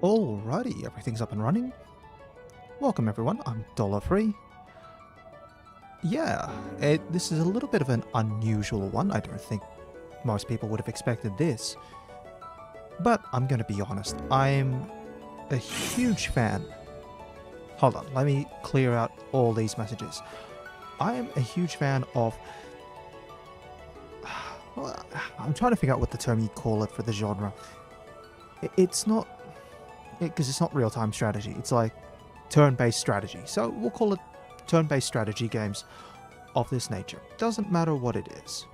Alrighty, everything's up and running. Welcome everyone, I'm $3. Yeah, this is a little bit of an unusual one. I don't think most people would have expected this. But I'm going to be honest, I'm a huge fan. Hold on, let me clear out all these messages. I am a huge fan of... I'm trying to figure out what the term you call it for the genre. It's not... because it's not real-time strategy, it's like turn-based strategy. So we'll call it turn-based strategy games of this nature. Doesn't matter what it is.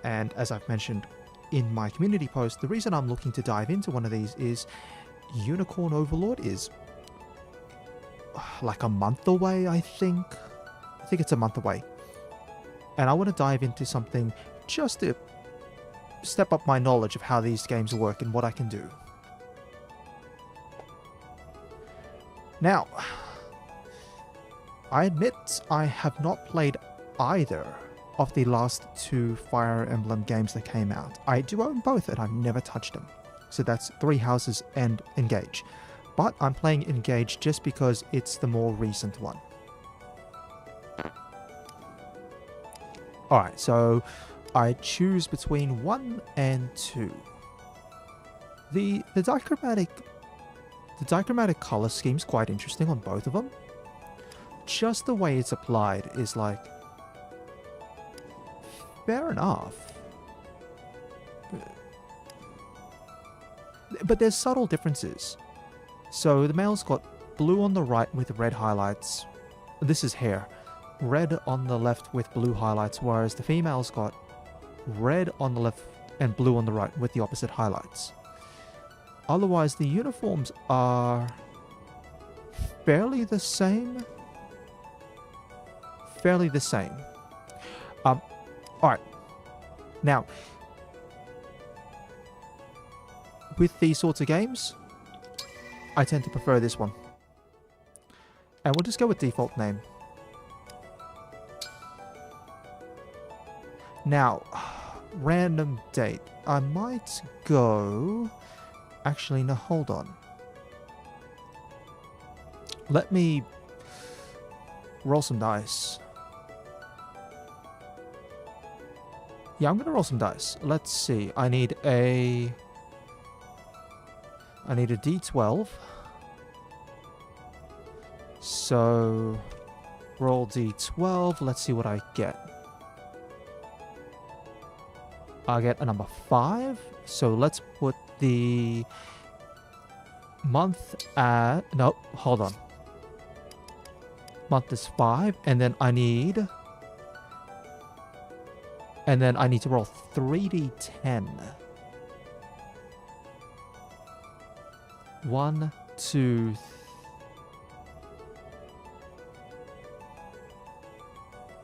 And as I've mentioned in my community post, the reason I'm looking to dive into one of these is Unicorn Overlord is like a month away, I think. I think it's a month away. And I want to dive into something just to step up my knowledge of how these games work and what I can do. Now, I admit I have not played either of the last two Fire Emblem games that came out. I do own both and I've never touched them. So that's Three Houses and Engage. But I'm playing Engage just because it's the more recent one. Alright, so I choose between 1 and 2. The dichromatic color scheme's quite interesting on both of them. Just the way it's applied is like... fair enough. But there's subtle differences. So the male's got blue on the right with red highlights. This is hair. Red on the left with blue highlights, whereas the female's got red on the left and blue on the right with the opposite highlights. Otherwise, the uniforms are fairly the same. Alright. Now, with these sorts of games, I tend to prefer this one. And we'll just go with default name. Now, random date. I might go... Actually, no, hold on. Let me roll some dice. Yeah, I'm going to roll some dice. Let's see. I need a D12. So, roll D12. Let's see what I get. I get a number 5. So let's put the month at... No, hold on. Month is 5. And then I need to roll 3d10. 1, 2...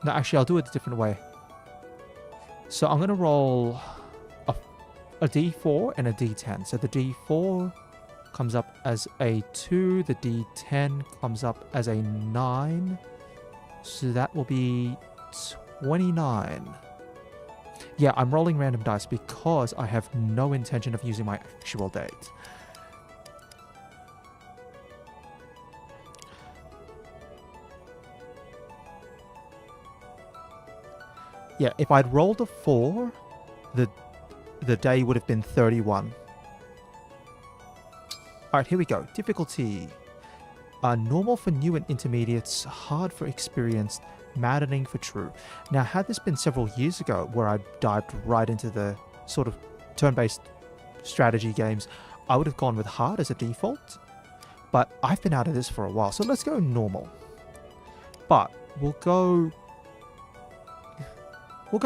No, actually, I'll do it a different way. So I'm going to roll a d4 and a d10. So the d4 comes up as a 2. The d10 comes up as a 9. So that will be 29. Yeah, I'm rolling random dice because I have no intention of using my actual date. Yeah, if I'd rolled a 4, the day would have been 31. Alright, here we go. Difficulty. Normal for new and intermediates, hard for experienced, maddening for true. Now, had this been several years ago where I dived right into the sort of turn-based strategy games, I would have gone with hard as a default. But I've been out of this for a while, so let's go normal. But we'll go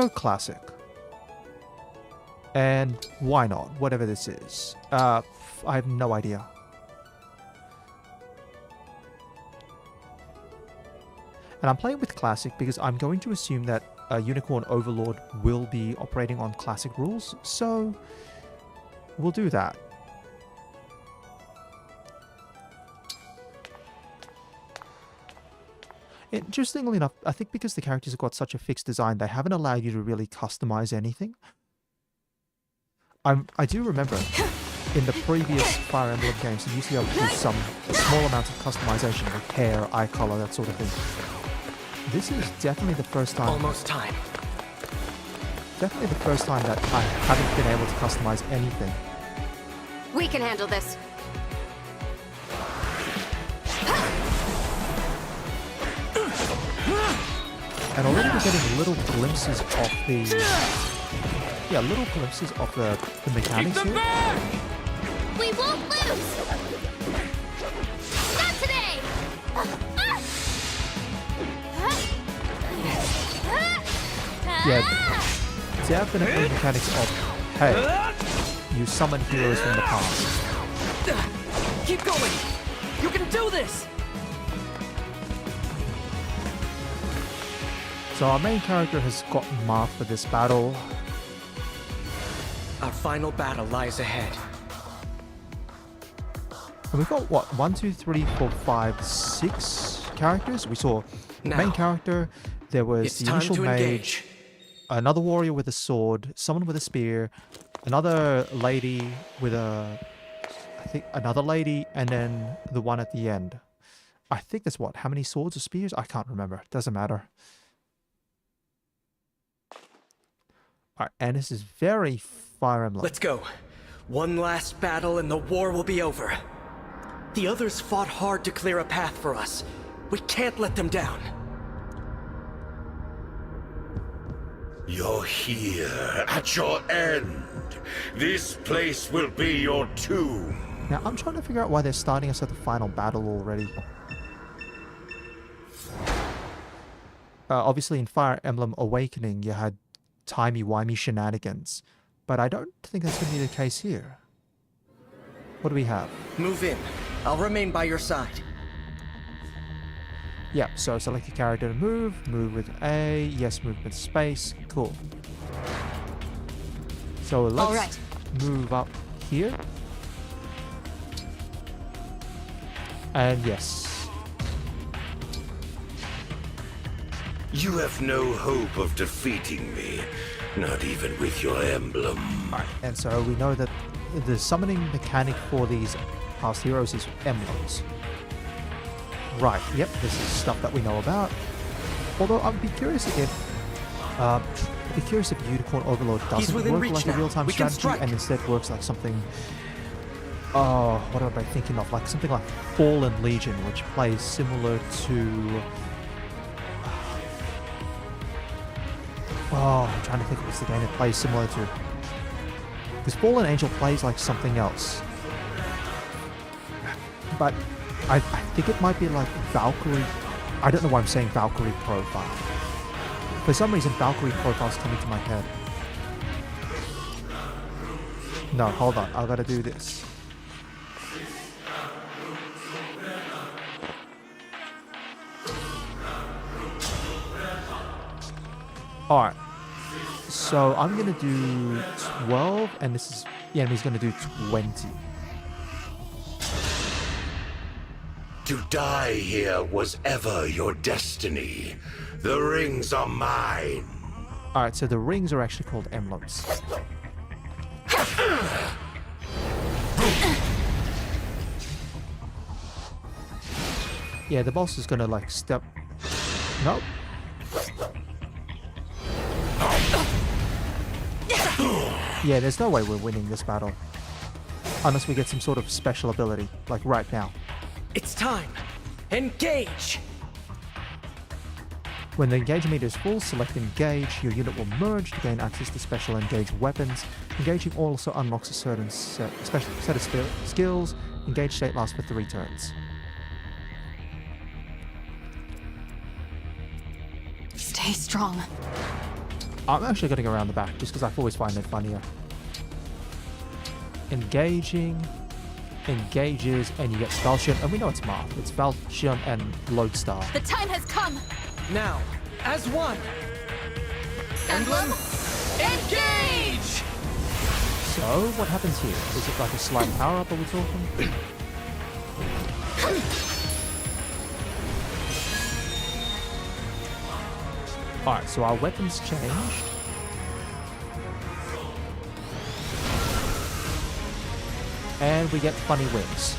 classic. And why not? Whatever this is. I have no idea. And I'm playing with classic because I'm going to assume that Unicorn Overlord will be operating on classic rules. So we'll do that. Interestingly enough, I think because the characters have got such a fixed design, they haven't allowed you to really customize anything. I do remember in the previous Fire Emblem games, you used to be able to do some small amounts of customization, like hair, eye color, that sort of thing. This is definitely the first time. Almost time. Definitely the first time that I haven't been able to customize anything. We can handle this. And already we're getting little glimpses of the... Yeah, little glimpses of the mechanics here. We won't lose! Not today! Yeah, definitely mechanics of, hey, you summon heroes from the past. Keep going! You can do this! So our main character has got marked for this battle. Our final battle lies ahead. And we've got, what, 1, 2, 3, 4, 5, 6 characters? We saw Now, main character, there was it's the time initial to mage, engage. another warrior with a sword, someone with a spear, another lady with a... I think another lady, and then the one at the end. I think that's what, how many swords or spears? I can't remember. Doesn't matter. Alright, and this is very Fire Emblem. Let's go. One last battle and the war will be over. The others fought hard to clear a path for us. We can't let them down. You're here, at your end. This place will be your tomb. Now, I'm trying to figure out why they're starting us at the final battle already. Obviously, in Fire Emblem Awakening, you had timey-wimey shenanigans. But I don't think that's going to be the case here. What do we have? Move in. I'll remain by your side. Yeah, so select your character to move. Move with A. Yes, move with space. Cool. So let's move up here. And yes. You have no hope of defeating me, not even with your emblem. Alright, and so we know that the summoning mechanic for these past heroes is emblems. Right, yep, this is stuff that we know about. Although I'd be curious if Unicorn Overlord doesn't work like a real-time strategy and instead works like something... Oh, what am I thinking of? Like something like Fallen Legion, which plays similar to... Oh, I'm trying to think of what's the game it plays similar to. Because Fallen Angel plays like something else. But I think it might be like Valkyrie. I don't know why I'm saying Valkyrie Profile. For some reason, Valkyrie Profile's coming to my head. No, hold on. I gotta do this. Alright. So I'm gonna do 12, and this is... Yeah, and he's gonna do 20. To die here was ever your destiny. The rings are mine. Alright, so the rings are actually called emblems. Yeah, the boss is gonna like step... Nope. Yeah, there's no way we're winning this battle. Unless we get some sort of special ability, like right now. It's time. Engage! When the engage meter is full, select engage. Your unit will merge to gain access to special engage weapons. Engaging also unlocks a certain special set of skills. Engage state lasts for 3 turns. Stay strong. I'm actually going to go around the back just because I've always find it funnier. Engaging, engages, and you get Falchion. And we know it's Marth. It's Falchion and Lodestar. The time has come. Now, as one. Emblem Engage! So, what happens here? Is it like a slight power-up, are we talking? Alright, so our weapons changed. And we get funny wings.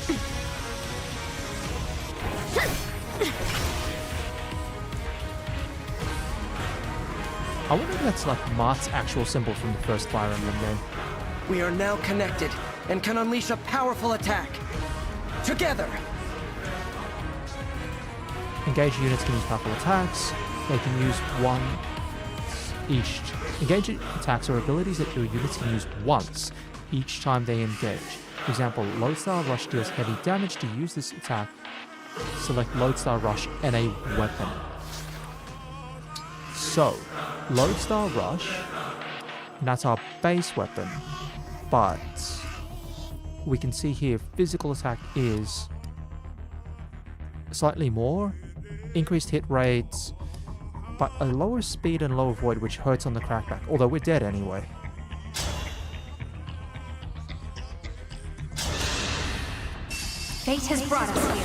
I wonder if that's like Mart's actual symbol from the first Fire Emblem game. We are now connected and can unleash a powerful attack. Together! Engaged units can use powerful attacks. They can use one each. Engaged attacks are abilities that your units can use once each time they engage. For example, Lodestar Rush deals heavy damage. To use this attack, select Lodestar Rush and a weapon. So, Lodestar Rush, and that's our base weapon, but we can see here physical attack is slightly more, increased hit rates, but a lower speed and lower void, which hurts on the crackback, although we're dead anyway. Fate has brought us here.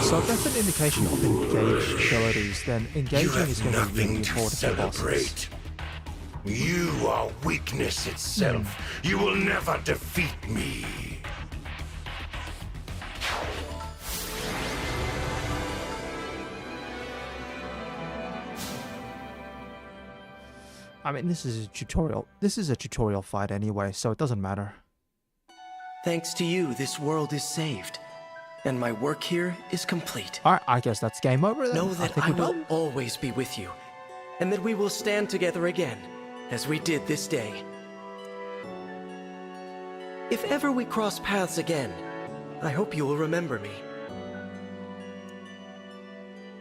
So if that's an indication of engaged abilities, then You engaging have is going to be really nothing to important for bosses. celebrate. You are weakness itself. You will never defeat me. I mean, this is a tutorial. This is a tutorial fight anyway, so it doesn't matter. Thanks to you, this world is saved. And my work here is complete. Alright, I guess that's game over then. Know that think I we're will done. always be with you. And that we will stand together again, as we did this day. If ever we cross paths again, I hope you will remember me.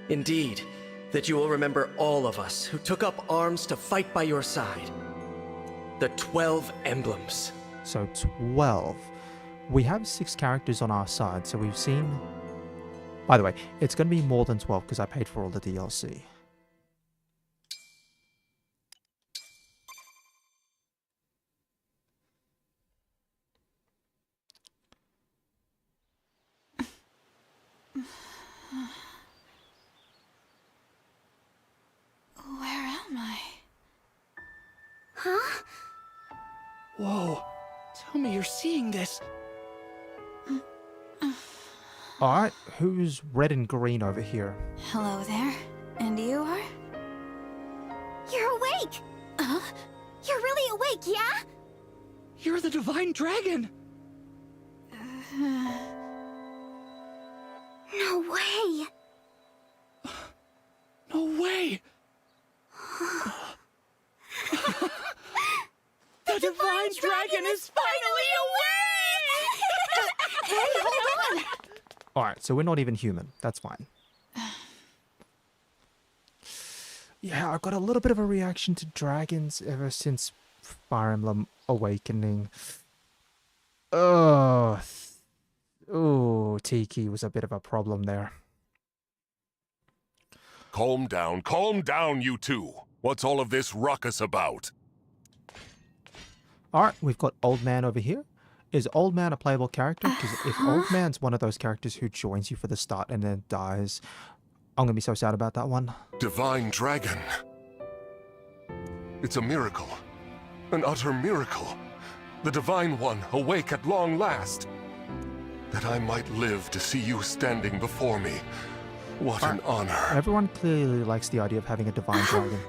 Indeed, that you will remember all of us who took up arms to fight by your side. The 12 emblems. So 12. We have 6 characters on our side, so we've seen... By the way, it's going to be more than 12 because I paid for all the DLC. Where am I? Huh? Whoa. Tell me you're seeing this. Alright, who's red and green over here? Hello there. And you are? You're awake! Huh? You're really awake, yeah? You're the Divine Dragon! No way! No way! The Divine Dragon is finally awake! Hey, hold on! Alright, so we're not even human. That's fine. Yeah, I've got a little bit of a reaction to dragons ever since Fire Emblem Awakening. Oh, Tiki was a bit of a problem there. Calm down, you two. What's all of this ruckus about? Alright, we've got Old Man over here. Is Old Man a playable character? Because if Old Man's one of those characters who joins you for the start and then dies, I'm going to be so sad about that one. Divine Dragon. It's a miracle. An utter miracle. The Divine One awake at long last. That I might live to see you standing before me. What an honor. Everyone clearly likes the idea of having a divine dragon.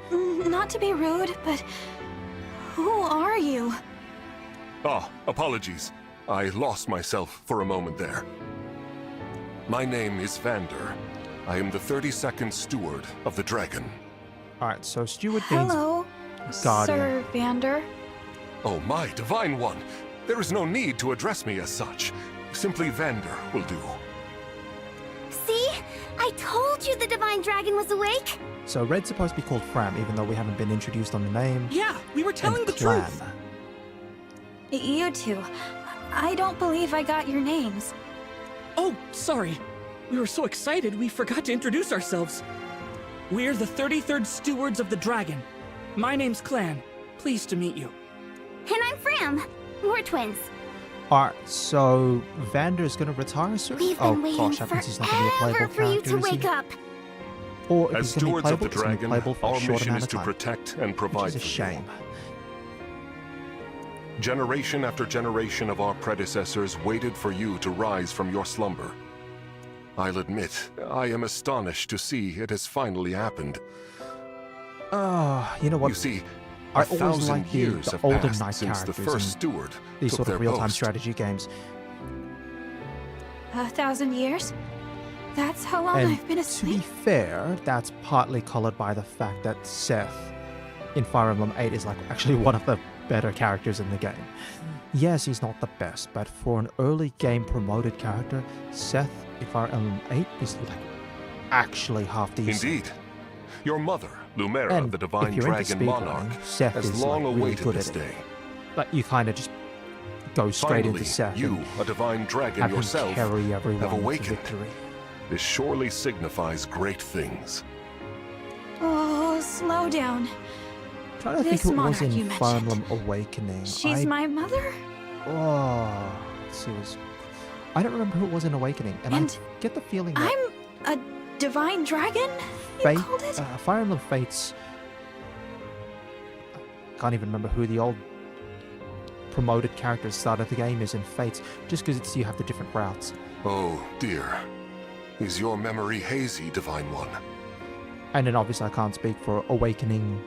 Not to be rude, but who are you? Ah, apologies. I lost myself for a moment there. My name is Vander. I am the 32nd Steward of the Dragon. Alright, so Steward means Hello, guardian. Sir Vander. Oh, my Divine One. There is no need to address me as such. Simply Vander will do. See? I told you the Divine Dragon was awake! So Red's supposed to be called Fram, even though we haven't been introduced on the name. Yeah, we were telling and the clan. truth. You two. I don't believe I got your names. Oh, sorry. We were so excited we forgot to introduce ourselves. We're the 33rd Stewards of the Dragon. My name's Clan. Pleased to meet you. And I'm Fram. We're twins. Alright, so Vander's gonna retire soon? We've Oh been waiting gosh, that means he's not gonna be a forever playable for you character, to is he? wake up. Or if As he's going to be stewards of playable, the it's going to be dragon, playable for our a short mission amount is of to time, protect and which provide is a for you. shame. Generation after generation of our predecessors waited for you to rise from your slumber. I'll admit, I am astonished to see it has finally happened. You know what? You see, I a always thousand like the years have older passed knight since the characters first in steward these took sort their of real-time post. strategy games. 1,000 years? That's how long And I've been to be asleep. fair, that's partly colored by the fact that Seth in Fire Emblem 8 is like actually one of the better characters in the game. Yes, he's not the best, but for an early game promoted character, Seth in Fire Emblem 8 is like actually half decent. Indeed. Your mother, Lumera, And the if Divine you're into Dragon Monarch, speedrunning, Seth has is long like really awaited good this at it. day. But you kind of just go straight Finally, into Seth you, and a Divine Dragon have him yourself, carry everyone have to awakened. victory. This surely signifies great things. Oh, slow down. Trying to This think who it was monarch in you Fire mentioned. Emblem Awakening. She's my mother? Oh, let's see, I don't remember who it was in Awakening, and And I get the feeling that I'm a divine dragon? You Fate, called it? Fire Emblem Fates. I can't even remember who the old promoted character at the start of the game is in Fates, just because you have the different routes. Oh, dear. Is your memory hazy, Divine One? And then obviously I can't speak for Awakening.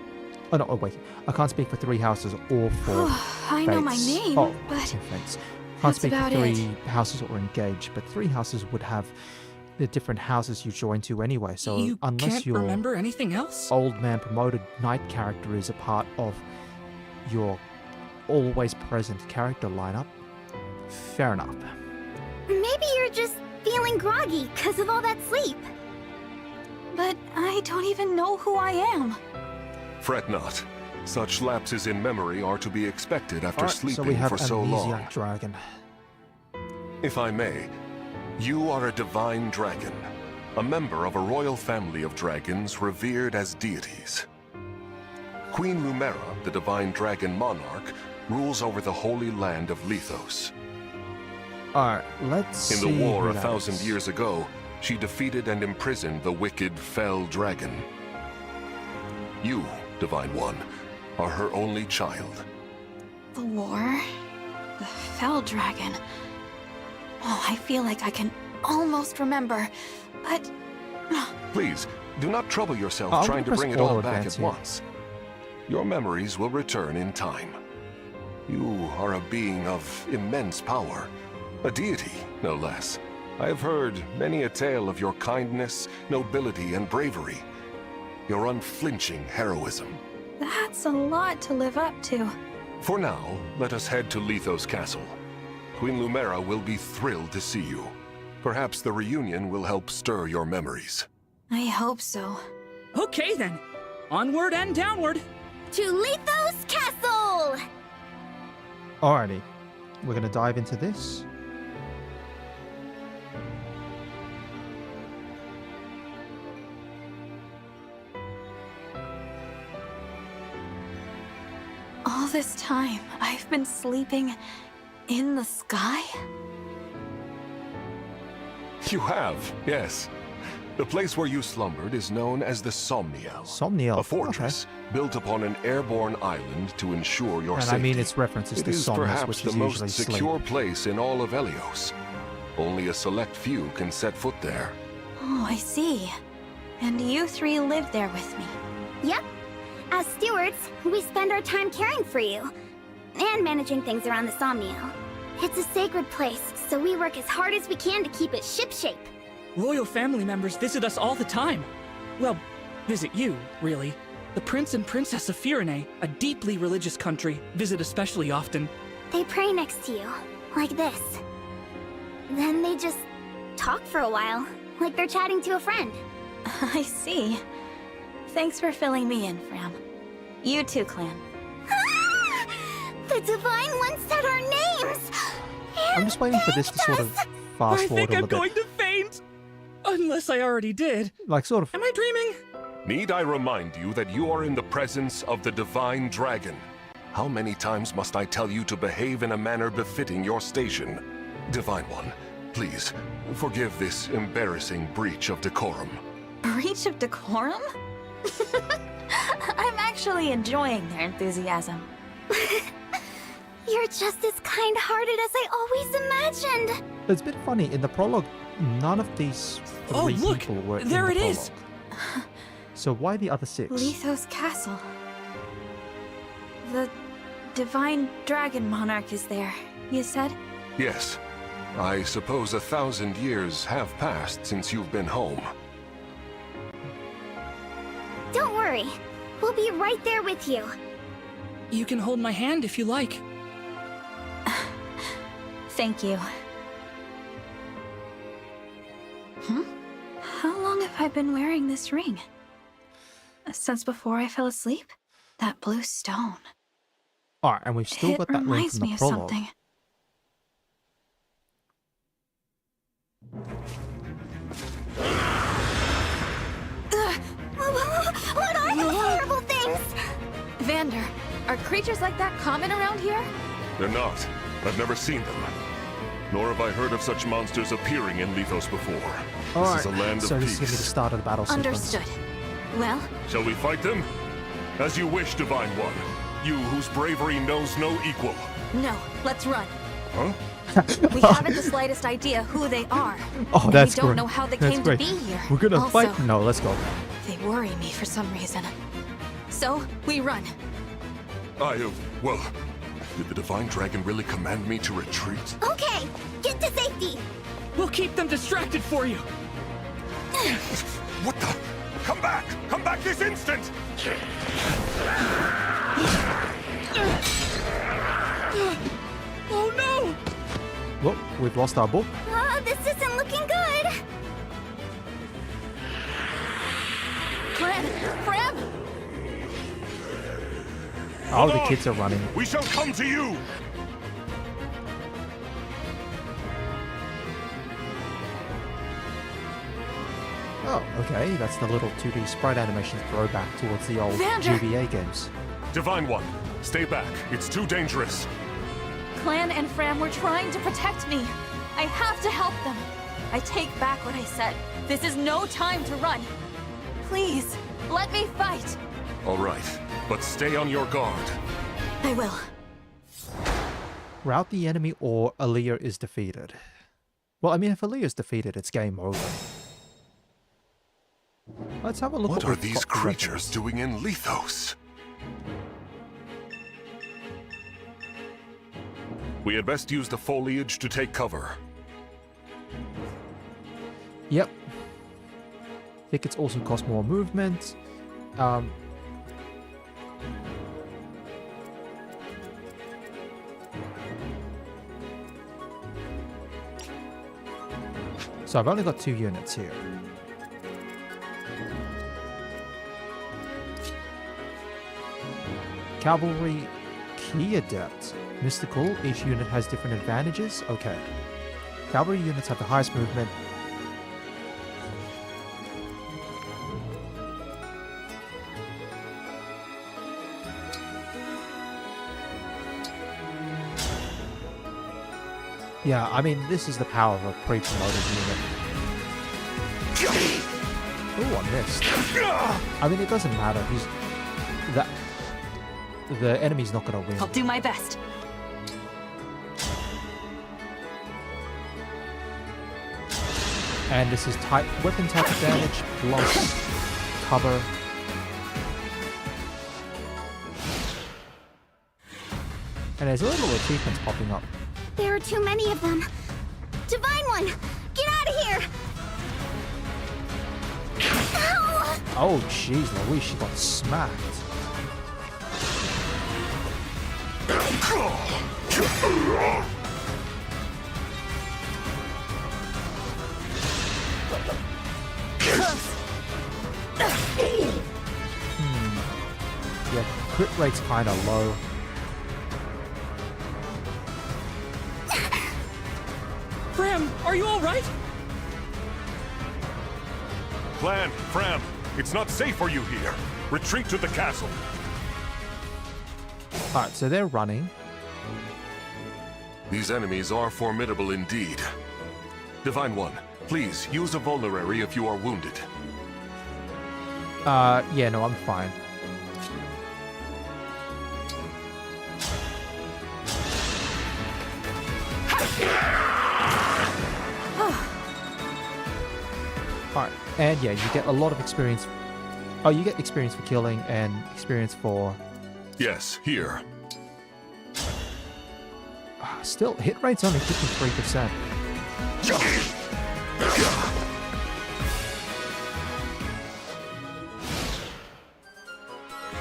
Oh, not Awakening. I can't speak for Three Houses or for I know my Fates. name, Oh, but in Fates. Can't that's speak for about Three it. Houses or Engage, but Three Houses would have the different houses you join to anyway. So You unless can't your remember anything else? old man promoted knight character is a part of your always present character lineup, fair enough. Maybe you're just feeling groggy because of all that sleep. but I don't even know who I am. Fret not. Such lapses in memory are to be expected after Alright, sleeping so we have for so long. Amnesiac Dragon. If I may, you are a divine dragon, a member of a royal family of dragons revered as deities. Queen Lumera, the divine dragon monarch, rules over the holy land of Lethos. Alright, let's In see the war who a that 1,000 is. years ago, she defeated and imprisoned the wicked, fell dragon. You, Divine One, are her only child. The war? The Fell Dragon. Oh, I feel like I can almost remember, but... Please, do not trouble yourself I'm trying to gonna bring press it all forward back advance at here. once. Your memories will return in time. You are a being of immense power, a deity, no less. I have heard many a tale of your kindness, nobility, and bravery. Your unflinching heroism. That's a lot to live up to. For now, let us head to Lethos Castle. Queen Lumera will be thrilled to see you. Perhaps the reunion will help stir your memories. I hope so. Okay then. Onward and downward. To Lethos Castle! Alrighty, we're gonna dive into this. All this time, I've been sleeping in the sky? You have, yes. The place where you slumbered is known as the Somniel. Somniel. A fortress built upon an airborne island to ensure your And safety. I mean its references It to is Somnus, perhaps which the is most usually secure sleep. place in all of Elios. Only a select few can set foot there. Oh, I see. And you three live there with me. Yep. As stewards, we spend our time caring for you. And managing things around the Somniel. It's a sacred place, so we work as hard as we can to keep it shipshape. Royal family members visit us all the time. Well, visit you, really. The Prince and Princess of Firene, a deeply religious country, visit especially often. They pray next to you, like this. Then they just talk for a while, like they're chatting to a friend. I see. Thanks for filling me in, Fram. You too, Clan. The Divine One said our names! I'm just waiting for this to sort of fast I forward think a I'm little going bit. to faint! Unless I already did. Like sort of. Am I dreaming? Need I remind you that you are in the presence of the Divine Dragon? How many times must I tell you to behave in a manner befitting your station? Divine One, please, forgive this embarrassing breach of decorum. breach of decorum? I'm actually enjoying their enthusiasm. You're just as kind-hearted as I always imagined. It's been funny, in the prologue, none of these three look, people were in there the it is. prologue. So why the other 6? Lithos Castle. The Divine Dragon Monarch is there, you said? Yes. I suppose 1,000 years have passed since you've been home. Don't worry. We'll be right there with you. You can hold my hand if you like. Thank you. How long have I been wearing this ring? Since before I fell asleep? That blue stone. Alright, and we've still got that ring reminds from the me of prologue. something. What are those horrible things? Vander, are creatures like that common around here? They're not. I've never seen them. Nor have I heard of such monsters appearing in Lithos before. This is a land so of this is going to be the peace. start of the battle sequence. Understood. Well, Shall we fight them? As you wish, Divine One. You whose bravery knows no equal. no, let's run. Huh? We haven't the slightest idea who they are. Oh, and that's we don't great. know how they That's came great. to be here. We're gonna also, fight? No, let's go. They worry me for some reason. So, we run. Well, did the Divine Dragon really command me to retreat? Okay, get to safety. We'll keep them distracted for you. What the? Come back! Come back this instant! Oh no! Well, we've lost our book. This isn't looking good. Fran! Fram! Oh, the Hold on. kids are running. We shall come to you! Oh, okay. That's the little 2D sprite animation throwback towards the old Vander! GBA games. Divine One, stay back. It's too dangerous. Clan and Fram were trying to protect me. I have to help them. I take back what I said. This is no time to run. Please, let me fight. All right, but stay on your guard. I will. Rout the enemy or Aaliyah is defeated. Well, I mean, if Aaliyah is defeated, it's game over. Let's have a look What at are we've these got for creatures weapons. doing in Lithos? We had best use the foliage to take cover. Yep. I think it's also cost more movement. So I've only got 2 units here. Cavalry Key Adept. Mystical. Each unit has different advantages. Okay. Cavalry units have the highest movement. Yeah, I mean, this is the power of a pre-promoted unit. Oh, I missed. I mean, it doesn't matter. The enemy's not going to win. I'll do my best. And this is weapon type advantage plus cover. And there's little achievements popping up. There are too many of them. Divine One, get out of here! Ow! Oh, jeez, Louise, she got smacked. Yeah, crit rate's kind of low. Fram, are you all right? Clan, Fram, it's not safe for you here. Retreat to the castle. Alright, so they're running. These enemies are formidable indeed. Divine One, please use a vulnerary if you are wounded. Yeah, no, I'm fine. Alright, and yeah, you get a lot of experience. Oh, you get experience for killing and experience for... Yes, here. Still, hit rate's only 53%.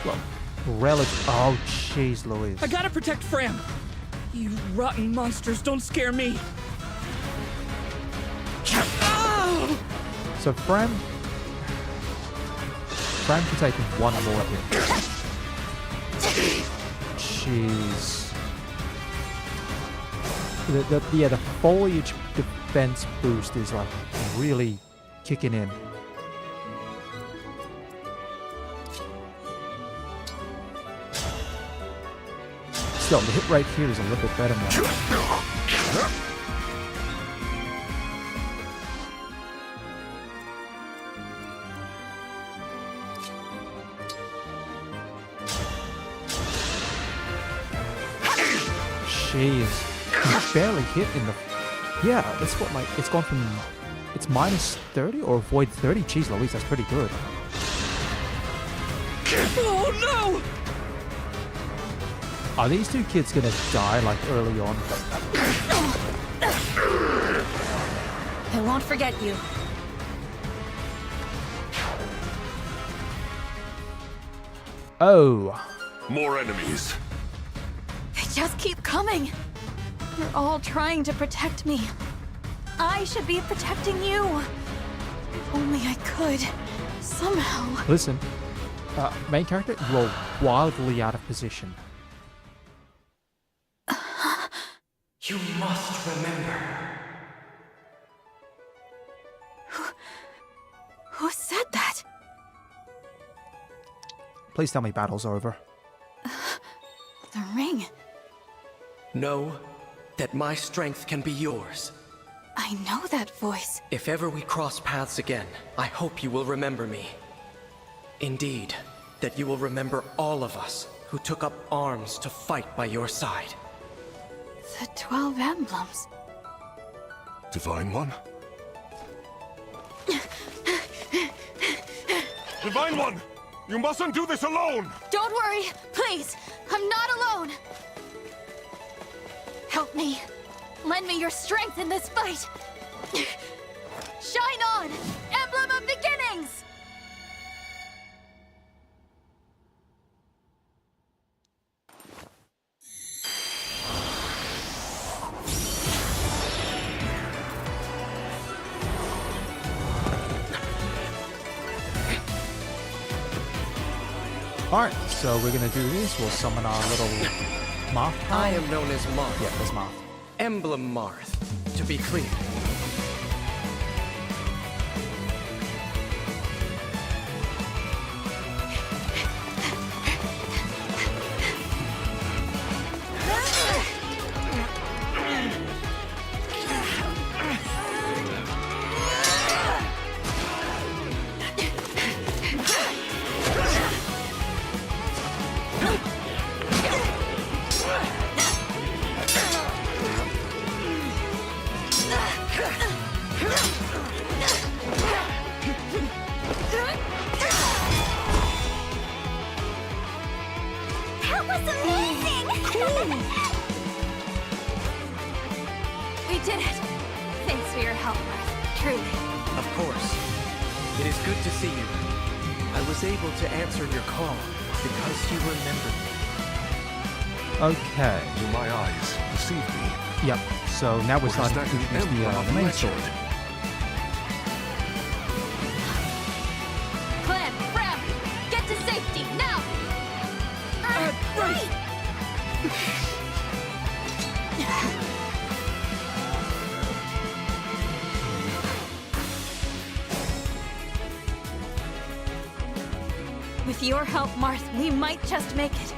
Well, relative... Oh, jeez Louise. I gotta protect Fram. You rotten monsters don't scare me. Oh! So Fram can take one more of you. Jeez. The foliage defense boost is like really kicking in. Still, the hit rate here is a little bit better now. Jeez, you barely hit in the... Yeah, that's what my... It's gone from... It's minus 30 or avoid 30? Jeez Louise, that's pretty good. Oh no! Are these two kids gonna die like early on? I won't forget you. Oh. More enemies. They just keep coming. They're all trying to protect me. I should be protecting you. If only I could. Somehow. Listen, main character, you are wildly out of position. You must remember. Who said that? Please tell me battle's over. The ring. Know that my strength can be yours. I know that voice. If ever we cross paths again, I hope you will remember me. Indeed, that you will remember all of us who took up arms to fight by your side. The 12 emblems. Divine One? Divine One! You mustn't do this alone! Don't worry, please. I'm not alone. Help me. Lend me your strength in this fight. Shine on, Emblem of Beginnings! Alright, so we're gonna do this. We'll summon our little Marth. I am known as Marth. Yeah, there's Marth. Emblem Marth, to be clear. That was amazing! We did it. Thanks for your help, Marth. Truly. Of course. It is good to see you. I was able to answer your call because you remembered me. Okay. Do my eyes deceive me? Yep. So now we're Or is starting that to an introduce emblem the of main legend? sword. Clan, Fram, get to safety, now! Right! With your help, Marth, we might just make it.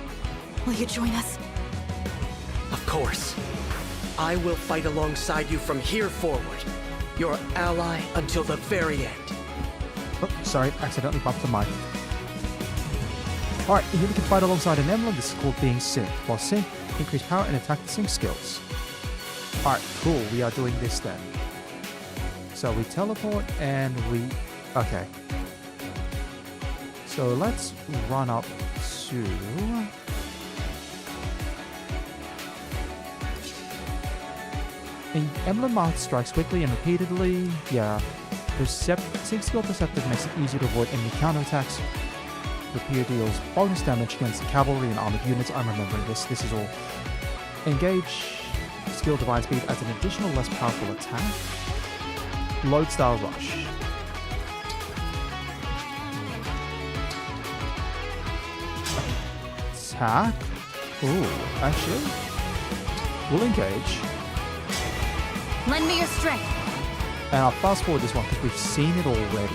Will you join us? Of course. I will fight alongside you from here forward. Your ally until the very end. Oh, sorry, accidentally bumped the mic. Alright, here we can fight alongside an emblem. This is called being sync. While sync, increase power and attack the sync skills. Alright, cool. We are doing this then. So we teleport and we... Okay. So let's run up to... Emblem Mark strikes quickly and repeatedly. Yeah. Sync skill Perceptive makes it easier to avoid enemy counterattacks. Rapier deals bonus damage against cavalry and armored units. I'm remembering this. This is all. Engage. Skill Divine Speed as an additional less powerful attack. Lodestar Rush. Attack. Ooh, actually. We'll engage. Lend me your strength. And I'll fast forward this one because we've seen it already.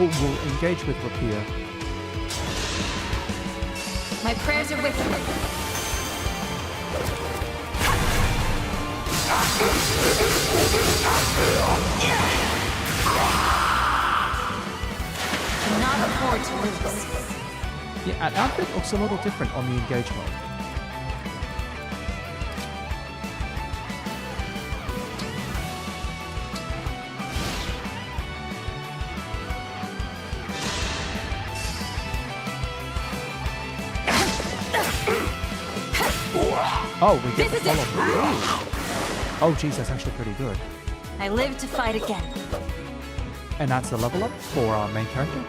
Oh, we'll engage with Rapier. My prayers are with you. Cannot afford to lose. Yeah, an outfit looks a little different on the engage mode. Oh, we get the follow. Oh, geez, that's actually pretty good. I live to fight again. And that's the level up for our main character.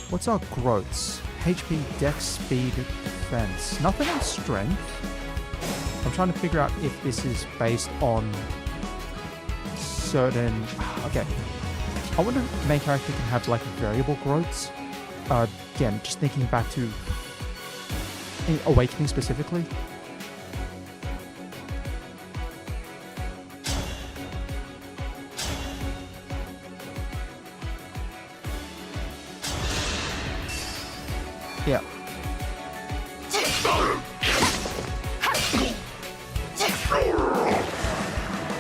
What's our growths? HP, Dex, Speed, Defense. Nothing on Strength. I'm trying to figure out if this is based on certain... Okay. I wonder if main character can have like variable growths. Again, just thinking back to Awakening specifically. Yeah.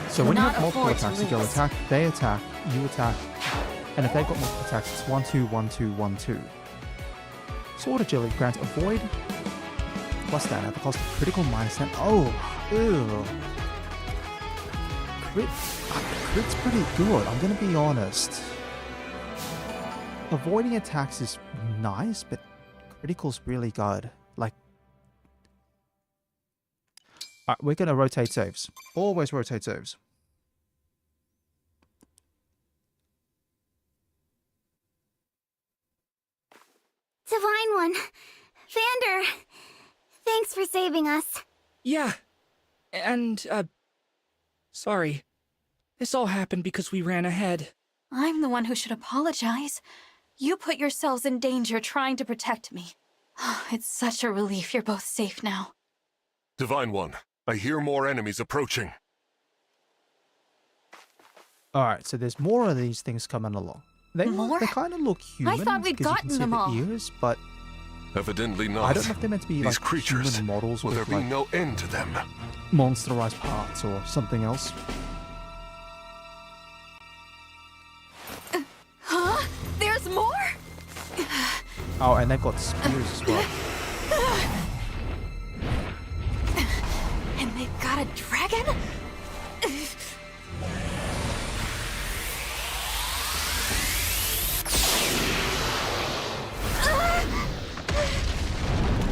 So when you have multiple attacks, you go attack, they attack, you attack, and if they've got multiple attacks, it's 1-2, 1-2, 1-2. Sword Agility grants avoid plus that at the cost of critical -10. Oh, ew. Crit's pretty good, I'm gonna be honest. Avoiding attacks is nice, but critical's really good. Like, alright, we're gonna rotate saves. Always rotate saves. Divine One, Vander, thanks for saving us. Yeah. And, sorry. This all happened because we ran ahead. I'm the one who should apologize. You put yourselves in danger trying to protect me. It's such a relief you're both safe now. Divine One, I hear more enemies approaching. Alright, so there's more of these things coming along. They kind of look human. I thought we'd gotten them all. Ears, but Evidently not. I don't know if they're meant to be These like creatures, human models will there with be like no end to them? monsterized parts or something else. Huh? There's more? Oh, and they've got spears as well. And they've got a dragon?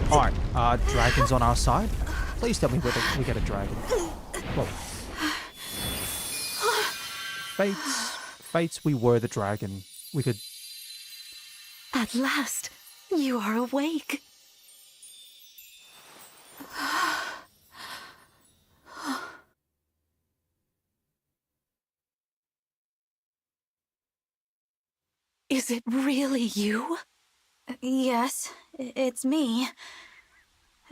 Alright, dragons on our side. Please tell me we get a dragon. Whoa. Fates, we were the dragon. We could... At last, you are awake. Is it really you? Yes, it's me.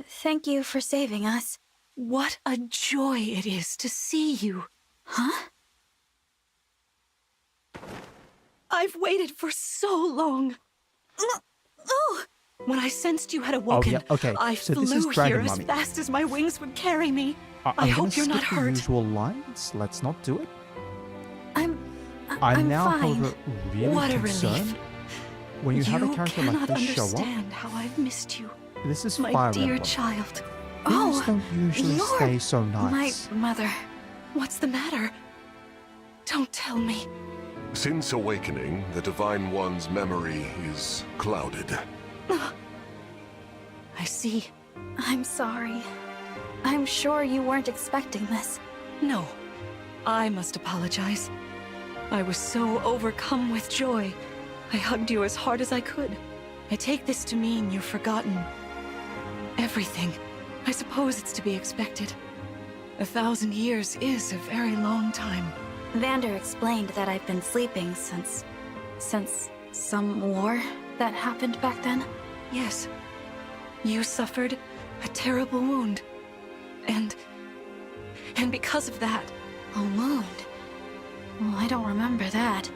Thank you for saving us. What a joy it is to see you. Huh? I've waited for so long. When I sensed you had awoken, Oh, yeah, okay. I So flew this is Dragon here as Mummy. fast as my wings would carry me. I'm I gonna hope you're skip not the hurt. usual lines. Let's not do it. I'm I'm now, fine. however, really What a concerned relief. when you have a You character like cannot this show up. understand how I've missed you, This is my Fire dear Emblem. child. Things Oh, don't usually you're stay so my nice. mother. What's the matter? Don't tell me. Since awakening, the Divine One's memory is clouded. I see. I'm sorry. I'm sure you weren't expecting this. No, I must apologize. I was so overcome with joy. I hugged you as hard as I could. I take this to mean you've forgotten everything. I suppose it's to be expected. 1,000 years is a very long time. Vander explained that I've been sleeping since some war that happened back then. Yes, you suffered a terrible wound. And because of that, A wound? Well, I don't remember that.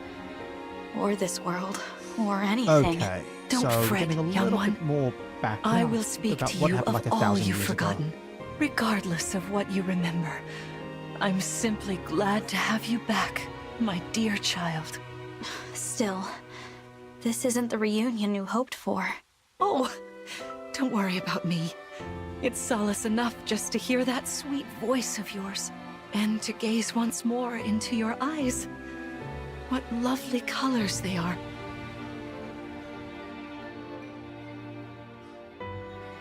Or this world. Or anything. Okay, Don't so we're fret, getting a young little one. bit more background I will speak about to what you happened of like all 1,000 you've years ago. forgotten, regardless of what you remember. I'm simply glad to have you back, my dear child. Still, this isn't the reunion you hoped for. Oh, don't worry about me. It's solace enough just to hear that sweet voice of yours, and to gaze once more into your eyes. What lovely colors they are.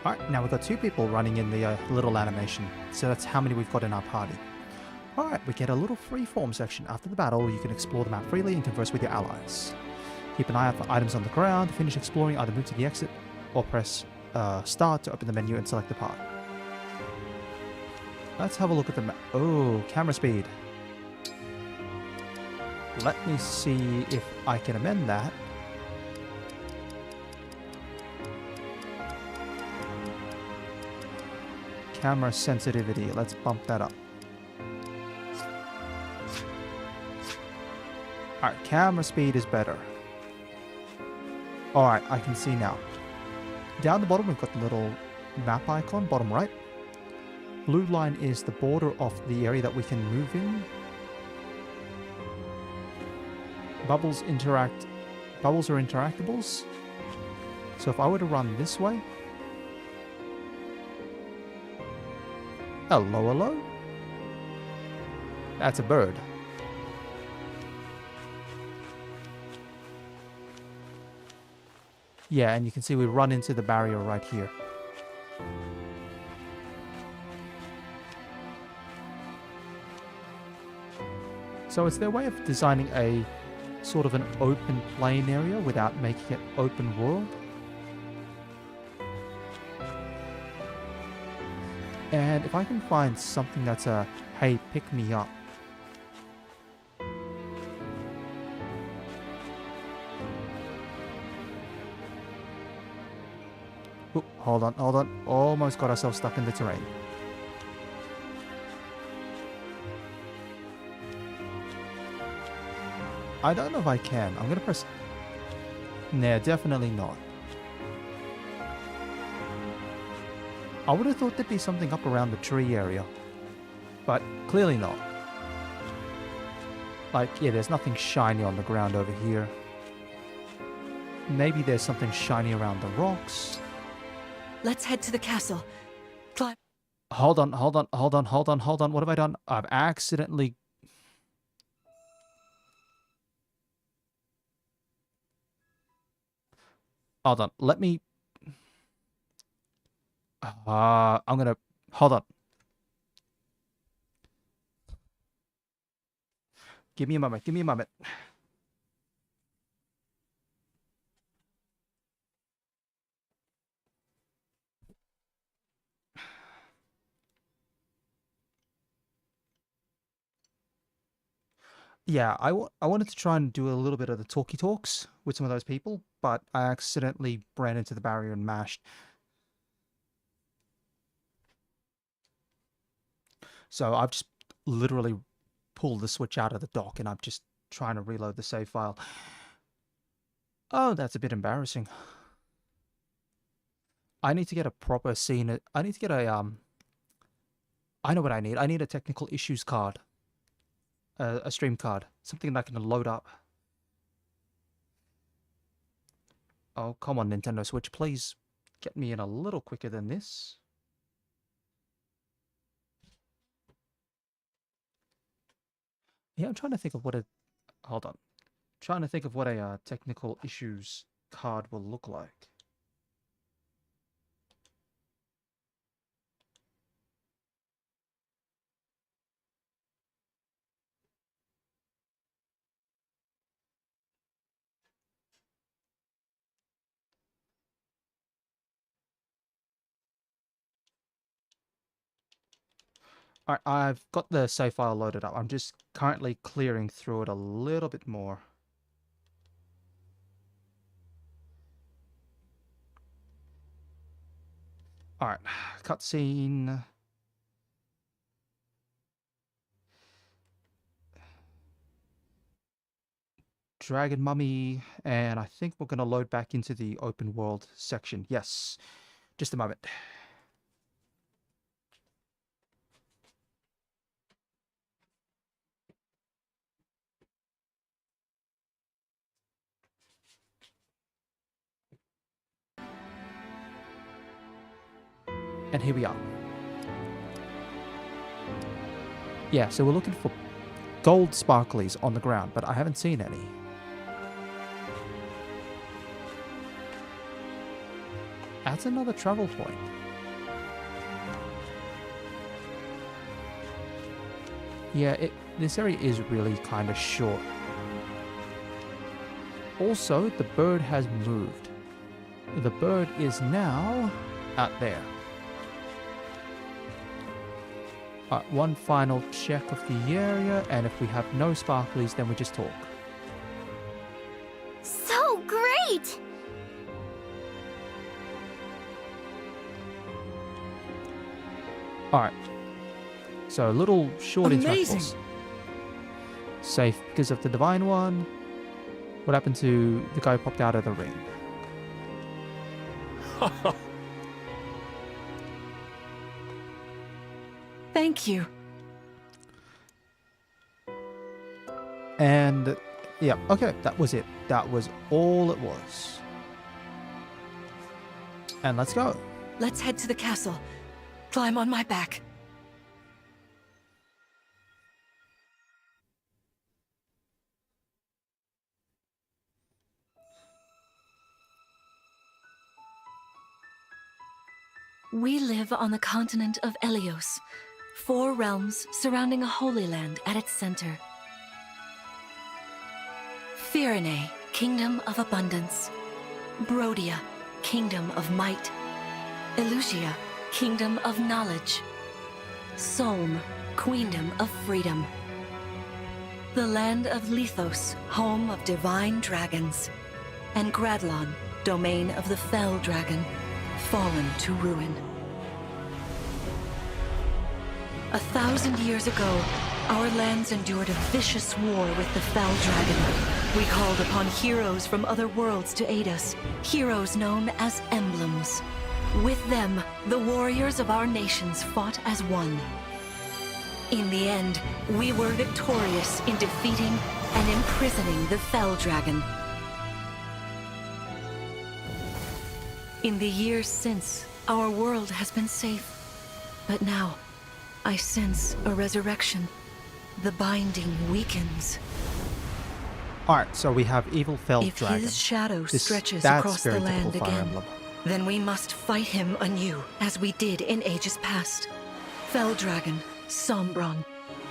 Alright, now we've got 2 people running in the little animation. So that's how many we've got in our party. Alright, we get a little freeform section. After the battle, you can explore the map freely and converse with your allies. Keep an eye out for items on the ground. To finish exploring, either move to the exit or press start to open the menu and select the part. Let's have a look at the map. Oh, camera speed. Let me see if I can amend that. Camera sensitivity. Let's bump that up. Alright, camera speed is better. Alright, I can see now. Down the bottom, we've got the little map icon, bottom right. Blue line is the border of the area that we can move in. Bubbles are interactables. So if I were to run this way. Hello, hello. That's a bird. Yeah, and you can see we run into the barrier right here. So it's their way of designing a sort of an open plain area without making it open world. And if I can find something that's a, hey, pick me up. Ooh, hold on, hold on. Almost got ourselves stuck in the terrain. I don't know if I can. I'm gonna press... Nah, definitely not. I would have thought there'd be something up around the tree area. But clearly not. Like, yeah, there's nothing shiny on the ground over here. Maybe there's something shiny around the rocks. Let's head to the castle. Climb. Hold on, hold on, hold on, hold on, hold on. What have I done? I've accidentally... Hold on, let me... I'm gonna... Hold on. Give me a moment, give me a moment. Yeah, I wanted to try and do a little bit of the talky talks with some of those people, but I accidentally ran into the barrier and mashed. So I've just literally pulled the switch out of the dock and I'm just trying to reload the save file. Oh, that's a bit embarrassing. I need to get a proper scene. I need to get a I know what I need. I need a technical issues card. A stream card. Something that I can load up. Oh, come on, Nintendo Switch. Please get me in a little quicker than this. Yeah, I'm trying to think of what a... Hold on. Trying to think of what a technical issues card will look like. Alright, I've got the save file loaded up. I'm just currently clearing through it a little bit more. Alright, cutscene. Dragon Mummy, and I think we're going to load back into the open world section. Yes, just a moment. And here we are. Yeah, so we're looking for gold sparklies on the ground, but I haven't seen any. That's another travel point. Yeah, this area is really kind of short. Also, the bird has moved. The bird is now out there. Alright, one final check of the area, and if we have no sparklies, then we just talk. So great! Alright. So, a little short Amazing. intervals. Safe because of the Divine One. What happened to the guy who popped out of the ring? Thank you. And, yeah, okay, that was it. That was all it was. And let's go. Let's head to the castle. Climb on my back. We live on the continent of Elios, 4 realms surrounding a holy land at its center. Firene, kingdom of abundance. Brodia, kingdom of might. Elusia, kingdom of knowledge. Solm, queendom of freedom. The land of Lithos, home of divine dragons. And Gradlon, domain of the fell dragon, fallen to ruin. 1,000 years ago, our lands endured a vicious war with the fell dragon. We called upon heroes from other worlds to aid us, heroes known as emblems. With them, the warriors of our nations fought as one. In the end, we were victorious in defeating and imprisoning the fell dragon. In the years since, our world has been safe. But now, I sense a resurrection. The binding weakens. Alright, so we have evil fell If dragon. his shadow stretches that's across the very land typical Fire again, Emblem. then we must fight him anew, as we did in ages past. Fell dragon, Sombron,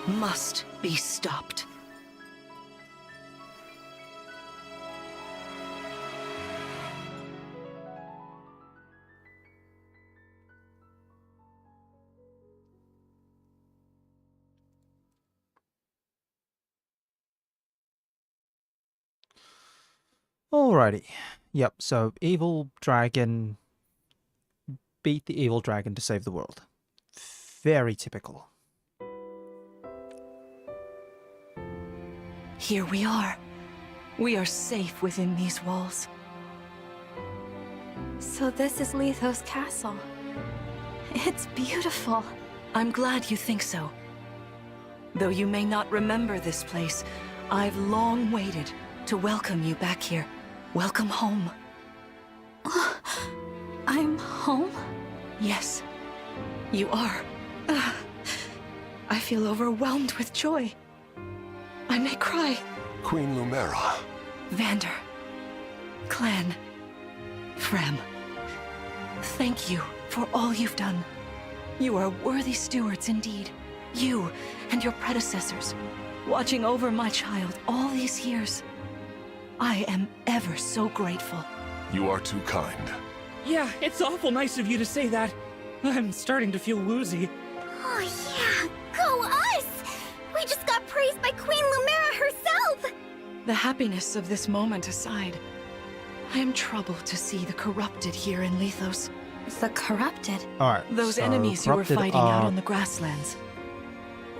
must be stopped. Alrighty. Yep, so evil dragon beat the evil dragon to save the world. Very typical. Here we are. We are safe within these walls. So this is Lithos Castle. It's beautiful. I'm glad you think so. Though you may not remember this place, I've long waited to welcome you back here. Welcome home. I'm home? Yes, you are. I feel overwhelmed with joy. I may cry. Queen Lumera. Vander, Clan, Frem, thank you for all you've done. You are worthy stewards indeed. You and your predecessors, watching over my child all these years. I am ever so grateful. You are too kind. Yeah, it's awful nice of you to say that. I'm starting to feel woozy. Oh yeah, go us! We just got praised by Queen Lumera herself! The happiness of this moment aside, I am troubled to see the corrupted here in Lethos. The corrupted? Alright. Those so enemies you were corrupted fighting out are- on the grasslands.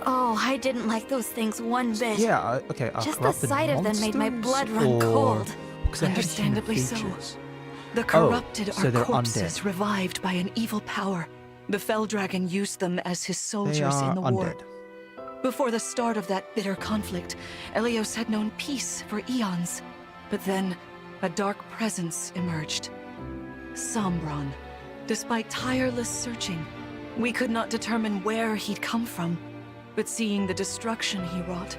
Oh, I didn't like those things one bit. Yeah, okay. Are Just the corrupted sight of them made my monsters, blood run or- cold. Because they had human Understandably so. features. The corrupted so are they're corpses undead. revived by an evil power. The Fell Dragon used them as his They soldiers are in the war. undead. Before the start of that bitter conflict, Elios had known peace for eons. But then, a dark presence emerged. Sombron. Despite tireless searching, we could not determine where he'd come from. But seeing the destruction he wrought,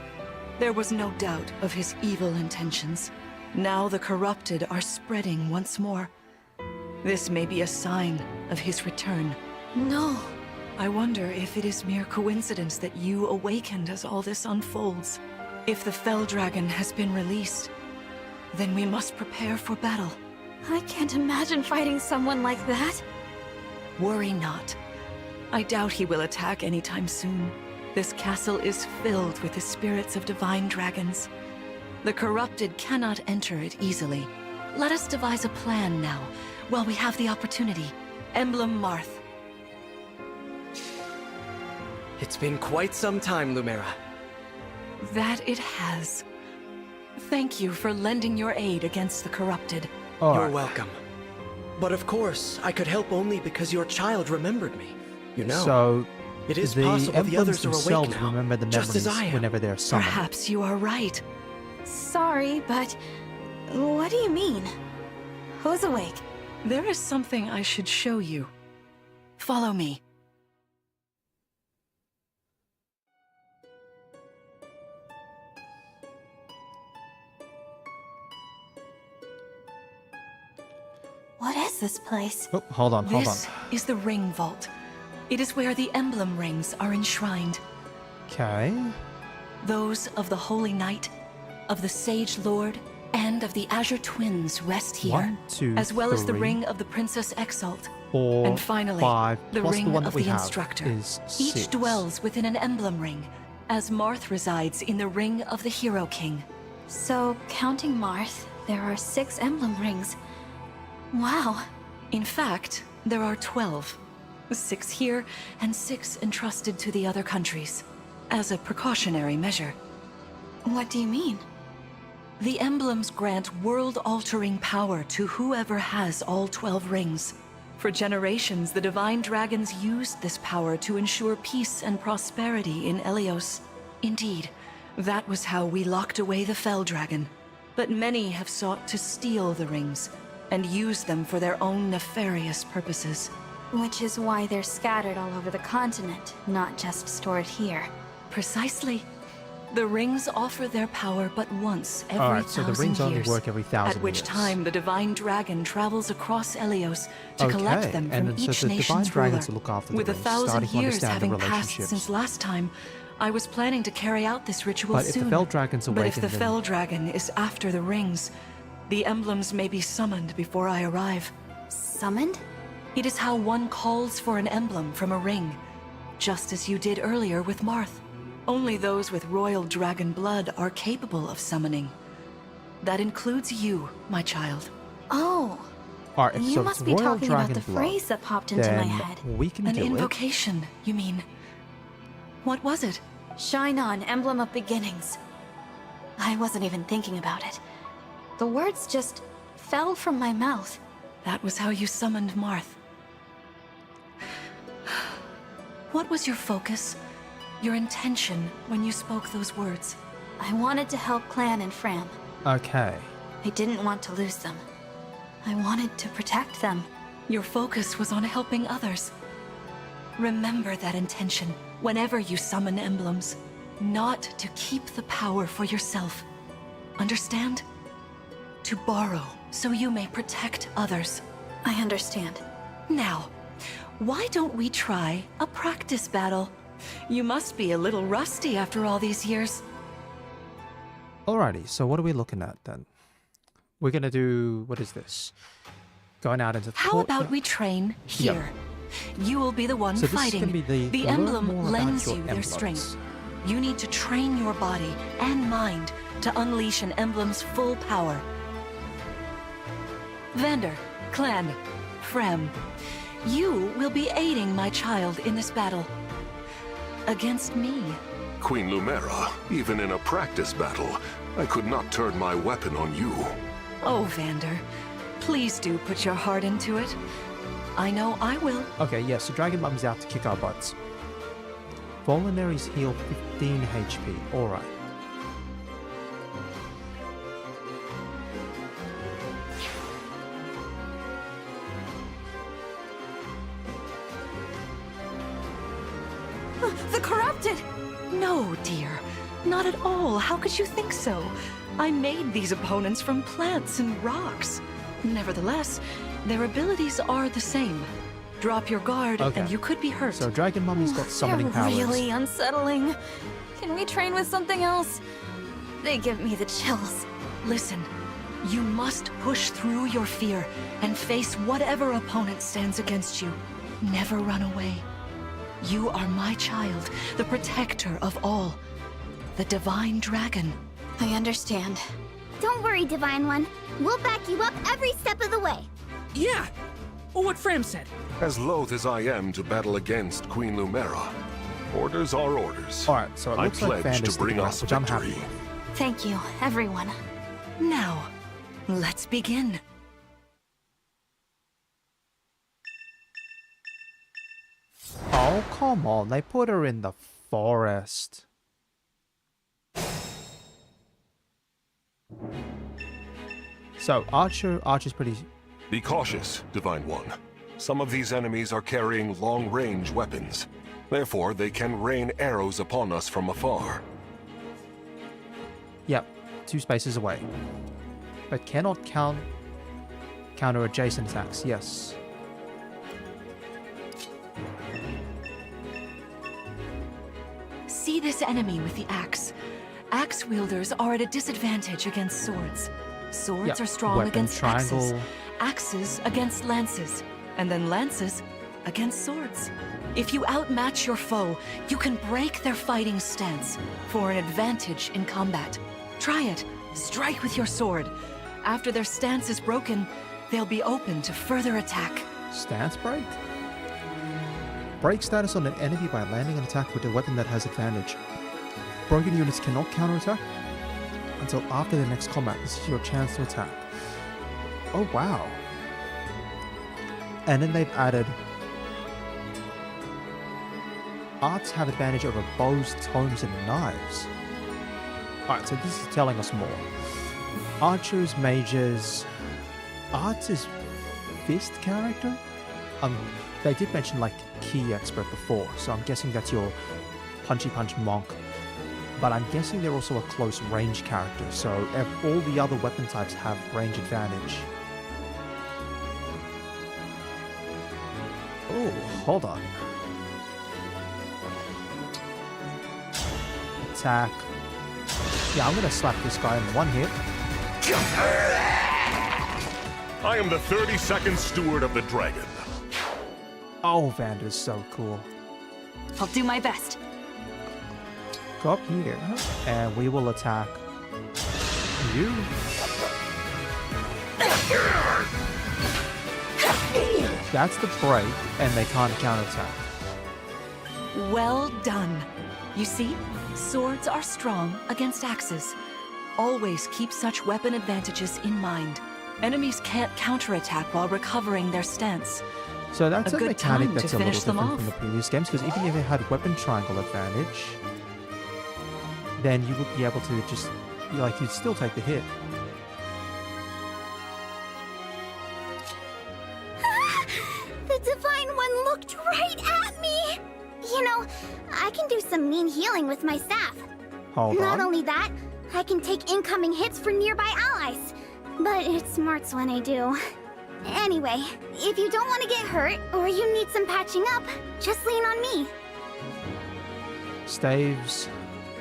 there was no doubt of his evil intentions. Now the corrupted are spreading once more. This may be a sign of his return. No. I wonder if it is mere coincidence that you awakened as all this unfolds. If the Fell Dragon has been released, then we must prepare for battle. I can't imagine fighting someone like that. Worry not. I doubt he will attack anytime soon. This castle is filled with the spirits of divine dragons. The corrupted cannot enter it easily. Let us devise a plan now, while we have the opportunity. Emblem Marth. It's been quite some time, Lumera. That it has. Thank you for lending your aid against the corrupted. All You're right. welcome. But of course, I could help only because your child remembered me. You know, So it is the possible the emblems others are themselves awake now, remember the just as memories I am. whenever they're summoned. Perhaps you are right. Sorry, but what do you mean? Who's awake? There is something I should show you. Follow me. What is this place? Oh, hold on. This is the Ring Vault. It is where the emblem rings are enshrined. Okay. Those of the Holy Knight, of the Sage Lord, and of the Azure Twins rest here. 1, 2, as well as the 3, Ring of the Princess Exalt. 4, And finally, 5, the plus Ring the one of that we the have Instructor. is 6. Each dwells within an emblem ring, as Marth resides in the Ring of the Hero King. So, counting Marth, there are 6 emblem rings. Wow. In fact, there are 12. 6 here, and 6 entrusted to the other countries, as a precautionary measure. What do you mean? The emblems grant world-altering power to whoever has all 12 rings. For generations, the Divine Dragons used this power to ensure peace and prosperity in Elios. Indeed, that was how we locked away the Fell Dragon. But many have sought to steal the rings, and use them for their own nefarious purposes. Which is why they're scattered all over the continent, not just stored here. Precisely. The rings offer their power but once every Alright, so the 1,000 rings only years, work every 1,000 at which years. time the Divine Dragon travels across Elios to collect them from and so each the Divine nation's Dragons ruler. look after the With rings, 1,000 starting to years understand having the passed relationships. since last time, I was planning to carry out this ritual But if soon. the Fell Dragons But if awaken, the then- Fell Dragon is after the rings, the emblems may be summoned before I arrive. Summoned? It is how one calls for an emblem from a ring, just as you did earlier with Marth. Only those with royal dragon blood are capable of summoning. That includes you, my child. Oh. Alright, if You so must it's be royal talking about dragon the blood, phrase that popped into my then head. we can An do it. invocation, you mean? What was it? Shine on, emblem of beginnings. I wasn't even thinking about it. The words just fell from my mouth. That was how you summoned Marth. What was your focus? Your intention when you spoke those words? I wanted to help Clan and Fram. Okay. I didn't want to lose them. I wanted to protect them. Your focus was on helping others. Remember that intention whenever you summon emblems. Not to keep the power for yourself. Understand? To borrow so you may protect others. I understand. Now, why don't we try a practice battle? You must be a little rusty after all these years. Alrighty, so what are we looking at then? We're gonna do, what is this? Going out into the How court. about we train here? You will be the one So this is fighting. gonna be the learn emblem more about lends your you their emblems. strength. You need to train your body and mind to unleash an emblem's full power. Vander, Clan, Frem, you will be aiding my child in this battle. Against me. Queen Lumera, even in a practice battle, I could not turn my weapon on you. Oh, Vander, please do put your heart into it. I know I will. Okay, yeah, so Dragon Mum's out to kick our butts. Vulneraries heal 15 HP. Alright. The corrupted! No, dear. Not at all. How could you think so? I made these opponents from plants and rocks. Nevertheless, their abilities are the same. Drop your guard Okay. and you could be hurt. So Dragon Mummy's got summoning They're powers. really unsettling. Can we train with something else? They give me the chills. Listen, you must push through your fear and face whatever opponent stands against you. Never run away. You are my child, the protector of all. The Divine Dragon. I understand. Don't worry, Divine One. We'll back you up every step of the way. Yeah! What Fram said. As loath as I am to battle against Queen Lumera, orders are orders. Alright, so it I looks like pledge Vander's to bring sticking around, us which I'm happy victory. with. Thank you, everyone. Now, let's begin. Oh, come on. They put her in the forest. So, Archer's pretty... Be cautious, Divine One. Some of these enemies are carrying long-range weapons. Therefore, they can rain arrows upon us from afar. Yep, 2 spaces away. But cannot counter adjacent attacks, yes. See this enemy with the axe. Axe wielders are at a disadvantage against swords. Swords Yep, are strong weapon, against axes. triangle. Axes against lances. And then lances against swords. If you outmatch your foe, you can break their fighting stance for an advantage in combat. Try it. Strike with your sword. After their stance is broken, they'll be open to further attack. Stance break? Break status on an enemy by landing an attack with a weapon that has advantage. Broken units cannot counterattack until after the next combat. This is your chance to attack. Oh wow. And then they've added arts have advantage over bows, tomes, and knives. Alright, so this is telling us more. Archers, mages... Arts is fist character? They did mention like key expert before, so I'm guessing that's your punchy punch monk. But I'm guessing they're also a close range character, so all the other weapon types have range advantage. Oh, hold on. Attack. Yeah, I'm gonna slap this guy in one hit. I am the 32nd Steward of the Dragon. Oh, Vander's so cool. I'll do my best. Go up here, and we will attack you. That's the break, and they can't counterattack. Well done. You see, swords are strong against axes. Always keep such weapon advantages in mind. Enemies can't counterattack while recovering their stance. So that's A a good mechanic time to that's a little finish them different from the off. previous games, because even if it had weapon triangle advantage, then you would be able to just, you'd still take the hit. The Divine One looked right at me! You know, I can do some mean healing with my staff. Hold Not on. only that, I can take incoming hits for nearby allies. But it smarts when I do. Anyway, if you don't want to get hurt, or you need some patching up, just lean on me. Staves.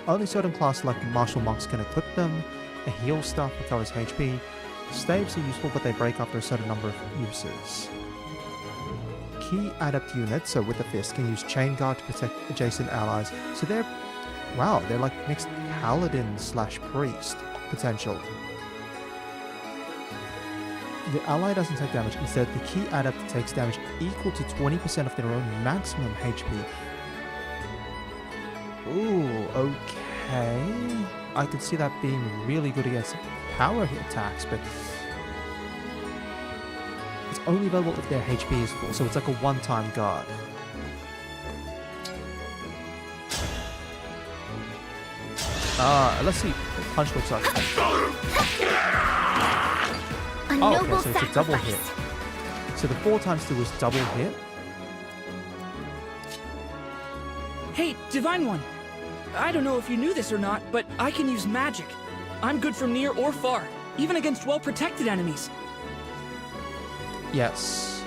Only certain classes like martial monks can equip them. A heal staff recovers HP. Staves are useful, but they break after a certain number of uses. Key adept units, so with the fist, can use chain guard to protect adjacent allies. So they're like mixed paladin / priest potential. The ally doesn't take damage. Instead, the key adept takes damage equal to 20% of their own maximum HP. Ooh, okay. I could see that being really good against power attacks, but it's only available if their HP is full, so it's like a one-time guard. Let's see what punch looks like. A Oh, noble okay, so it's a double sacrifice. hit. So the 4 times 2 is double hit. Hey, Divine One. I don't know if you knew this or not, but I can use magic. I'm good from near or far, even against well-protected enemies. Yes.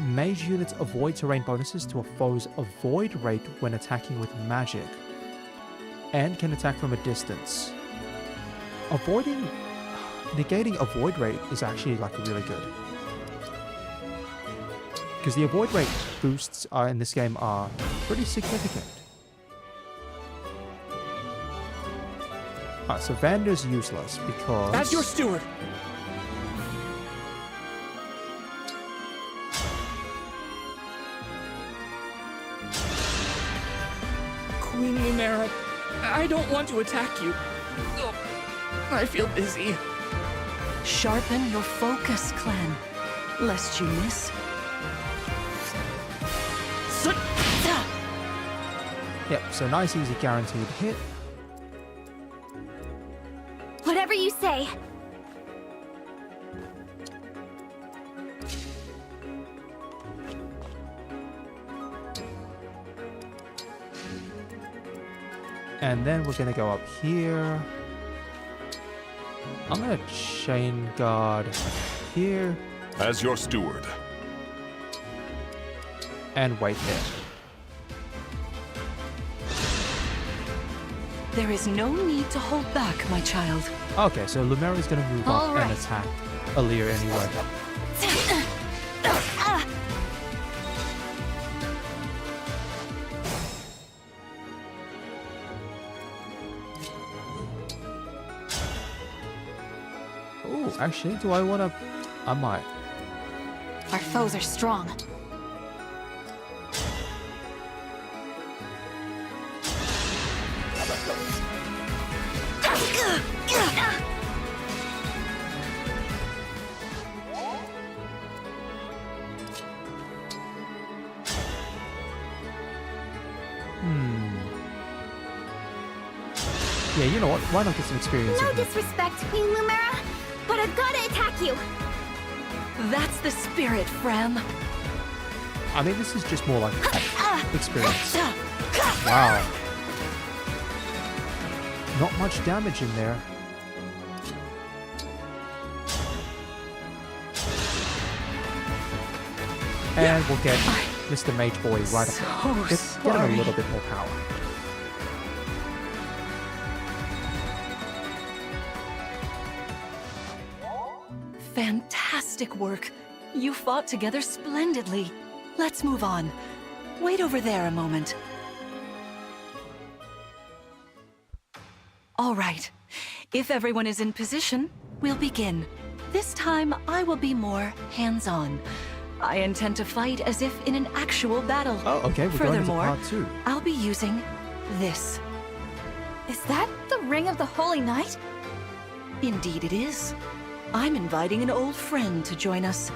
Mage units avoid terrain bonuses to a foe's avoid rate when attacking with magic, and can attack from a distance. Negating avoid rate is actually like really good, because the avoid rate boosts in this game are pretty significant. Alright, so Vander's useless because... As your steward. Queen Lumera, I don't want to attack you. Ugh, I feel busy. Sharpen your focus, Clan, lest you miss. Yep, so nice easy guaranteed hit. Whatever you say. And then we're gonna go up here. I'm gonna chain guard here As your steward. and wait there. There is no need to hold back, my child. Okay, so Lumera is gonna move up All right. and attack Alear anyway. Ooh, actually, do I wanna... I might. Our foes are strong. Yeah, you know what? Why not get some experience No in here? disrespect, Queen Lumera, but I've got to attack you. That's the spirit, Fram. I mean, this is just more like experience. Wow. Not much damage in there. And we'll get Mr. Mage Boy right up there. Get him a little bit more power. Fantastic work. You fought together splendidly. Let's move on. Wait over there a moment. All right. If everyone is in position, we'll begin. This time, I will be more hands-on. I intend to fight as if in an actual battle. Oh, okay, we're going into Furthermore, part 2. I'll be using this. Is that the Ring of the Holy Knight? Indeed it is. I'm inviting an old friend to join us.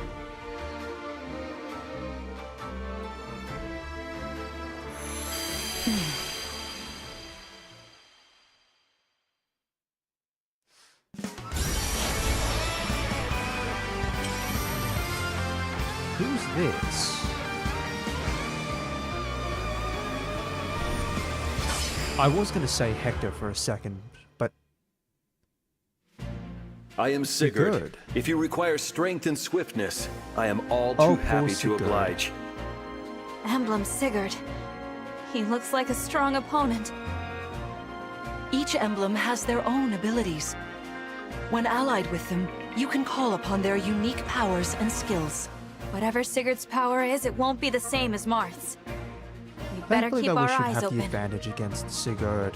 who's this? I was going to say Hector for a second, but I am Sigurd. Sigurd. If you require strength and swiftness, I am all Oh, too poor happy to Sigurd. oblige. Emblem Sigurd. He looks like a strong opponent. Each emblem has their own abilities. When allied with them, you can call upon their unique powers and skills. Whatever Sigurd's power is, it won't be the same as Marth's. We I better believe keep that we our should eyes have open. the advantage against Sigurd.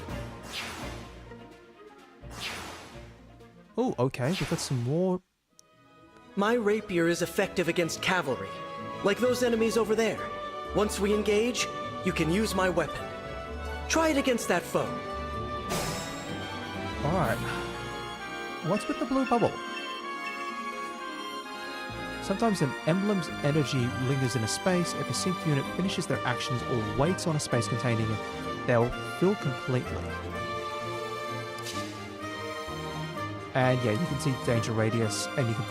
Oh, okay, we've got some more. My rapier is effective against cavalry, like those enemies over there. Once we engage, you can use my weapon. Try it against that foe. Alright. What's with the blue bubble? Sometimes an emblem's energy lingers in a space. If a synced unit finishes their actions or waits on a space containing it, they'll fill completely. And yeah, you can see danger radius, and you can...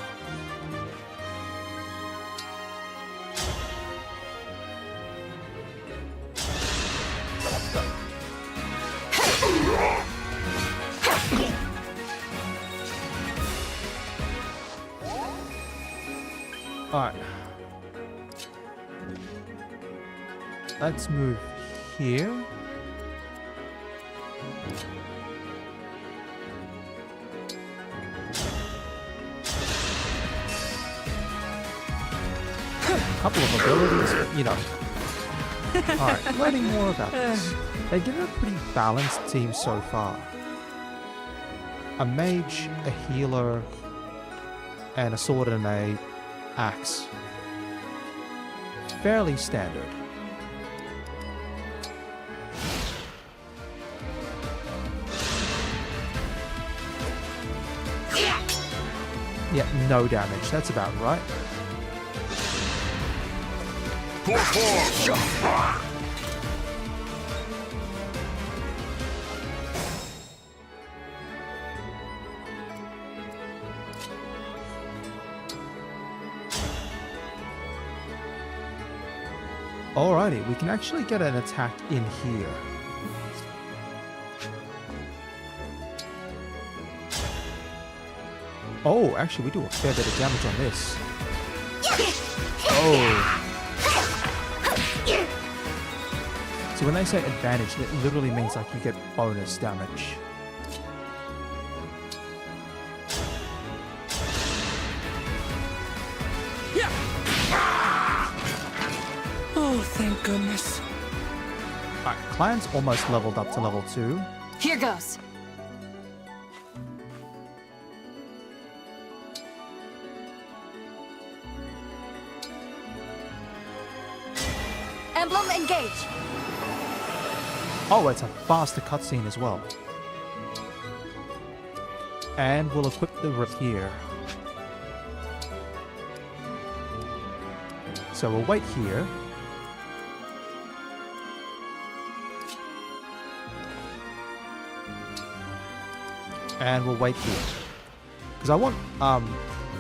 Alright. Let's move here. A couple of abilities, you know. Alright, learning more about this. They give it a pretty balanced team so far. A mage, a healer, and a sword and a axe. Fairly standard. Yeah, no damage. That's about right. Alrighty, we can actually get an attack in here. Oh, actually we do a fair bit of damage on this. Oh. So when they say advantage, it literally means like you get bonus damage. Oh, thank goodness. Alright, Clan's almost leveled up to level 2. Here goes. Emblem Engage. Oh, it's a faster cutscene as well. And we'll equip the rapier. So we'll wait here. And we'll wait here. Because I want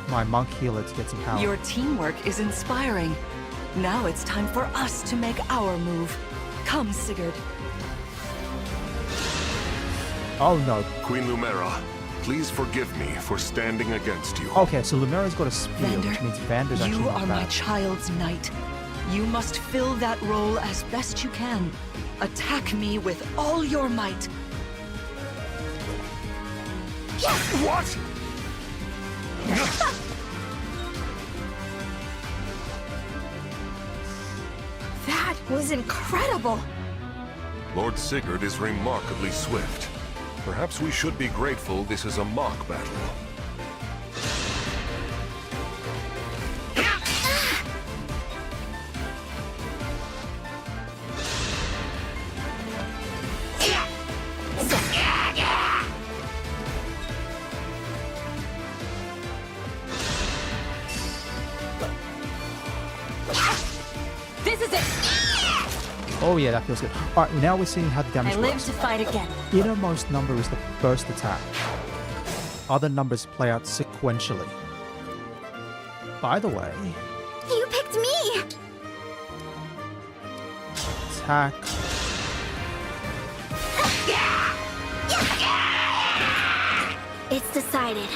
my monk healer to get some power. Your teamwork is inspiring. Now it's time for us to make our move. Come, Sigurd. Oh no. Queen Lumera, please forgive me for standing against you. Okay, so Lumera's got a spear, Vander, which means Vander's actually you not are my bad. child's knight. You must fill that role as best you can. Attack me with all your might. What? That was incredible. Lord Sigurd is remarkably swift. Perhaps we should be grateful this is a mock battle. This is it. Oh yeah, that feels good. Alright, now we're seeing how the damage I live works. to fight again. Innermost number is the first attack. Other numbers play out sequentially. By the way, You picked It's me! Attack. It's decided.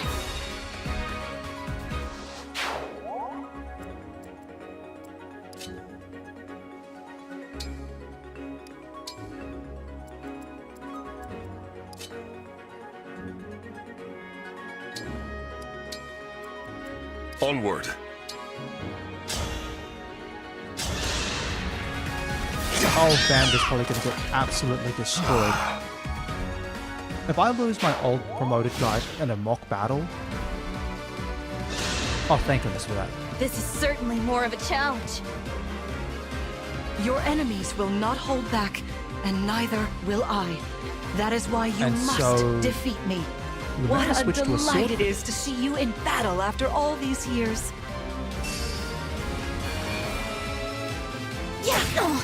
Onward. The whole band is probably going to get absolutely destroyed. If I lose my old promoted guy in a mock battle... Oh, thank goodness for that. This is certainly more of a challenge. Your enemies will not hold back, and neither will I. That is why you And must so- defeat me. Lumera What a switched to a sword. delight it is to see you in battle after all these years. Yeah.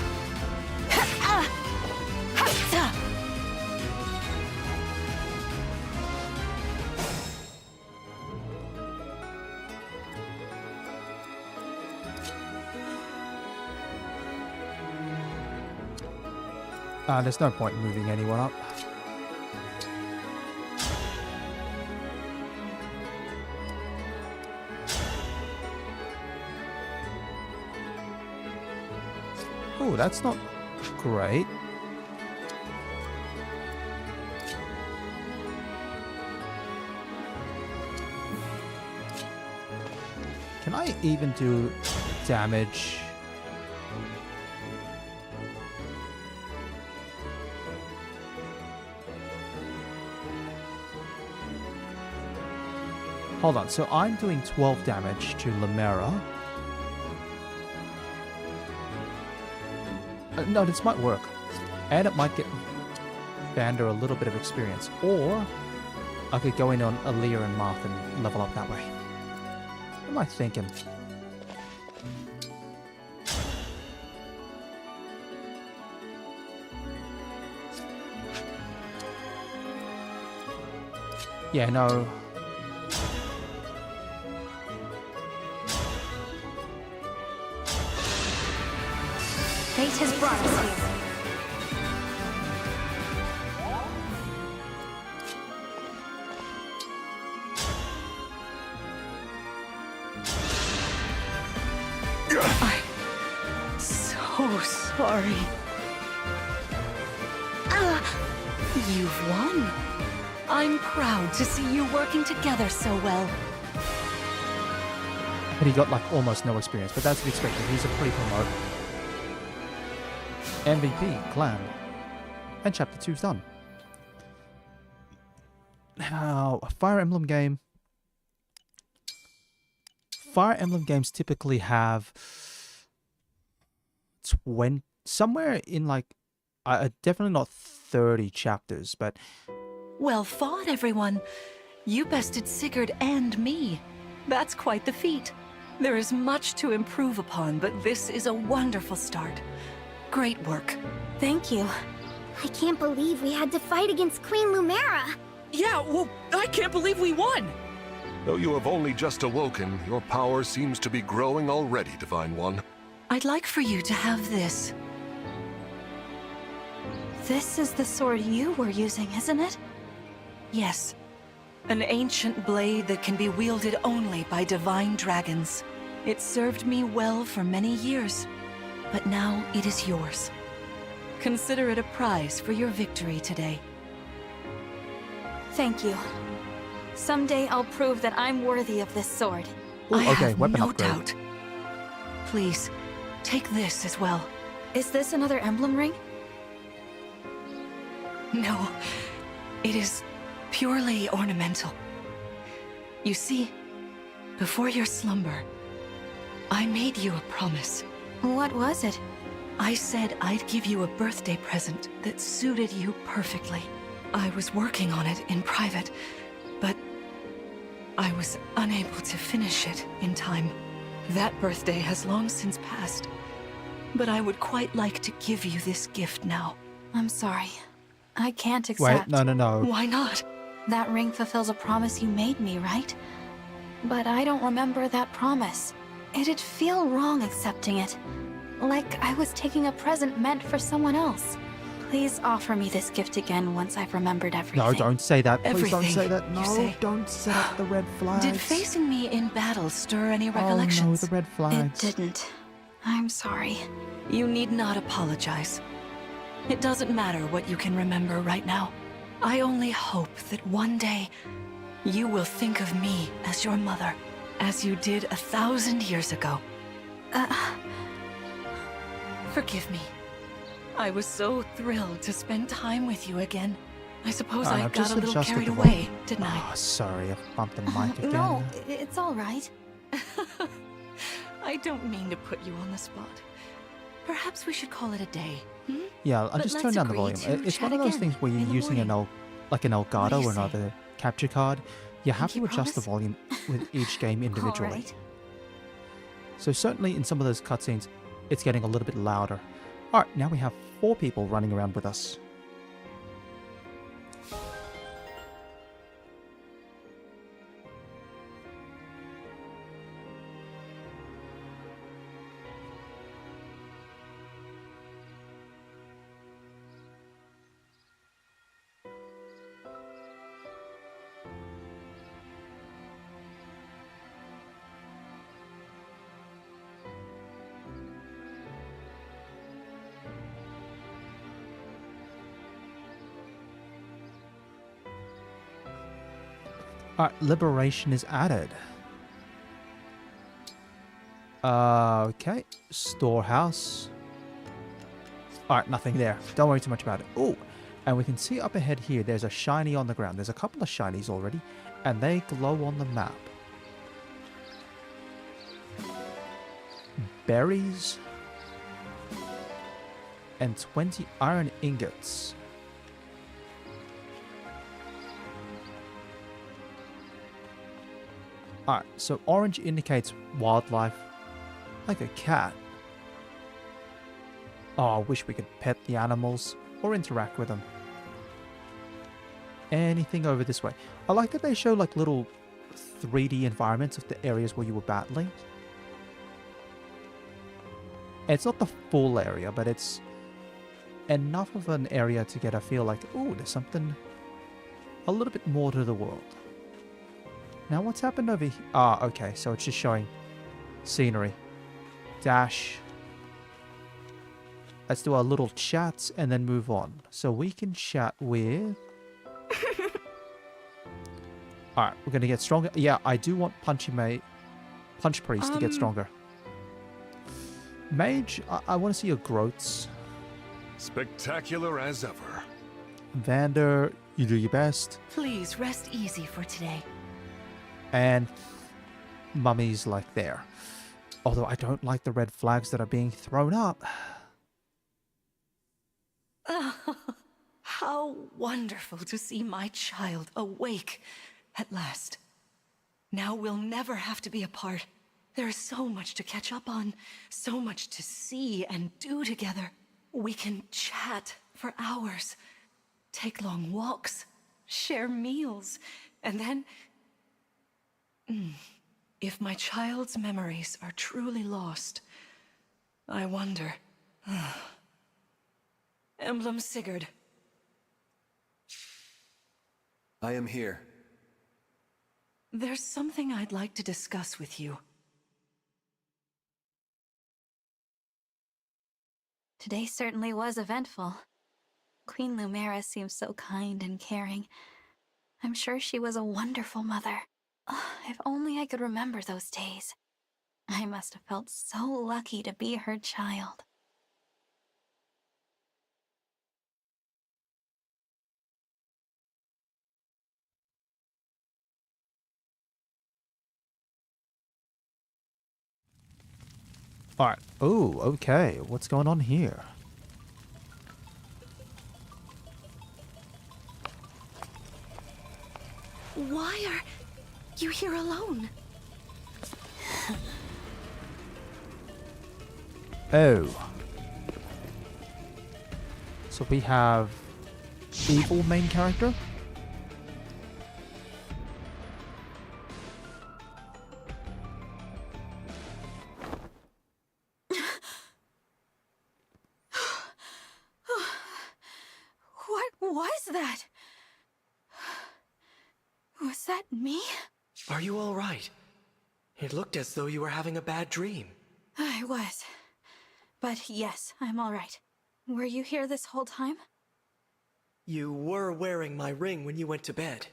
There's no point in moving anyone up. Oh, that's not great. Can I even do damage? Hold on, so I'm doing 12 damage to Lumera. No, this might work. And it might get Vander a little bit of experience. Or I could go in on Aaliyah and Marth and level up that way. What am I thinking? Yeah, no. Fate has brought us here. I'm so sorry. You've won. I'm proud to see you working together so well. But he got like almost no experience, but that's to be expected. He's a pre-promote. MVP, clan. And chapter 2's done. Now, a Fire Emblem game. Fire Emblem games typically have 20, somewhere in like, definitely not 30 chapters, but Well fought, everyone. You bested Sigurd and me. That's quite the feat. There is much to improve upon, but this is a wonderful start. Great work. Thank you. I can't believe we had to fight against Queen Lumera. Yeah, well, I can't believe we won! Though you have only just awoken, your power seems to be growing already, Divine One. I'd like for you to have this. This is the sword you were using, isn't it? Yes. An ancient blade that can be wielded only by divine dragons. It served me well for many years, but now it is yours. Consider it a prize for your victory today. Thank you. Someday I'll prove that I'm worthy of this sword. Ooh, I okay, have weapon no upgrade. doubt. Please, take this as well. Is this another emblem ring? No, it is purely ornamental. You see, before your slumber, I made you a promise. What was it? I said I'd give you a birthday present that suited you perfectly. I was working on it in private, but I was unable to finish it in time. That birthday has long since passed, but I would quite like to give you this gift now. I'm sorry. I can't wait, accept. no. Why not? That ring fulfills a promise you made me, right? But I don't remember that promise. It'd feel wrong accepting it. Like I was taking a present meant for someone else. Please offer me this gift again once I've remembered everything. No, don't say that. Please don't Everything, say that. you No, say? don't set up the red flags. Did facing me in battle stir any recollections? Oh no, the red flags. It didn't. I'm sorry. You need not apologize. It doesn't matter what you can remember right now. I only hope that one day you will think of me as your mother, as you did 1,000 years ago. Forgive me. I was so thrilled to spend time with you again. I suppose I got a little carried away, didn't I? Oh, sorry, I bumped the mic again. No, it's all right. I don't mean to put you on the spot. Perhaps we should call it a day. Hmm? Yeah, I'll But just turn let's down the agree volume. to It's one chat of those again things where in you're the using an morning. Elgato you or say? another capture card. You have to Pinky adjust the promise? volume with each game individually. All right. So certainly in some of those cutscenes, it's getting a little bit louder. Alright, now we have 4 people running around with us. Alright, liberation is added. Okay, storehouse. Alright, nothing there. Don't worry too much about it. Oh, and we can see up ahead here, there's a shiny on the ground. There's a couple of shinies already, and they glow on the map. Berries. And 20 iron ingots. Alright, so orange indicates wildlife, like a cat. Oh, I wish we could pet the animals or interact with them. Anything over this way. I like that they show like little 3D environments of the areas where you were battling. It's not the full area, but it's enough of an area to get a feel like, oh, there's something a little bit more to the world. Now what's happened over here? Ah, okay, so it's just showing scenery. Dash. Let's do our little chats and then move on. So we can chat with... Alright, we're gonna get stronger. Yeah, I do want Punch Priest to get stronger. Mage, I want to see your growths. Spectacular as ever. Vander, you do your best. Please rest easy for today. And Mummy's like there. Although I don't like the red flags that are being thrown up. How wonderful to see my child awake at last. Now we'll never have to be apart. There is so much to catch up on, so much to see and do together. We can chat for hours, take long walks, share meals, and then... If my child's memories are truly lost, I wonder... Emblem Sigurd. I am here. There's something I'd like to discuss with you. Today certainly was eventful. Queen Lumera seems so kind and caring. I'm sure she was a wonderful mother. If only I could remember those days. I must have felt so lucky to be her child. Alright. Oh, okay. What's going on here? Why are you here alone? Oh. So we have evil main character. What? Was that me? Are you all right? It looked as though you were having a bad dream. I was. But yes, I'm all right. Were you here this whole time? You were wearing my ring when you went to bed.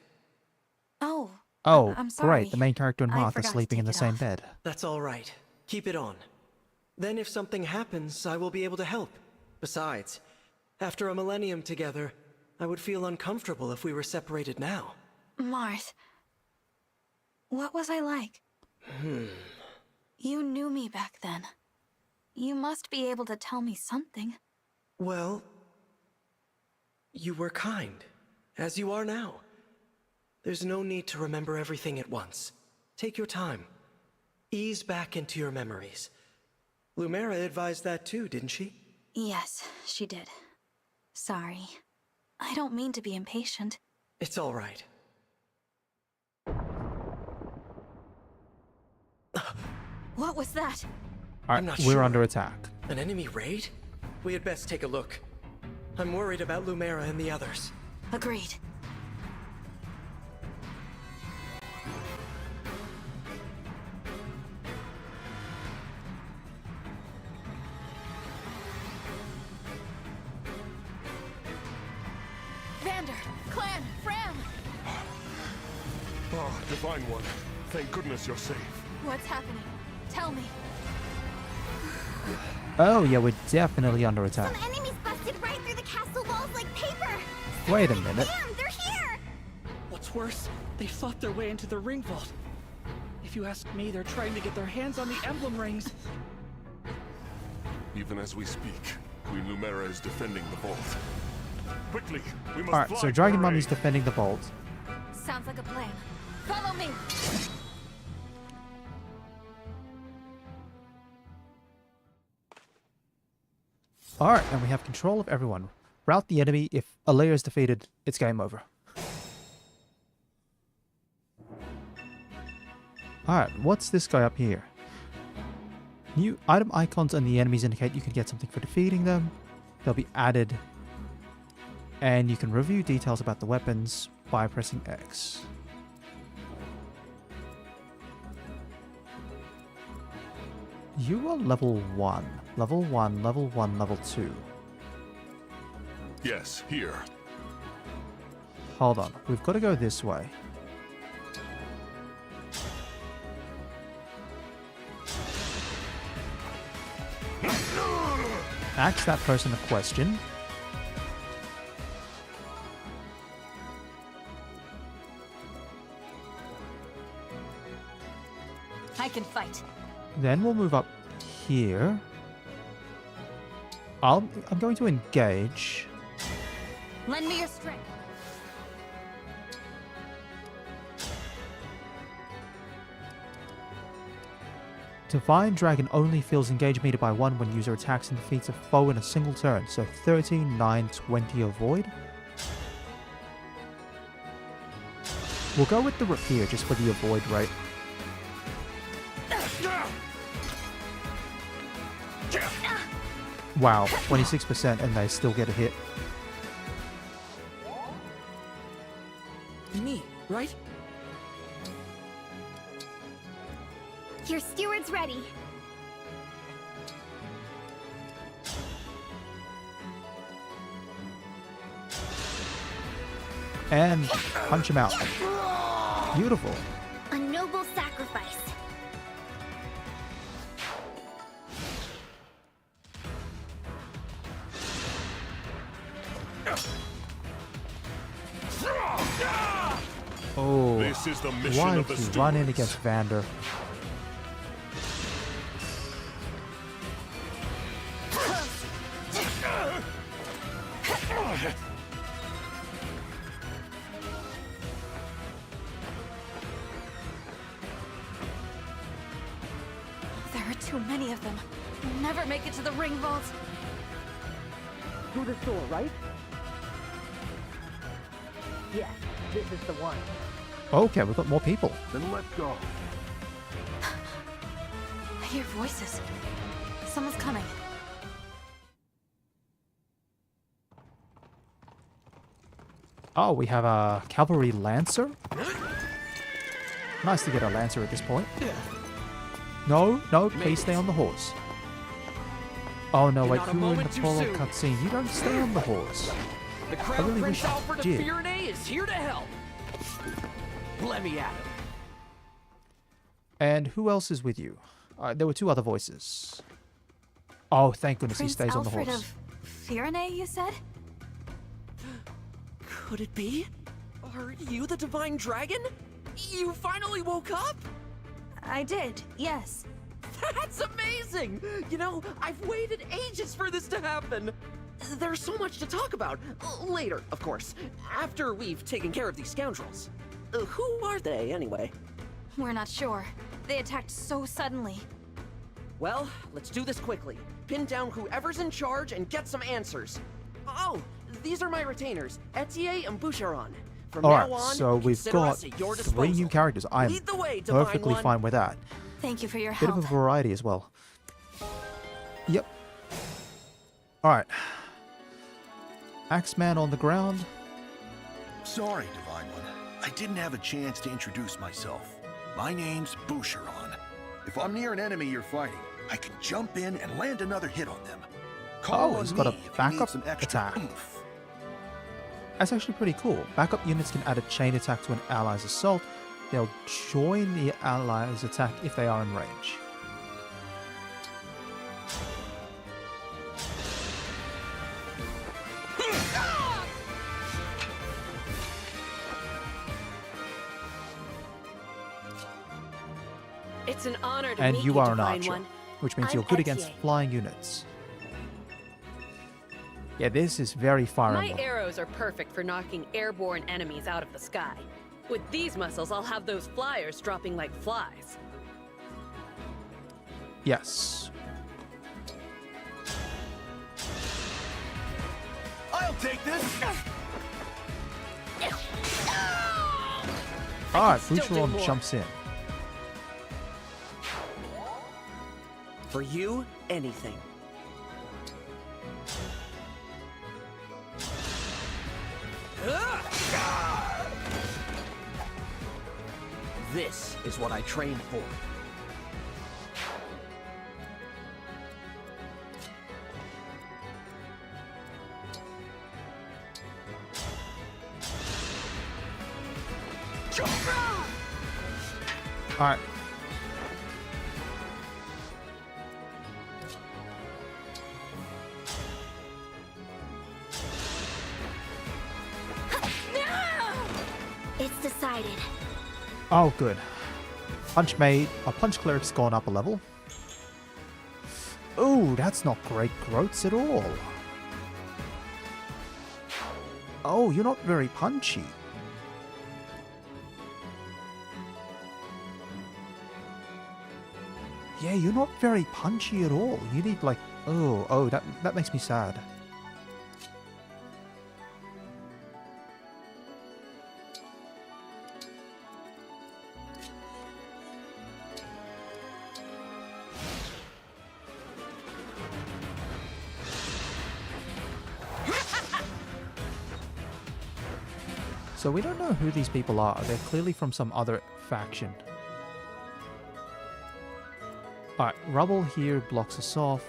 Oh. Oh, I'm sorry. great. The main character and I Martha forgot to sleeping in take the it same off. bed. That's all right. Keep it on. Then if something happens, I will be able to help. Besides, after a millennium together, I would feel uncomfortable if we were separated now. Marth. What was I like? You knew me back then. You must be able to tell me something. Well, you were kind, as you are now. There's no need to remember everything at once. Take your time. Ease back into your memories. Lumera advised that too, didn't she? Yes, she did. Sorry. I don't mean to be impatient. It's all right. What was that? I'm not We're sure. under attack. An enemy raid? We had best take a look. I'm worried about Lumera and the others. Agreed. Vander, Clan, Fram! Oh, Divine One. Thank goodness you're safe. What's happening? Tell me. Oh, yeah, we're definitely under attack. Some enemies busted right through the castle walls like paper. Wait a minute. Damn, they're here! What's worse, they fought their way into the ring vault. If you ask me, they're trying to get their hands on the emblem rings. Even as we speak, Queen Lumera is defending the vault. Quickly, we must Alright, fly so to Dragon her Mummy's aid. defending the vault. Sounds like a plan. Follow me! Alright, and we have control of everyone. Rout the enemy. If Alea is defeated, it's game over. Alright, what's this guy up here? New item icons and the enemies indicate you can get something for defeating them. They'll be added. And you can review details about the weapons by pressing X. You are level 1. Level 1, level 1, level 2. Yes, here. Hold on, we've got to go this way. Ask that person a question. I can fight. Then we'll move up here. I'm going to engage. Lend me your strength. Divine Dragon only feels engage meter by 1 when user attacks and defeats a foe in a single turn. So 13, 9, 20 avoid. We'll go with the rapier just for the avoid rate. Wow, 26% and they still get a hit. Me, right? Your steward's ready. And punch him out. Beautiful. A noble sacrifice. Oh, This is the mission why of did the you run in stewards. against Vander? There are too many of them. We'll never make it to the ring vault. Through this door, right? Yes, this is the one. Okay, we've got more people. Then let's go. I hear voices. Someone's coming. Oh, we have a cavalry lancer. Nice to get a lancer at this point. No, no, please stay on the horse. Oh no, wait, you were in the prologue cutscene. You don't stay on the horse. The I Crown really Prince wish Alfred of you did. Firenze is here to help. Let me at him. And who else is with you? There were two other voices. Oh, thank goodness Prince he stays Alfred on the horse. of Firenze, you said? Could it be? Are you the Divine Dragon? You finally woke up? I did, yes. That's amazing! You know, I've waited ages for this to happen. There's so much to talk about. Later, of course. After we've taken care of these scoundrels. Who are they, anyway? We're not sure. They attacked so suddenly. Well, let's do this quickly. Pin down whoever's in charge and get some answers. Oh, these are my retainers, Etier and Boucheron. From now Alright, on, so we've consider got us at your 3 disposal. new characters. I am Lead the way, Divine perfectly One. fine with that. Thank you for your Bit help. of a variety as well. Yep. Alright. Axeman on the ground. Sorry, Divine One. I didn't have a chance to introduce myself. My name's Boucheron. If I'm near an enemy you're fighting, I can jump in and land another hit on them. Call Oh, on he's got a me if you need backup some extra attack. oomph. That's actually pretty cool. Backup units can add a chain attack to an ally's assault. They'll join the ally's attack if they are in range. It's an honor to And meet you are an Divine archer, One. which means I'm you're good against Etier. flying units. Yeah, this is very Fire My Emblem. arrows are perfect for knocking airborne enemies out of the sky. With these muscles, I'll have those flyers dropping like flies. Yes. I'll take this! Alright, still do Boucheron more. jumps in. For you, anything. This is what I trained for. Alright. It's decided. Oh, good. Punch made. A punch cleric's gone up a level. Ooh, that's not great growths at all. Oh, you're not very punchy. Yeah, you're not very punchy at all. You need like, oh, that makes me sad. So we don't know who these people are. They're clearly from some other faction. Alright, rubble here blocks us off.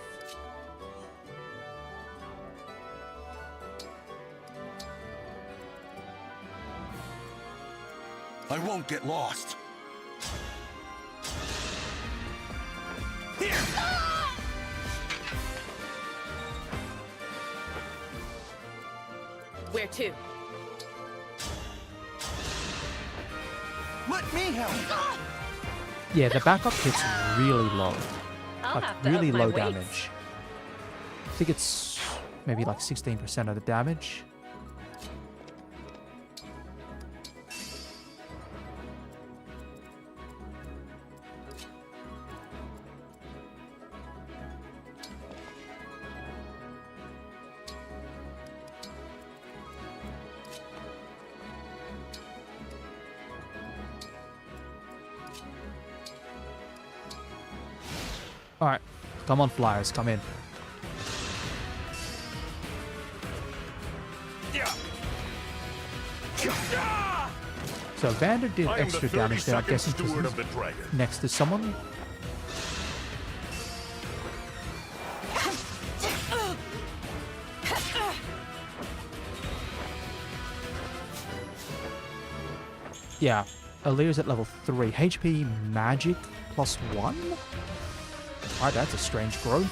I won't get lost. Where to? Let me help! Yeah, the backup hit's really low. I'll Like, have to really up my low weights. damage. I think it's maybe like 16% of the damage. Alright, come on flyers, come in. So Vander did I am extra the damage there, I'm 32nd guessing, 'cause steward he's of the dragon. next to someone. Yeah, Alira's at level 3. HP magic +1? Alright, that's a strange growth.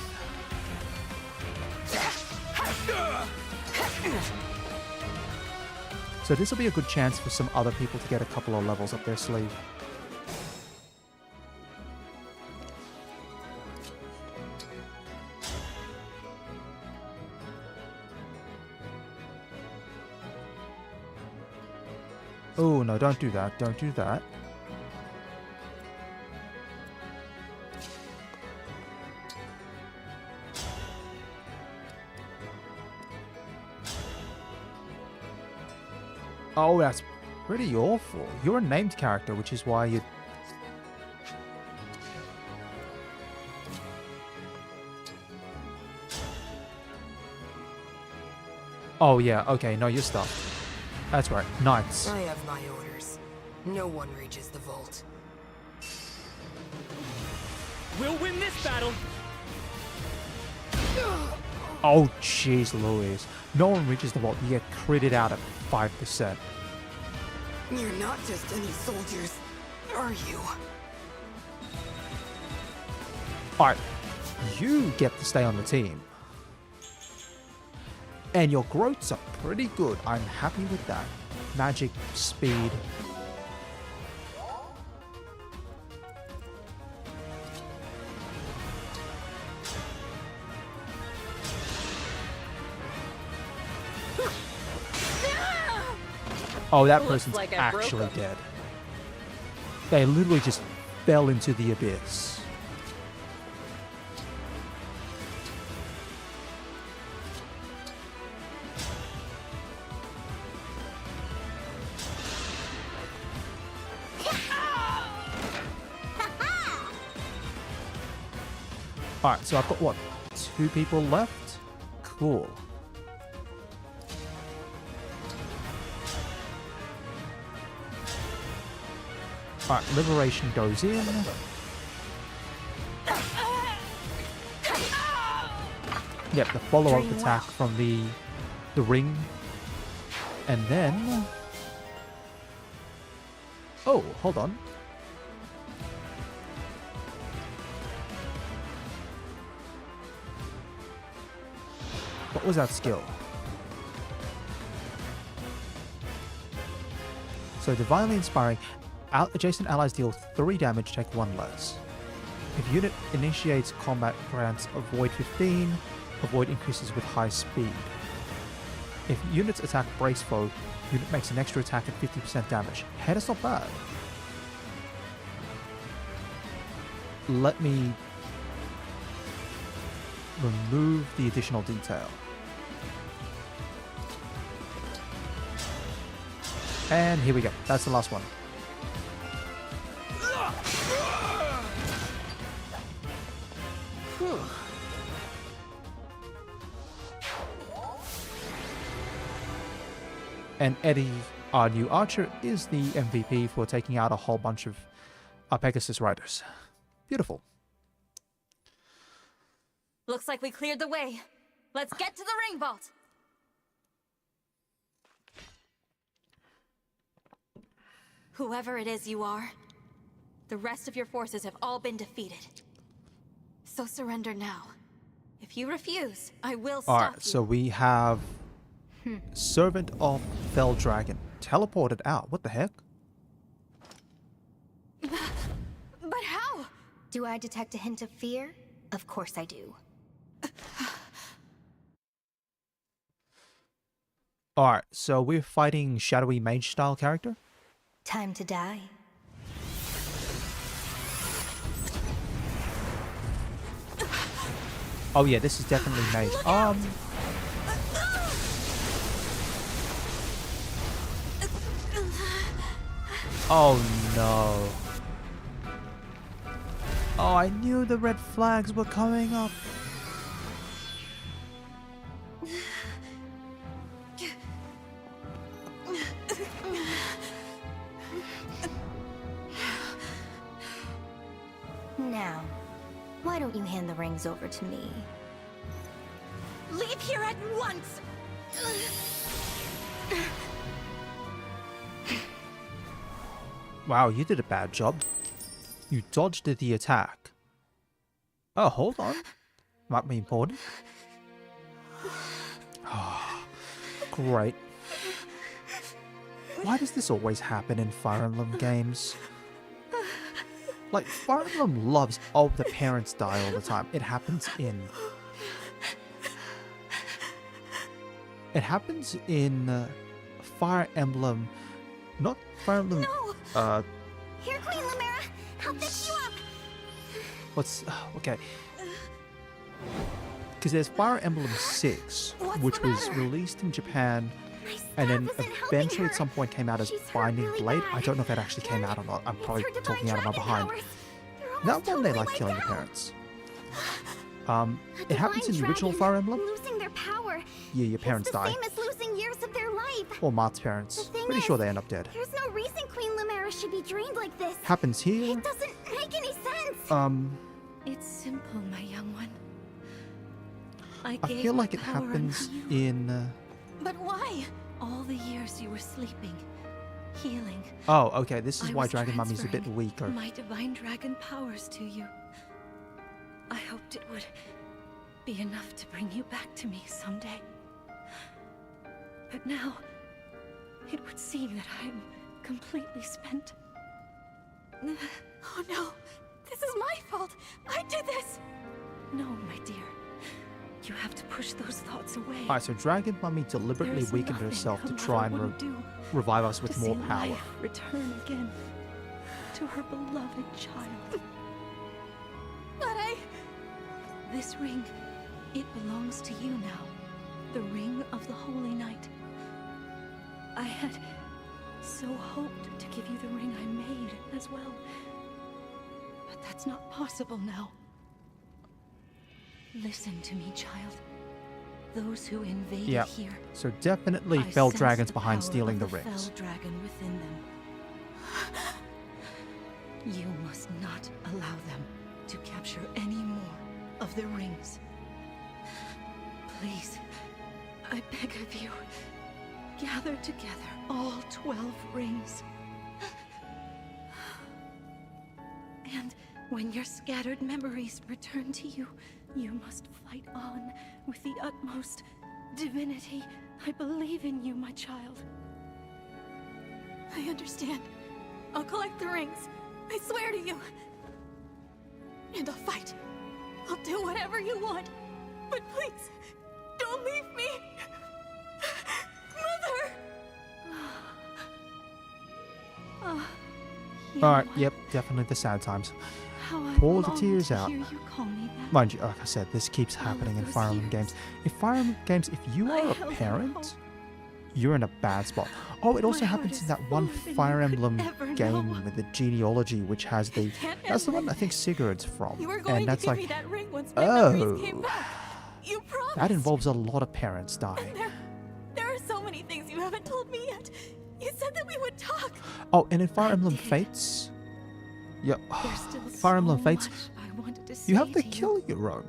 So this will be a good chance for some other people to get a couple of levels up their sleeve. Oh no, don't do that, don't do that. Oh, that's pretty awful. You're a named character, which is why you... Oh yeah, okay, no, you're stuck. That's right, knights. I have my orders. No one reaches the vault. We'll win this battle! Oh jeez Louise. No one reaches the vault, you get critted out at 5%. You're not just any soldiers, are you? Alright, you get to stay on the team. And your growths are pretty good. I'm happy with that. Magic, speed. Oh, that person's like I actually broke dead. They literally just fell into the abyss. Alright, so I've got, what, 2 people left? Cool. Alright, Liberation goes in. Yep, the follow-up attack from the ring. And then... Oh, hold on. What was that skill? So divinely inspiring. Adjacent allies deal 3 damage, take 1 less. If unit initiates combat, grants avoid 15. Avoid increases with high speed. If units attack brace foe, unit makes an extra attack at 50% damage. Hey, that's not bad. Let me remove the additional detail. And here we go. That's the last one. And Eddie, our new archer, is the MVP for taking out a whole bunch of Pegasus riders. Beautiful. Looks like we cleared the way. Let's get to the ring vault. Whoever it is you are, the rest of your forces have all been defeated. So surrender now. If you refuse, I will stop Alright, so we have Servant of Fell Dragon teleported out. What the heck? But how? Do I detect a hint of fear? Of course I do. Alright, so we're fighting shadowy mage style character? Time to die. Oh yeah, this is definitely mage. Oh no. Oh, I knew the red flags were coming up. Now, why don't you hand the rings over to me? Leave here at once! Wow, you did a bad job. You dodged the attack. Oh, hold on. Might be important. Oh, great. Why does this always happen in Fire Emblem games? Like, Fire Emblem loves, oh, the parents die all the time. It happens in... Fire Emblem... Not Fire Emblem... No! Here, Queen Lumera! I'll fix you up! What's... okay. Because there's Fire Emblem 6, which was released in Japan, and then eventually at some point came out as Binding Blade. I don't know if that actually came out or not. I'm probably talking out of my behind. That one they like killing the parents. It happens in the original Fire Emblem. Losing their power. Yeah, your parents die. It's the same as losing years of their life. Or Mart's parents. Pretty sure they end up dead. There's no reason Queen Lumera should be drained like this. Happens here. It doesn't make any sense. It's simple, my young one. I feel like it happens in... But why? All the years you were sleeping, healing. Oh, okay, this is why Dragon Mummy's a bit weaker. My divine dragon powers to you. I hoped it would be enough to bring you back to me someday. But now, it would seem that I'm completely spent. Oh no! This is my fault! I did this! No, my dear. You have to push those thoughts away. Alright, so Dragon Mummy deliberately weakened herself to try and revive us with more power. Life return again to her beloved child. But This ring, it belongs to you now. The ring of the Holy Knight. I had so hoped to give you the ring I made as well. But that's not possible now. Listen to me, child. Those who invaded here. So definitely fell dragons behind stealing the rings. Fell dragon within them. You must not allow them to capture any more of the rings. Please, I beg of you, gather together all 12 rings. And when your scattered memories return to you, you must fight on with the utmost divinity. I believe in you, my child. I understand. I'll collect the rings. I swear to you. And I'll fight. I'll do whatever you want. But please, don't leave me. Mother! Alright, yep, definitely the sad times. Pull the tears out. Mind you, like I said, this keeps happening in Fire Emblem games. In Fire Emblem games, if you are a parent, you're in a bad spot. Oh, it also happens in that one Fire Emblem game with the genealogy, which has the... That's the one I think Sigurd's from. And that's like... Oh! That involves a lot of parents dying. There are so many things you haven't told me yet. You said that we would talk. Oh, and in Fire Emblem Fates... Yep. Fire Emblem Fates, you have to kill your own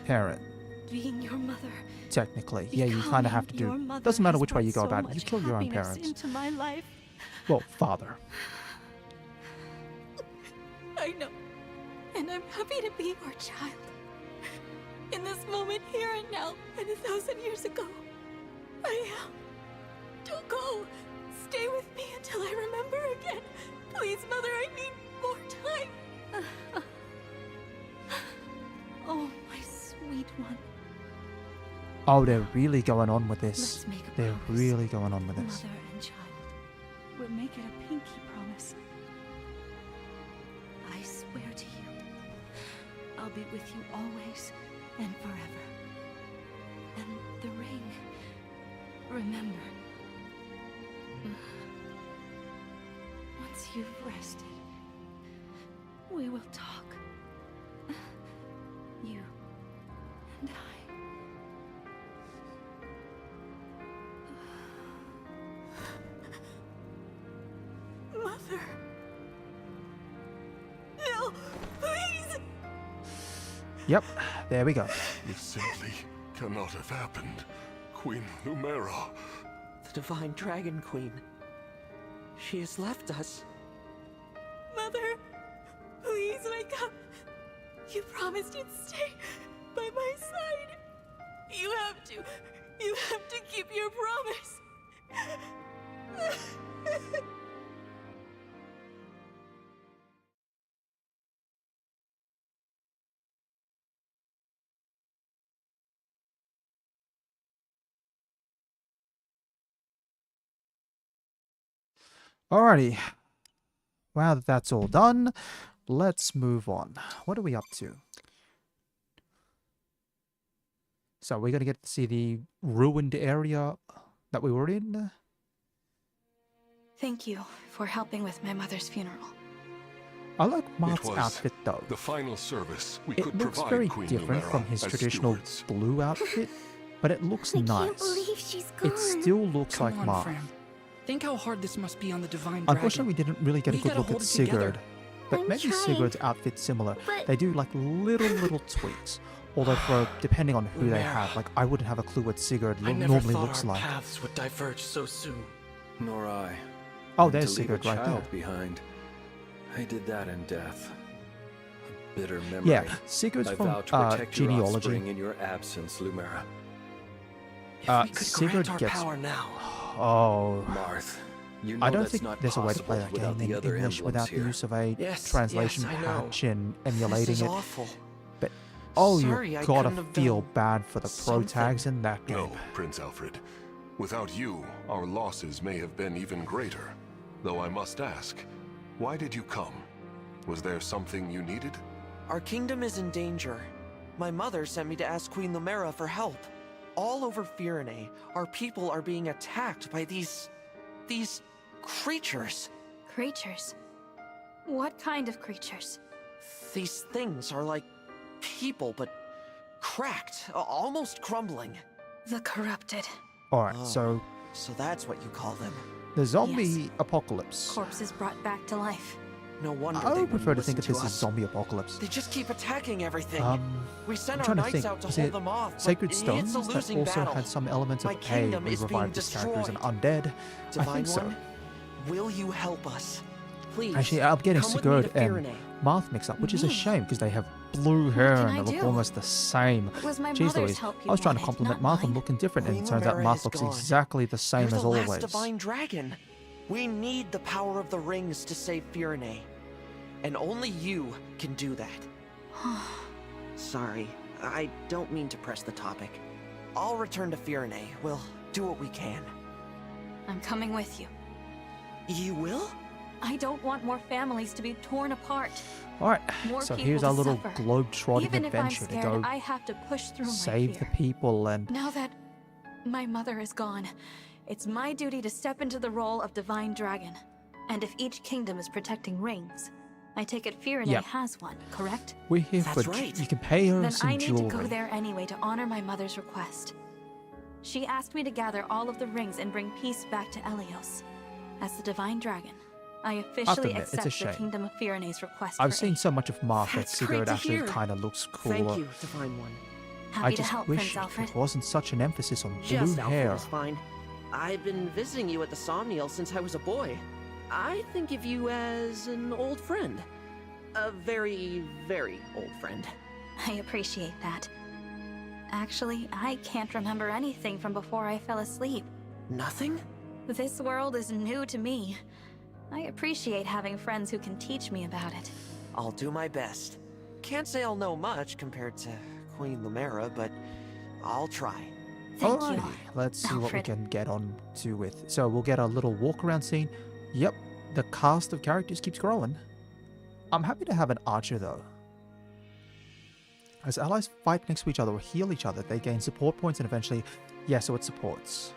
parent. Being your mother. Technically, yeah, you kind of have to do. Doesn't matter which way you go about it. You kill your own parents. Into my life. Well, father. I know, and I'm happy to be your child. In this moment, here and now, and 1,000 years ago, I am. Don't go. Stay with me until I remember again. Please, Mother, I need more time. Oh, my sweet one. Oh, they're really going on with this. They're really going on with this. Mother and child, we'll make it a pinky promise. I swear to you, I'll be with you always and forever. And the ring, remember. Once you've rested, we will talk. You and I. Mother. No, please. Yep, there we go. This simply cannot have happened. Queen Lumera. The Divine Dragon Queen. She has left us. Mother, please wake up. You promised you'd stay by my side. You have to keep your promise. Alrighty. Now that that's all done, let's move on. What are we up to? So we're going to get to see the ruined area that we were in. Thank you for helping with my mother's funeral. I like It Marth's was outfit though. the final service we It could looks provide very Queen different Lumera from his as traditional stewards. blue outfit, but it looks I can't nice. believe she's gone. It still looks Come like on, Marth. Fran. Think how hard this must be on the Divine Dragon. Unfortunately, we didn't really get a We good gotta look at hold it together. Sigurd. But I'm maybe trying, Sigurd's outfit's similar. but- They do like little tweaks. Although for depending on who they Lumera. have, like I wouldn't have a clue what Sigurd I never normally thought looks our like. paths would diverge so soon. Nor I. Oh, And there's to leave a Sigurd right there. child behind. I did that in death. A bitter memory. Yeah, Sigurd's I from vow to protect your genealogy. offspring in your absence, Lumera. If we could Sigurd grant our gets- power now. Oh. Marth, you know I don't that's think not there's a way to possible play that without game the in other English emblems without here. the use of a Yes, translation yes, I know. patch and This emulating is it. awful. But oh, Sorry, you I gotta couldn't have feel done bad for the pro something. tags in that game. No, Prince Alfred. Without you, our losses may have been even greater. Though I must ask, why did you come? Was there something you needed? Our kingdom is in danger. My mother sent me to ask Queen Lumera for help. All over Firene, our people are being attacked by these creatures. Creatures? What kind of creatures? These things are like people, but cracked, almost crumbling. The corrupted. Alright, Oh. so So that's what you call them. the zombie Yes. apocalypse. Corpses brought back to life. No wonder I they would prefer to wouldn't think of listen this to as us. zombie apocalypse. They just keep attacking everything. We I'm send our trying to knights think. out to Was hold it them off, but Sacred it's Stones a that losing also battle. had some elements of My hey, kingdom we is being revived this character as an destroyed. undead? I Divine think so. One, will you help us? Please. Actually, I'm getting come with me Sigurd to and Firene. Marth mixed up, which is a Me? shame because they have blue hair can and I they look do? almost the same. It was my Jeez mother's Louise, help you I was trying to wanted, compliment not Marth on mine. looking different, and Queen it turns out Lumera Marth is looks gone. exactly the same You're as the last always. Divine Dragon. We need the power of the rings to save Firene. And only you can do that. Sorry, I don't mean to press the topic. I'll return to Firene. We'll do what we can. I'm coming with you. You will? I don't want more families to be torn apart. Alright, More so people here's to our little suffer. globe-trotting Even if I'm adventure to scared, go I have to push through save my the fear. people and Now that my mother is gone, it's my duty to step into the role of Divine Dragon. And if each kingdom is protecting rings, I take it Firene Yep. has one, correct? we're here That's for right. you can pay her Then some I need jewelry. to go there anyway to honor my mother's request. She asked me to gather all of the rings and bring peace back to Elios. As the Divine Dragon, I officially admit, it's a accept the shame. Kingdom of Firene's request I've for seen aid. so much of Marth that That's great Sigurd to actually hear. kind of looks cooler. Thank you, Divine One. Happy I to just help, wish Prince Alfred. it wasn't such an emphasis on blue Just Alfred hair. is fine. I've been visiting you at the Somniel since I was a boy. I think of you as an old friend. A very, very old friend. I appreciate that. Actually, I can't remember anything from before I fell asleep. Nothing? This world is new to me. I appreciate having friends who can teach me about it. I'll do my best. Can't say I'll know much compared to Queen Lumera, but I'll try. Thank Alrighty, you. let's see what we Alfred. can get on to with. So we'll get a little walk around scene. Yep, the cast of characters keeps growing. I'm happy to have an archer though. As allies fight next to each other or heal each other, they gain support points and eventually, yeah, so it supports.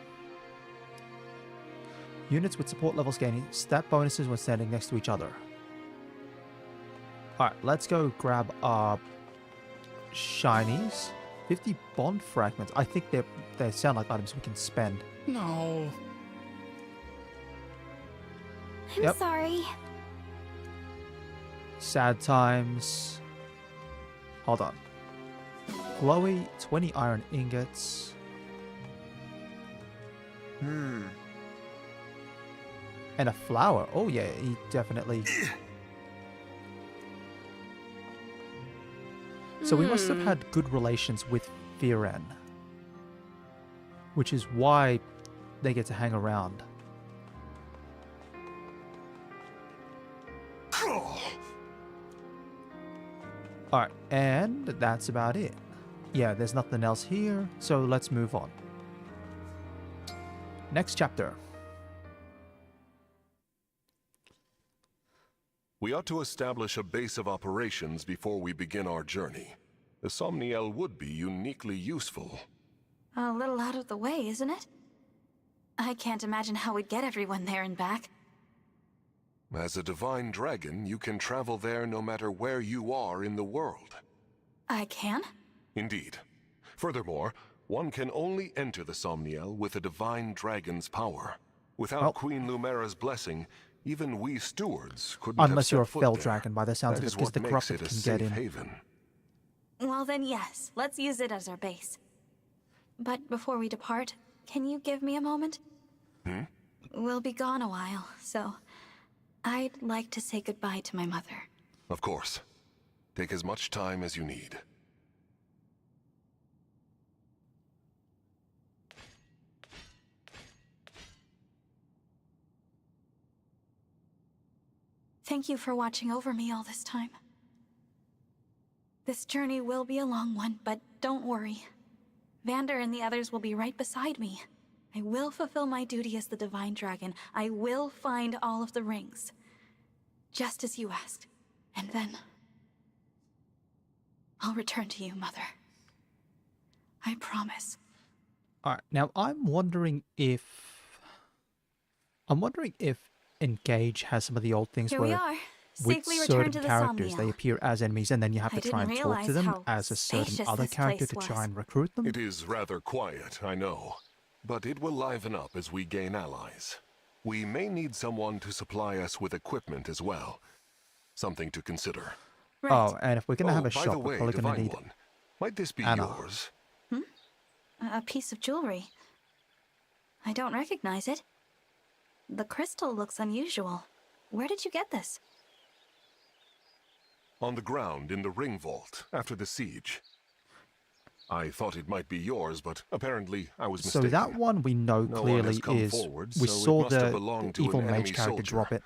Units with support levels gain stat bonuses when standing next to each other. Alright, let's go grab our shinies. 50 bond fragments. I think they sound like items we can spend. No. I'm Yep. sorry. Sad times. Hold on. glowy, 20 iron ingots. Hmm. And a flower. Oh yeah, he definitely... So we must have had good relations with Firen, which is why they get to hang around. Alright, and that's about it. Yeah, there's nothing else here, so let's move on. Next chapter. We ought to establish a base of operations before we begin our journey. The Somniel would be uniquely useful. A little out of the way, isn't it? I can't imagine how we'd get everyone there and back. As a divine dragon, you can travel there no matter where you are in the world. I can? Indeed. Furthermore, one can only enter the Somniel with a divine dragon's power. Without Queen Lumera's blessing, even we stewards couldn't Unless have you're a set foot fell there. dragon by the sounds of That it, is because what the makes corrupted it a can safe get in. haven. Well then, yes. Let's use it as our base. But before we depart, can you give me a moment? Hmm? We'll be gone a while, so I'd like to say goodbye to my mother. Of course. Take as much time as you need. Thank you for watching over me all this time. This journey will be a long one, but don't worry. Vander and the others will be right beside me. I will fulfill my duty as the Divine Dragon. I will find all of the rings. Just as you asked. And then... I'll return to you, Mother. I promise. Alright, now I'm wondering if Engage has some of the old things Here we where are. with Safely returned certain to the characters they Somniel. appear as enemies and then you have I to try didn't and talk to realize them how as a certain spacious other this character place to try was. and recruit them. It is rather quiet, I know. But it will liven up as we gain allies. We may need someone to supply us with equipment as well. Something to consider. Right. Oh, and if we're going to have a by shop, the we're way, probably going to Divine need One, might this be Anna. yours? A piece of jewelry. I don't recognize it. The crystal looks unusual. Where did you get this? On the ground in the ring vault after the siege. I thought it might be yours, but apparently I was So mistaken. that one we know No one clearly has come is... forward, we so it saw must have the belonged to evil an mage enemy character soldier. drop it.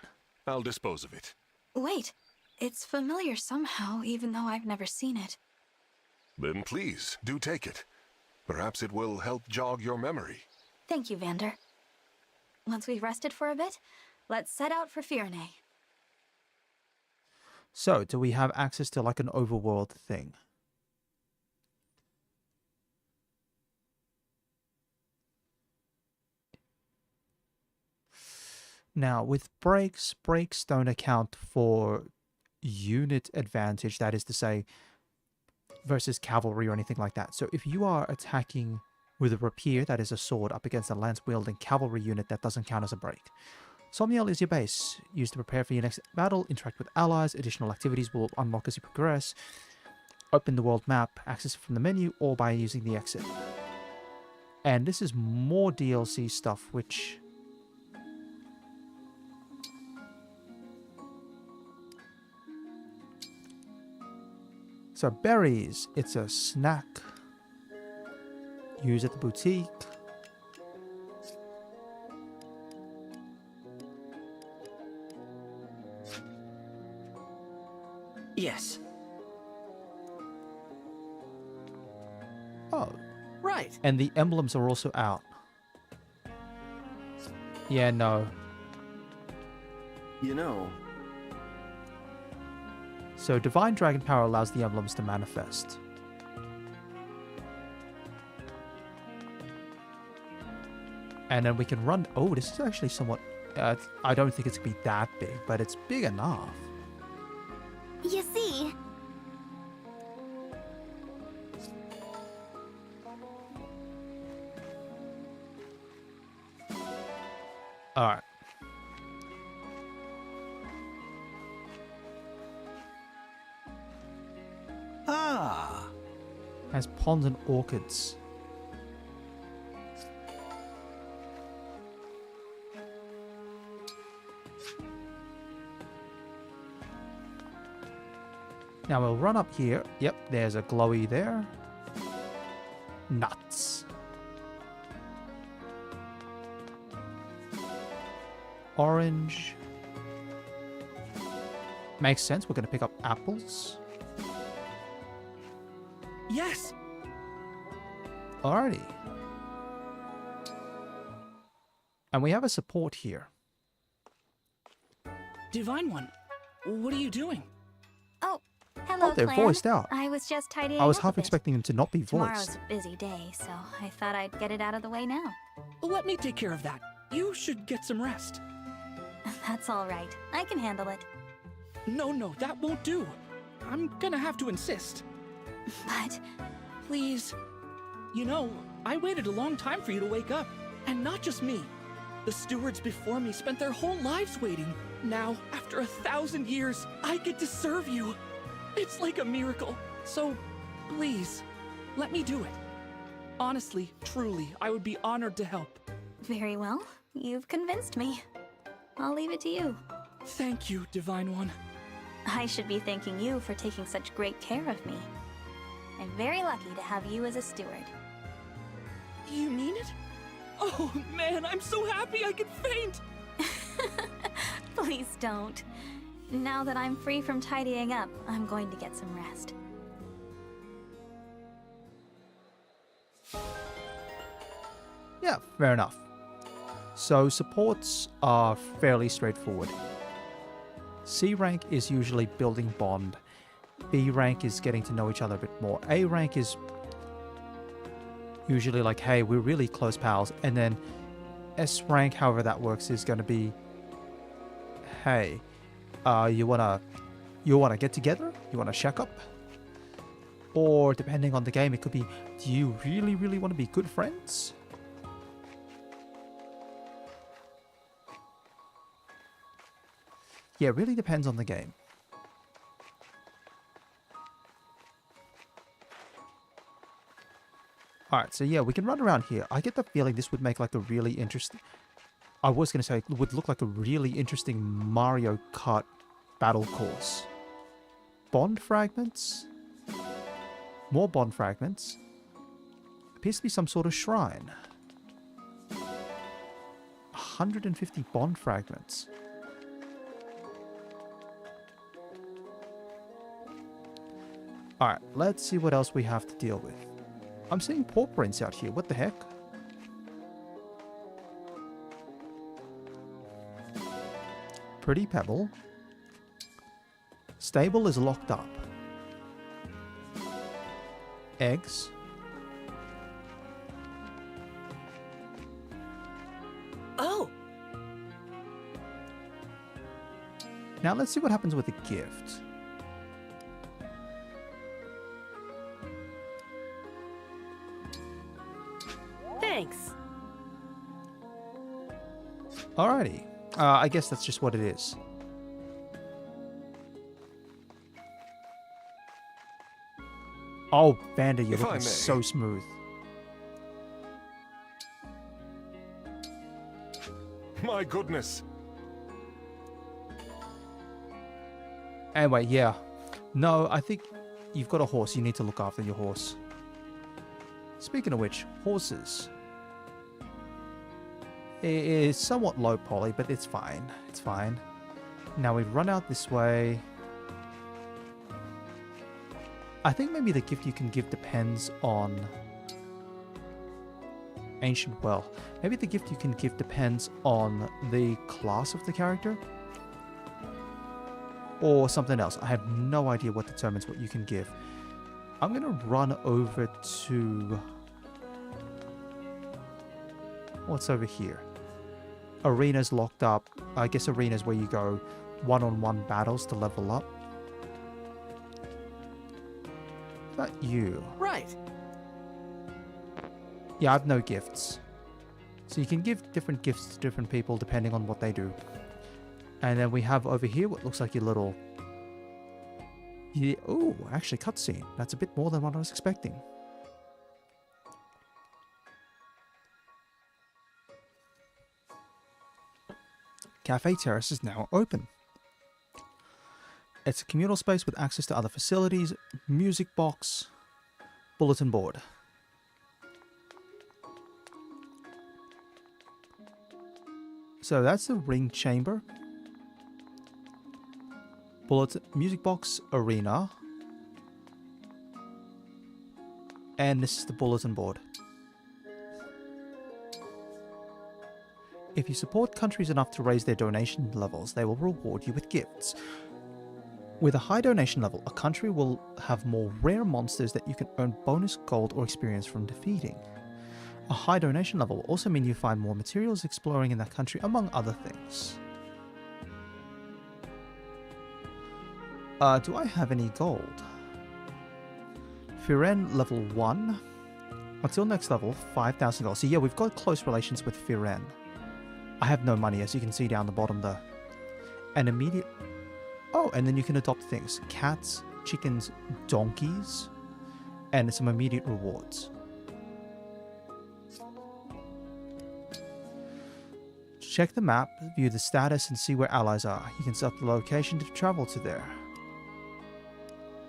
I'll dispose of it. Wait, it's familiar somehow, even though I've never seen it. Then please, do take it. Perhaps it will help jog your memory. Thank you, Vander. Once we've rested for a bit, let's set out for Firenze. So, do we have access to like an overworld thing? Now, with breaks don't account for unit advantage, that is to say, versus cavalry or anything like that. So if you are attacking with a rapier, that is a sword, up against a lance-wielding cavalry unit, that doesn't count as a break. Somniel is your base. Used to prepare for your next battle, interact with allies, additional activities will unlock as you progress. Open the world map, access it from the menu, or by using the exit. And this is more DLC stuff, which... So berries, it's a snack. Use at the boutique. Yes. Oh. Right. And the emblems are also out. Yeah, no. You know, So Divine Dragon Power allows the emblems to manifest. And then we can run... Oh, this is actually somewhat... I don't think it's going to be that big, but it's big enough. You see, Alright. Ah, Has ponds and orchids. Now we'll run up here. Yep, there's a glowy there. Nuts. Orange. Makes sense. We're going to pick up apples. Yes! Alrighty. And we have a support here. Divine One, what are you doing? Oh, hello, they're Clan. voiced out. I was just tidying I was up half a bit. expecting them to not be Tomorrow's voiced. a busy day, so I thought I'd get it out of the way now. Let me take care of that. You should get some rest. That's all right. I can handle it. No, that won't do. I'm gonna have to insist. But... Please. You know, I waited a long time for you to wake up. And not just me. The stewards before me spent their whole lives waiting. Now, after 1,000 years, I get to serve you. It's like a miracle. So, please, let me do it. Honestly, truly, I would be honored to help. Very well. You've convinced me. I'll leave it to you. Thank you, Divine One. I should be thanking you for taking such great care of me. I'm very lucky to have you as a steward. You mean it? Oh man, I'm so happy I could faint! Please don't. Now that I'm free from tidying up, I'm going to get some rest. Yeah, fair enough. So supports are fairly straightforward. C rank is usually building bond. B rank is getting to know each other a bit more. A rank is usually like, hey, we're really close pals. And then S rank, however that works, is going to be, hey, you wanna get together? You wanna shack up? Or depending on the game, it could be, do you really want to be good friends? Yeah, it really depends on the game. Alright, so yeah, we can run around here. I get the feeling this would make like a really interesting... I was going to say, it would look like a really interesting Mario Kart battle course. Bond fragments? More bond fragments. Appears to be some sort of shrine. 150 bond fragments. Alright, let's see what else we have to deal with. I'm seeing paw prints out here. What the heck? Pretty pebble. Stable is locked up. Eggs. Oh! Now let's see what happens with the gift. Thanks. Alrighty. I guess that's just what it is. Oh, Vander, you're looking so smooth. My goodness. Anyway, yeah. No, I think you've got a horse. You need to look after your horse. Speaking of which, horses. It is somewhat low poly, but it's fine. It's fine. Now we run out this way. I think maybe the gift you can give depends on Ancient Well. Maybe the gift you can give depends on the class of the character. Or something else. I have no idea what determines what you can give. I'm going to run over to... What's over here? Arena's locked up. I guess arena's where you go one-on-one battles to level up. Is that you? Right. Yeah, I have no gifts. So you can give different gifts to different people depending on what they do. And then we have over here what looks like your little... Yeah, oh, actually cutscene. That's a bit more than what I was expecting. Cafe Terrace is now open. It's a communal space with access to other facilities, music box, bulletin board. So that's the ring chamber. Bulletin, music box, arena. And this is the bulletin board. If you support countries enough to raise their donation levels, they will reward you with gifts. With a high donation level, a country will have more rare monsters that you can earn bonus gold or experience from defeating. A high donation level will also mean you find more materials exploring in that country, among other things. Do I have any gold? Firen level 1. Until next level, 5,000 gold. So yeah, we've got close relations with Firen. I have no money, as you can see down the bottom there. An immediate... Oh, and then you can adopt things. Cats, chickens, donkeys, and some immediate rewards. Check the map, view the status, and see where allies are. You can set up the location to travel to there.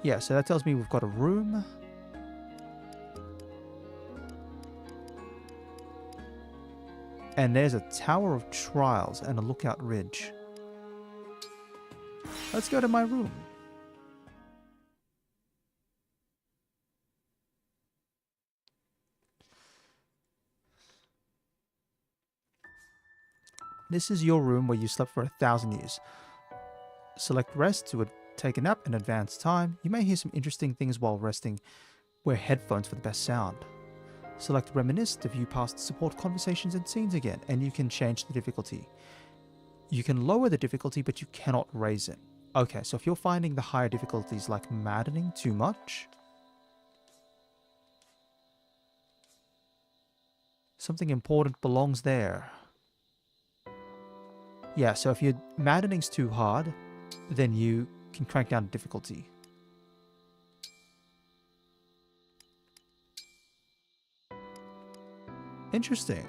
Yeah, so that tells me we've got a room. And there's a Tower of Trials and a Lookout Ridge. Let's go to my room. This is your room where you slept for 1,000 years. Select rest to take a nap in advanced time. You may hear some interesting things while resting. Wear headphones for the best sound. Select reminisce to view past support conversations and scenes again, and you can change the difficulty. You can lower the difficulty, but you cannot raise it. Okay, so if you're finding the higher difficulties like maddening too much, something important belongs there. Yeah, so if your maddening's too hard, then you can crank down the difficulty. Interesting.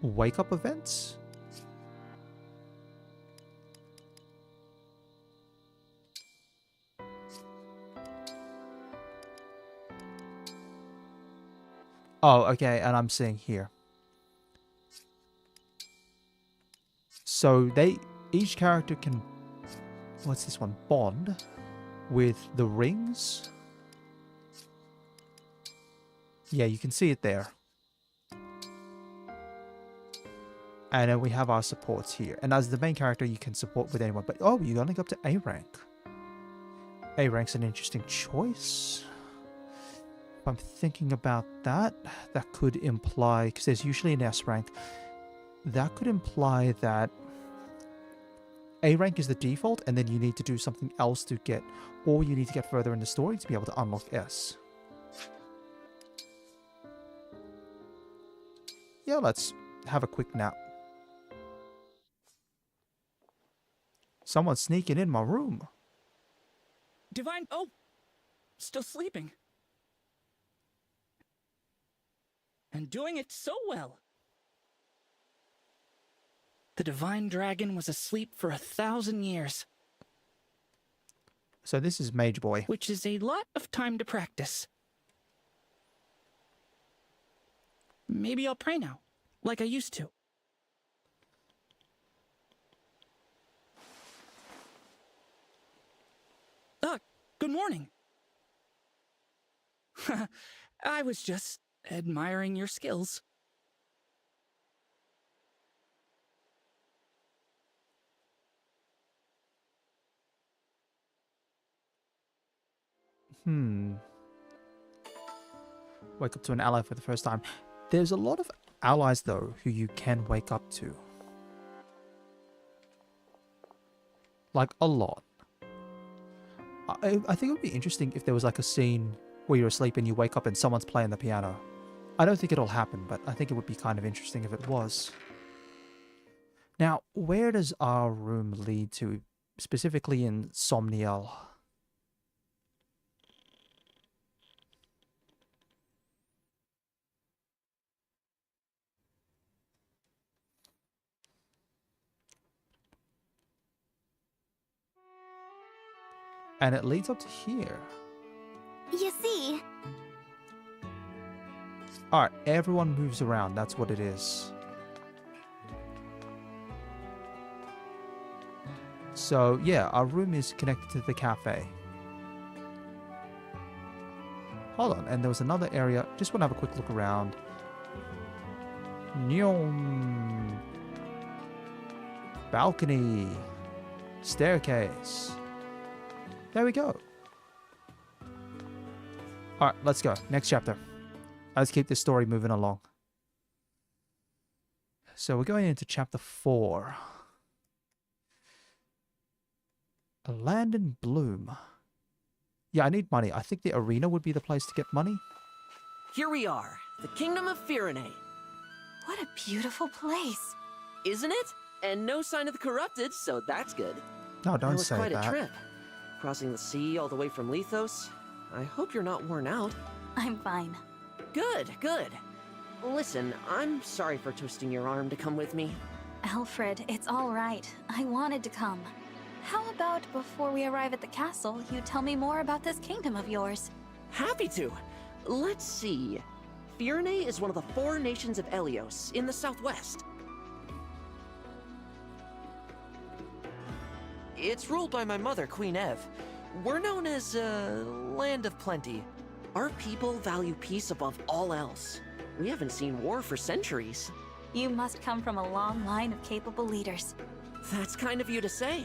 Wake up events? Oh, okay, and I'm seeing here. So each character can, what's this one? Bond with the rings. Yeah, you can see it there. And then we have our supports here. And as the main character, you can support with anyone. But, oh, you only go up to A rank. A rank's an interesting choice. If I'm thinking about that, that could imply, because there's usually an S rank, that could imply that A rank is the default, and then you need to do something else to get, or you need to get further in the story to be able to unlock S. Yeah, let's have a quick nap. Someone's sneaking in my room. Divine... Oh! Still sleeping. And doing it so well. The Divine Dragon was asleep for 1,000 years. So this is Mage Boy. Which is a lot of time to practice. Maybe I'll pray now, like I used to. Good morning. I was just admiring your skills. Wake up to an ally for the first time. There's a lot of allies, though, who you can wake up to. Like, a lot. I think it would be interesting if there was like a scene where you're asleep and you wake up and someone's playing the piano. I don't think it'll happen, but I think it would be kind of interesting if it was. Now, where does our room lead to, specifically in Somniel? And it leads up to here. You see, Alright, everyone moves around. That's what it is. So, yeah, our room is connected to the cafe. Hold on, and there was another area. Just want to have a quick look around. Nyom. Balcony. Staircase. There we go. Alright, let's go. Next chapter. Let's keep this story moving along. So we're going into chapter 4. A land in bloom. Yeah, I need money. I think the arena would be the place to get money. Here we are, the Kingdom of Firene. What a beautiful place. Isn't it? And no sign of the corrupted, so that's good. No, don't say that. It was quite a trip. Crossing the sea all the way from Lethos. I hope you're not worn out. I'm fine. Good, good. Listen, I'm sorry for twisting your arm to come with me. Alfred, it's all right. I wanted to come. How about before we arrive at the castle, you tell me more about this kingdom of yours? Happy to. Let's see. Firene is one of the 4 nations of Elios in the southwest. It's ruled by my mother, Queen Ev. We're known as, Land of Plenty. Our people value peace above all else. We haven't seen war for centuries. You must come from a long line of capable leaders. That's kind of you to say.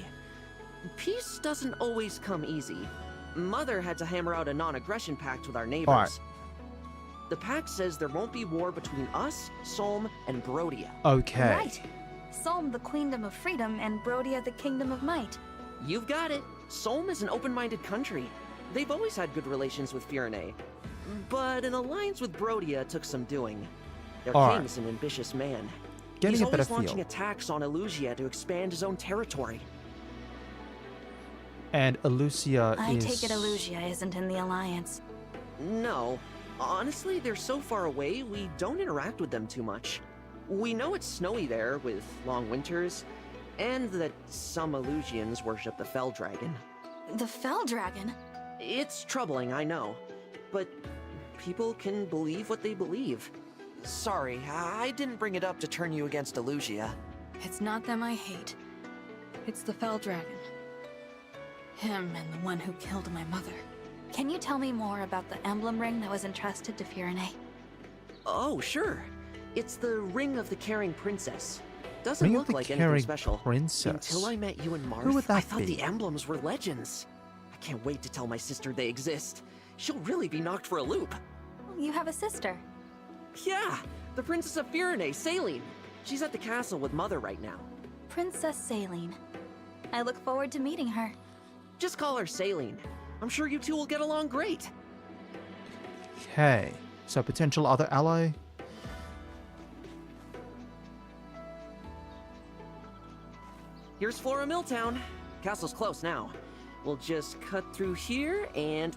Peace doesn't always come easy. Mother had to hammer out a non-aggression pact with our neighbors. Right. The pact says there won't be war between us, Solm, and Brodia. Okay. Right. Solm the Queendom of Freedom and Brodia the Kingdom of Might. You've got it. Solm is an open-minded country. They've always had good relations with Firene. But an alliance with Brodia took some doing. Their king's an ambitious man. Getting He's a better always launching feel. attacks on Elusia to expand his own territory. And Elusia I is... take it Elusia isn't in the alliance. No. Honestly, they're so far away, we don't interact with them too much. We know it's snowy there, with long winters, and that some Elusians worship the Fell Dragon. The Fell Dragon? It's troubling, I know. But people can believe what they believe. Sorry, I didn't bring it up to turn you against Elusia. It's not them I hate. It's the Fell Dragon. Him and the one who killed my mother. Can you tell me more about the emblem ring that was entrusted to Firene? Oh, sure. It's the Ring of the Caring Princess. Doesn't Ring of look the like Caring anything special. Princess. Until I met you and Marth, Who would that I thought be? the emblems were legends. I can't wait to tell my sister they exist. She'll really be knocked for a loop. You have a sister. Yeah, the Princess of Firene, Saline. She's at the castle with Mother right now. Princess Saline. I look forward to meeting her. Just call her Saline. I'm sure you two will get along great. Okay. So potential other ally. Here's Flora Milltown. Castle's close now. We'll just cut through here and...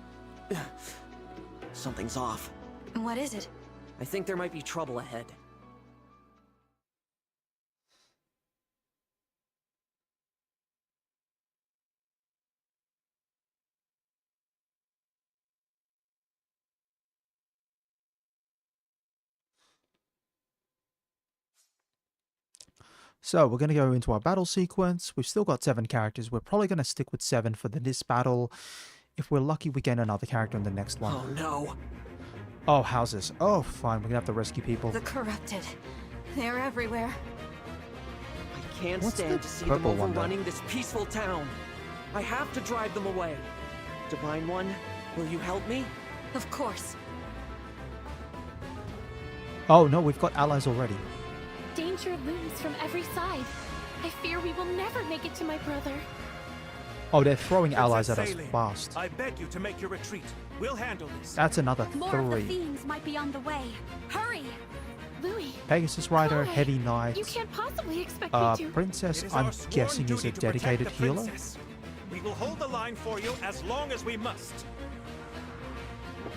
Something's off. What is it? I think there might be trouble ahead. So we're going to go into our battle sequence. We've still got 7 characters. We're probably going to stick with 7 for this battle. If we're lucky, we gain another character in the next one. Oh no. Oh, houses. Oh, fine. We're going to have to rescue people. The corrupted. They're everywhere. I can't What's stand the to see them purple one, overrunning this peaceful town. I have to drive them away. Divine One, will you help me? Of course. Oh, no. We've got allies already. Danger looms from every side. I fear we will never make it to my brother. Oh, they're throwing allies at Princess us Saline, fast. I beg you to make your retreat. We'll handle this. That's another more of the 3. fiends might be on the way. Hurry! Louis. Pegasus Rider, Chloe, Heavy Knight. You can't possibly expect me to. Princess, It is I'm our sworn guessing, is duty a to dedicated protect the healer? princess. We will hold the line for you as long as we must.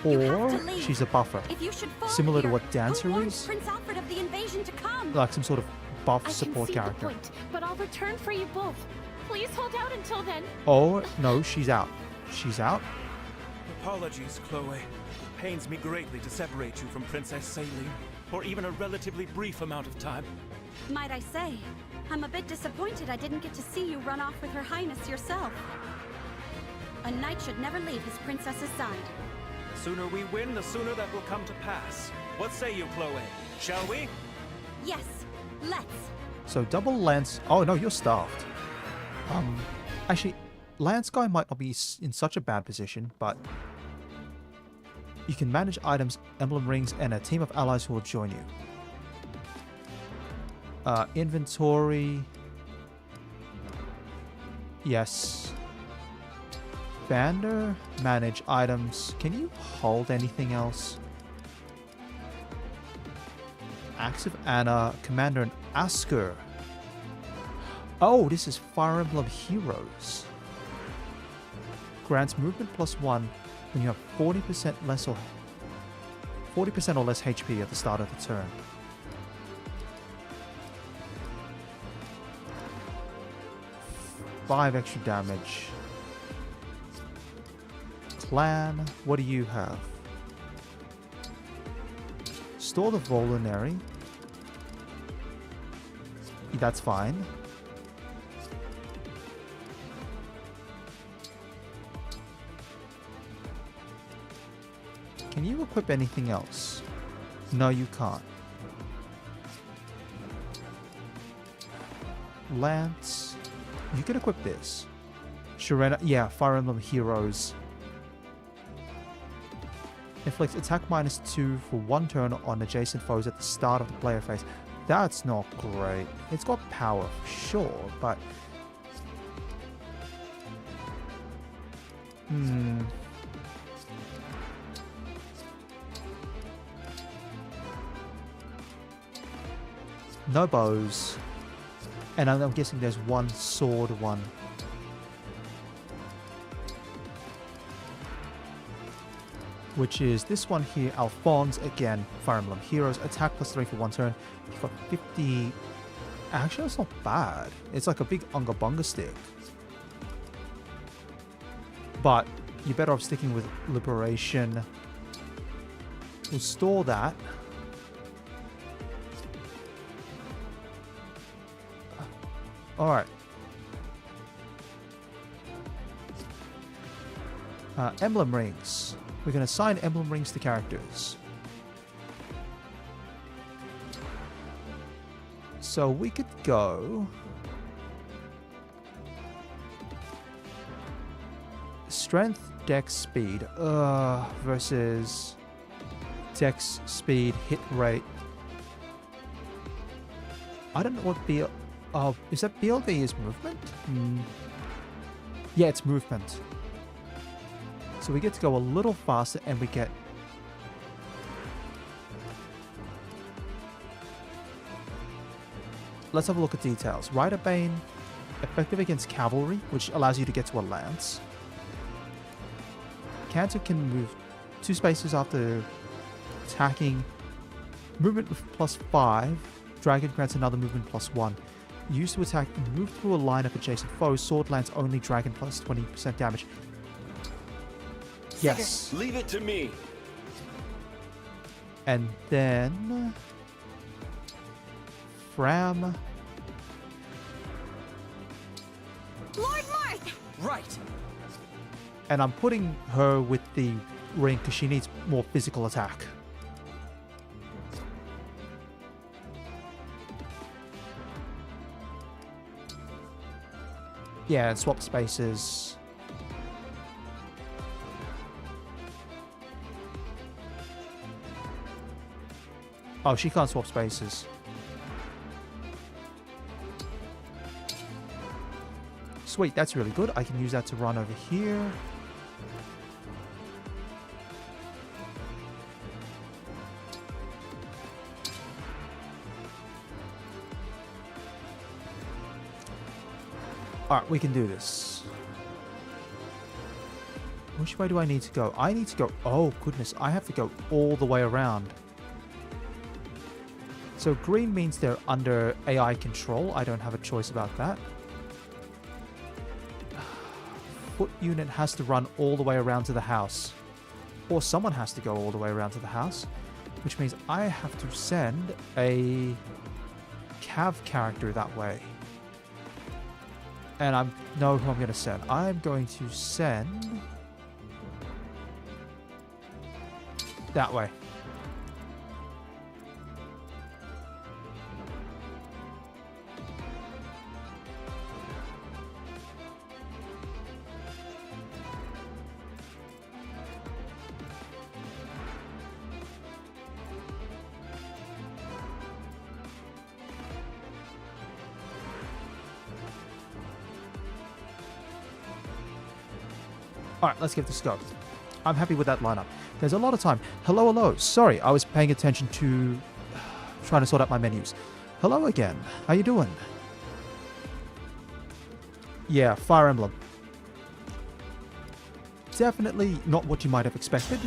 Or she's a buffer. If you should fall Similar to here, what Dancer who warned is? Prince Alfred of the invasion to come. Like some sort of buff I support can see character. the point, but I'll return for you both. Please hold out until then. Oh, no, she's out. she's out. Apologies, Chloe. It pains me greatly to separate you from Princess Saline for even a relatively brief amount of time. Might I say, I'm a bit disappointed I didn't get to see you run off with Her Highness yourself. A knight should never leave his princess's side. The sooner we win, the sooner that will come to pass. What say you, Chloe? Shall we? Yes, let's. So double Lance... Oh, no, you're starved. Actually, Lance Guy might not be in such a bad position, but... You can manage items, emblem rings, and a team of allies who will join you. Inventory... Yes. Vander, manage items. Can you hold anything else? Axe of Anna, Commander, and Asker. Oh, this is Fire Emblem Heroes. Grants movement +1 when you have 40% less or 40% or less HP at the start of the turn. Five extra damage. Clan, what do you have? Store the Voluntary. That's fine. Can you equip anything else? No, you can't. Lance. You can equip this. Sharena. Yeah, Fire Emblem Heroes. Inflicts attack -2 for 1 turn on adjacent foes at the start of the player phase. That's not great. It's got power for sure, but... No bows. And I'm guessing there's one sword one. Which is this one here, Alphonse. Again, Fire Emblem Heroes. Attack +3 for 1 turn. You've got 50... Actually, that's not bad. It's like a big Unga Bunga stick. But you're better off sticking with Liberation. We'll store that. Alright. Emblem Rings. We're going to assign emblem rings to characters. So we could go... Strength, Dex, Speed. Versus... Dex, Speed, Hit Rate. I don't know what BL... is that BLD is movement? Yeah, it's movement. So we get to go a little faster and we get... Let's have a look at details. Rider Bane, effective against cavalry, which allows you to get to a lance. Cantor can move 2 spaces after attacking. Movement +5. Dragon grants another movement +1. Used to attack and move through a line of adjacent foes. Sword lance only. Dragon +20% damage. Yes. Leave it to me. And then... Fram. Lord Marth! Right. And I'm putting her with the ring because she needs more physical attack. Yeah, and swap spaces. Oh, she can't swap spaces. Sweet, that's really good. I can use that to run over here. Alright, we can do this. Which way do I need to go? I need to go... Oh, goodness. I have to go all the way around. So green means they're under AI control. I don't have a choice about that. foot unit has to run all the way around to the house. Or someone has to go all the way around to the house. Which means I have to send a Cav character that way. And I know who I'm going to send. I'm going to send... that way. Alright, let's give this a go. I'm happy with that lineup. There's a lot of time. Hello, hello. Sorry, I was paying attention to... trying to sort out my menus. Hello again. How you doing? Yeah, Fire Emblem. Definitely not what you might have expected.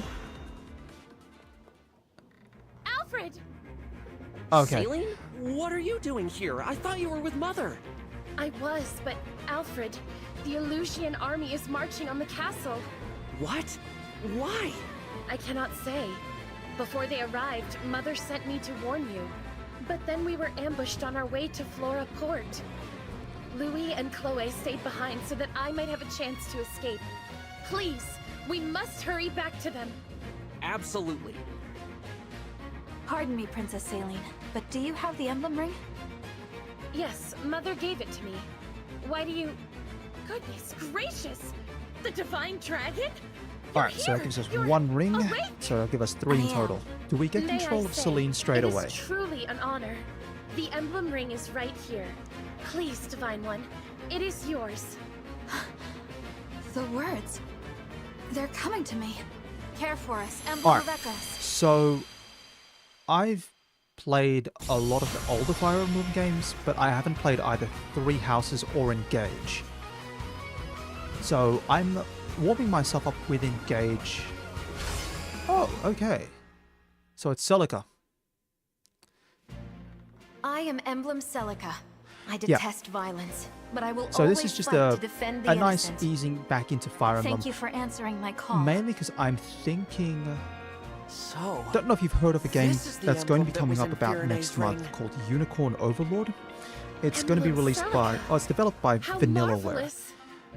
Alfred! Okay. Celine? What are you doing here? I thought you were with Mother. I was, but Alfred, the Illusian army is marching on the castle. What? Why? I cannot say. Before they arrived, Mother sent me to warn you. But then we were ambushed on our way to Flora Port. Louis and Chloe stayed behind so that I might have a chance to escape. Please, we must hurry back to them. Absolutely. Pardon me, Princess Celine, but do you have the emblem ring? Yes, Mother gave it to me. Why do you... Goodness gracious! The Divine Dragon? Alright, so that gives us one ring, awake? so that'll give us 3 in total. Do we get May control I of say, Celine straight it away? Is truly an honor. The emblem ring is right here. Please, Divine One, it is yours. The words. They're coming to me. Care for us, Emblem Alright, of Echoes. so I've played a lot of the older Fire Emblem games, but I haven't played either Three Houses or Engage. So I'm warming myself up with Engage. Oh, okay. So it's Celica. I am Emblem Celica. I detest violence, but I will So always this is just fight to defend the a nice innocent. easing back into Fire Emblem. Thank you for answering my call. Mainly because I'm thinking... So... Don't know if you've heard of a game this is the that's going to be emblem coming that up was in about next Fiorene's month ring. called Unicorn Overlord. It's going to be Emblem released by... Oh, it's developed by How Vanillaware. marvelous.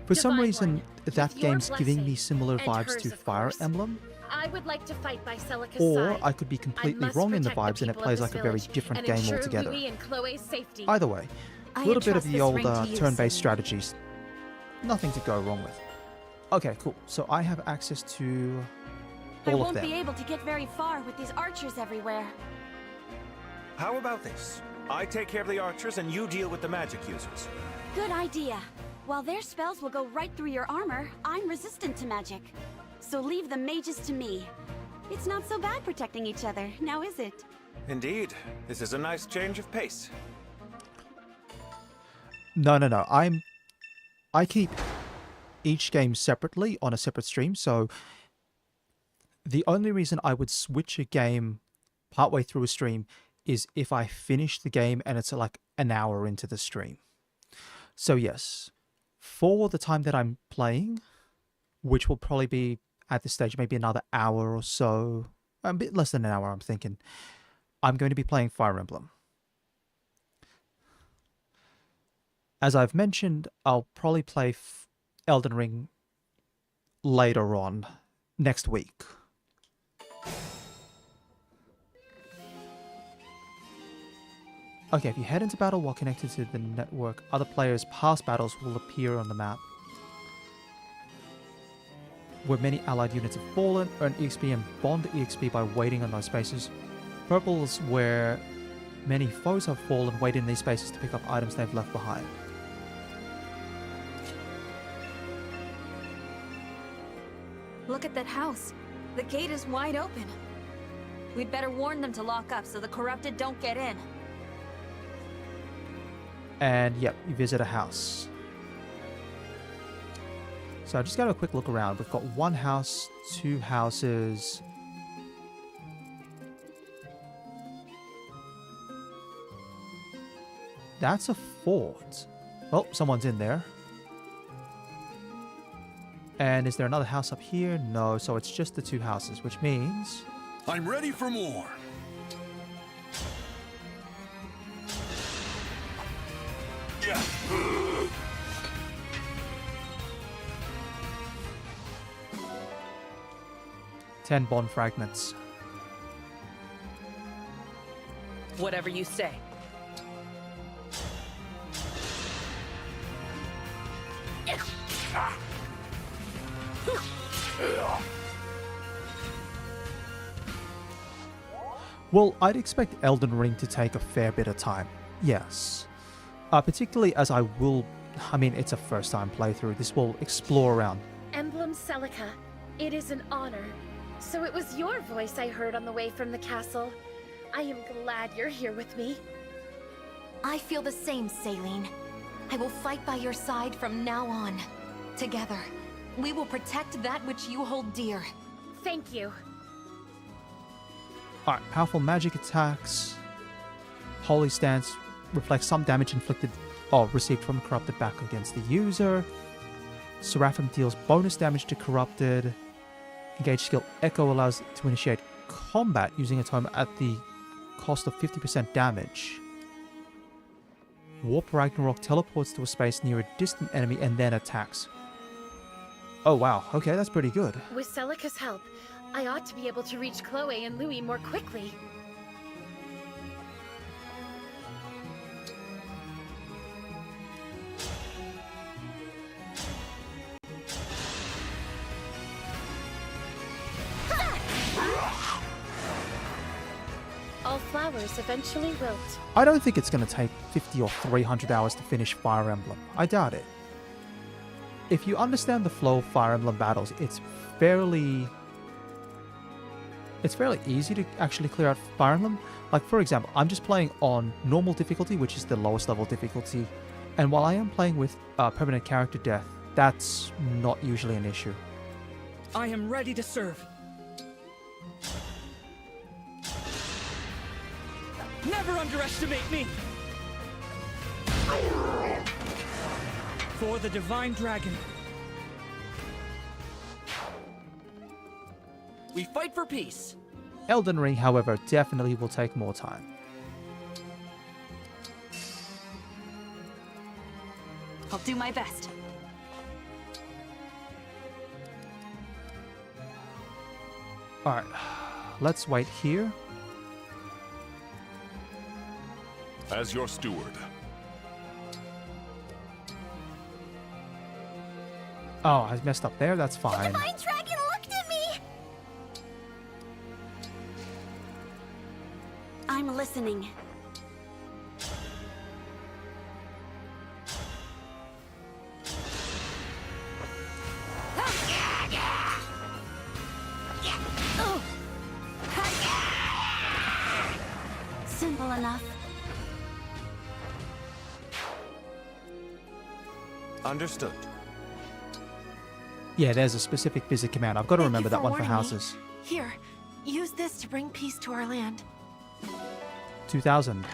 For some Divine reason, One, that with your game's giving me blessing, similar and vibes hers, to of Fire course, Emblem. I would like to fight by Celica's Or side. I could be completely must wrong in the protect vibes and it people of plays this like a very village different and game ensure altogether. Louis and Chloe's safety. Either way, a I little bit of entrust the this old ring to you, turn-based Celine. strategies. Nothing to go wrong with. Okay, cool. So I have access to I all of won't them. be able to get very far with these archers everywhere. How about this? I take care of the archers and you deal with the magic users. Good idea. While their spells will go right through your armor, I'm resistant to magic. So leave the mages to me. It's not so bad protecting each other, now is it? Indeed. This is a nice change of pace. No. I keep each game separately on a separate stream, so the only reason I would switch a game partway through a stream is if I finish the game and it's like an hour into the stream. So yes, for the time that I'm playing, which will probably be at this stage maybe another hour or so, a bit less than an hour I'm thinking, I'm going to be playing Fire Emblem. As I've mentioned, I'll probably play Elden Ring later on next week. Okay, if you head into battle while connected to the network, other players' past battles will appear on the map. Where many allied units have fallen, earn EXP and bond EXP by waiting on those spaces. Purple is where many foes have fallen, wait in these spaces to pick up items they've left behind. Look at that house. The gate is wide open. We'd better warn them to lock up so the corrupted don't get in. And yep, you visit a house. So I just got a quick look around. We've got one house, two houses. That's a fort. Oh, someone's in there. And is there another house up here? No, so it's just the two houses, which means... I'm ready for more. Yeah. 10 bond fragments. Whatever you say. Well, I'd expect Elden Ring to take a fair bit of time. Yes. Particularly as I mean, it's a first time playthrough. This will explore around. Emblem Celica, it is an honor. So it was your voice I heard on the way from the castle. I am glad you're here with me. I feel the same, Saline. I will fight by your side from now on. Together, we will protect that which you hold dear. Thank you. Alright, powerful magic attacks. Holy Stance reflects some damage received from corrupted back against the user. Seraphim deals bonus damage to corrupted. Engage skill Echo allows to initiate combat using a tome at the cost of 50% damage. Warp Ragnarok teleports to a space near a distant enemy and then attacks. Oh wow, okay, that's pretty good. With Celica's help, I ought to be able to reach Chloe and Louis more quickly. All flowers eventually wilt. I don't think it's going to take 50 or 300 hours to finish Fire Emblem. I doubt it. If you understand the flow of Fire Emblem battles, it's fairly easy to actually clear out Fire Emblem. Like, for example, I'm just playing on normal difficulty, which is the lowest level difficulty. And while I am playing with permanent character death, that's not usually an issue. I am ready to serve. Never underestimate me! For the Divine Dragon. We fight for peace. Elden Ring, however, definitely will take more time. I'll do my best. Alright, let's wait here. As your steward. Oh, I messed up there, that's fine. The Divine Dragon looked at me! I'm listening. Simple enough. Understood. Yeah, there's a specific visit command. I've got to remember that one for houses. Here, use this to bring peace to our land. 2000.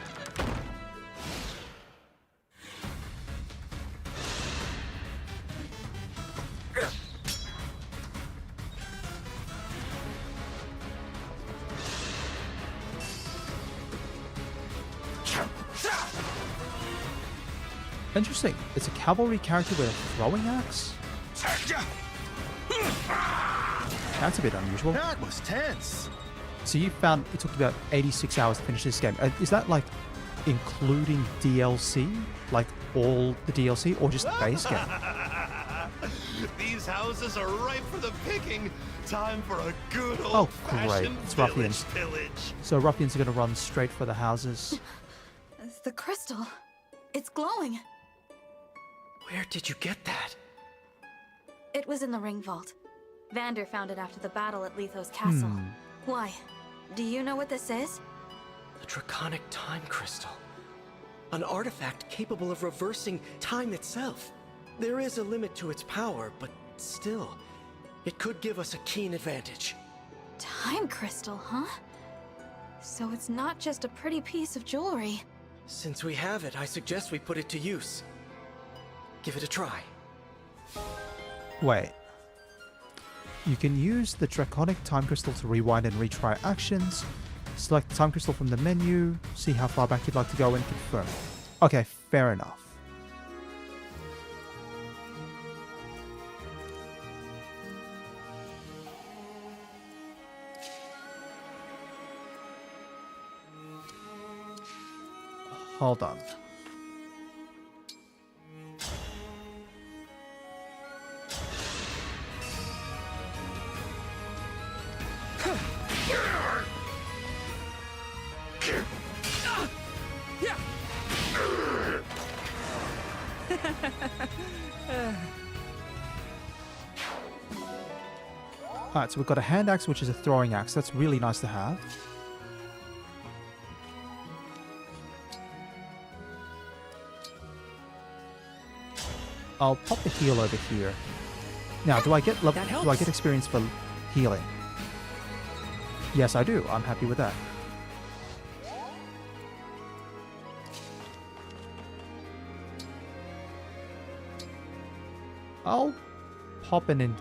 Interesting. It's a cavalry character with a throwing axe? That's a bit unusual. That was tense. So you found it took about 86 hours to finish this game. Is that like including DLC? Like all the DLC or just the base game? These houses are ripe for the picking. Time for a good Oh, great. It's ruffians. Pillage. So ruffians are going to run straight for the houses. The crystal. It's glowing. Where did you get that? It was in the ring vault. Vander found it after the battle at Letho's castle. Why? Do you know what this is? The Draconic Time Crystal. An artifact capable of reversing time itself. There is a limit to its power, but still, it could give us a keen advantage. Time crystal, huh? So it's not just a pretty piece of jewelry. Since we have it, I suggest we put it to use. Give it a try. Wait. You can use the Draconic Time Crystal to rewind and retry actions. Select the Time Crystal from the menu, see how far back you'd like to go, and confirm. Okay, fair enough. Hold on. Alright, so we've got a hand axe, which is a throwing axe. That's really nice to have. I'll pop the heal over here. Now, do I get experience for healing? Yes, I do. I'm happy with that. I'll pop an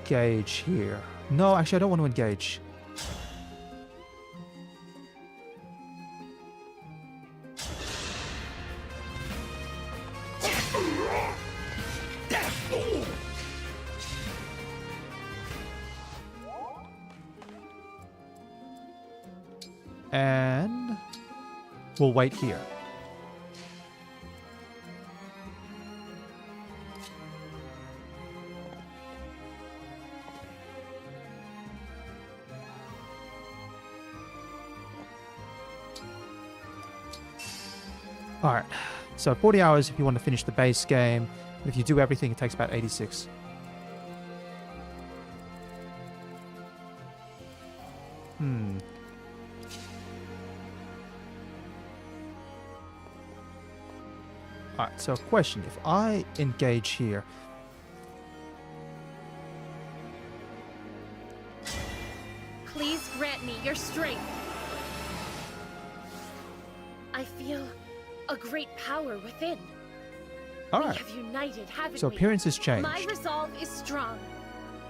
engage here. No, actually, I don't want to engage. And we'll wait here. Alright, so 40 hours if you want to finish the base game. If you do everything, it takes about 86. Alright, so question. If I engage here... Please grant me your strength. I feel a great power within. Alright. We have united, haven't So we? appearances changed. My resolve is strong.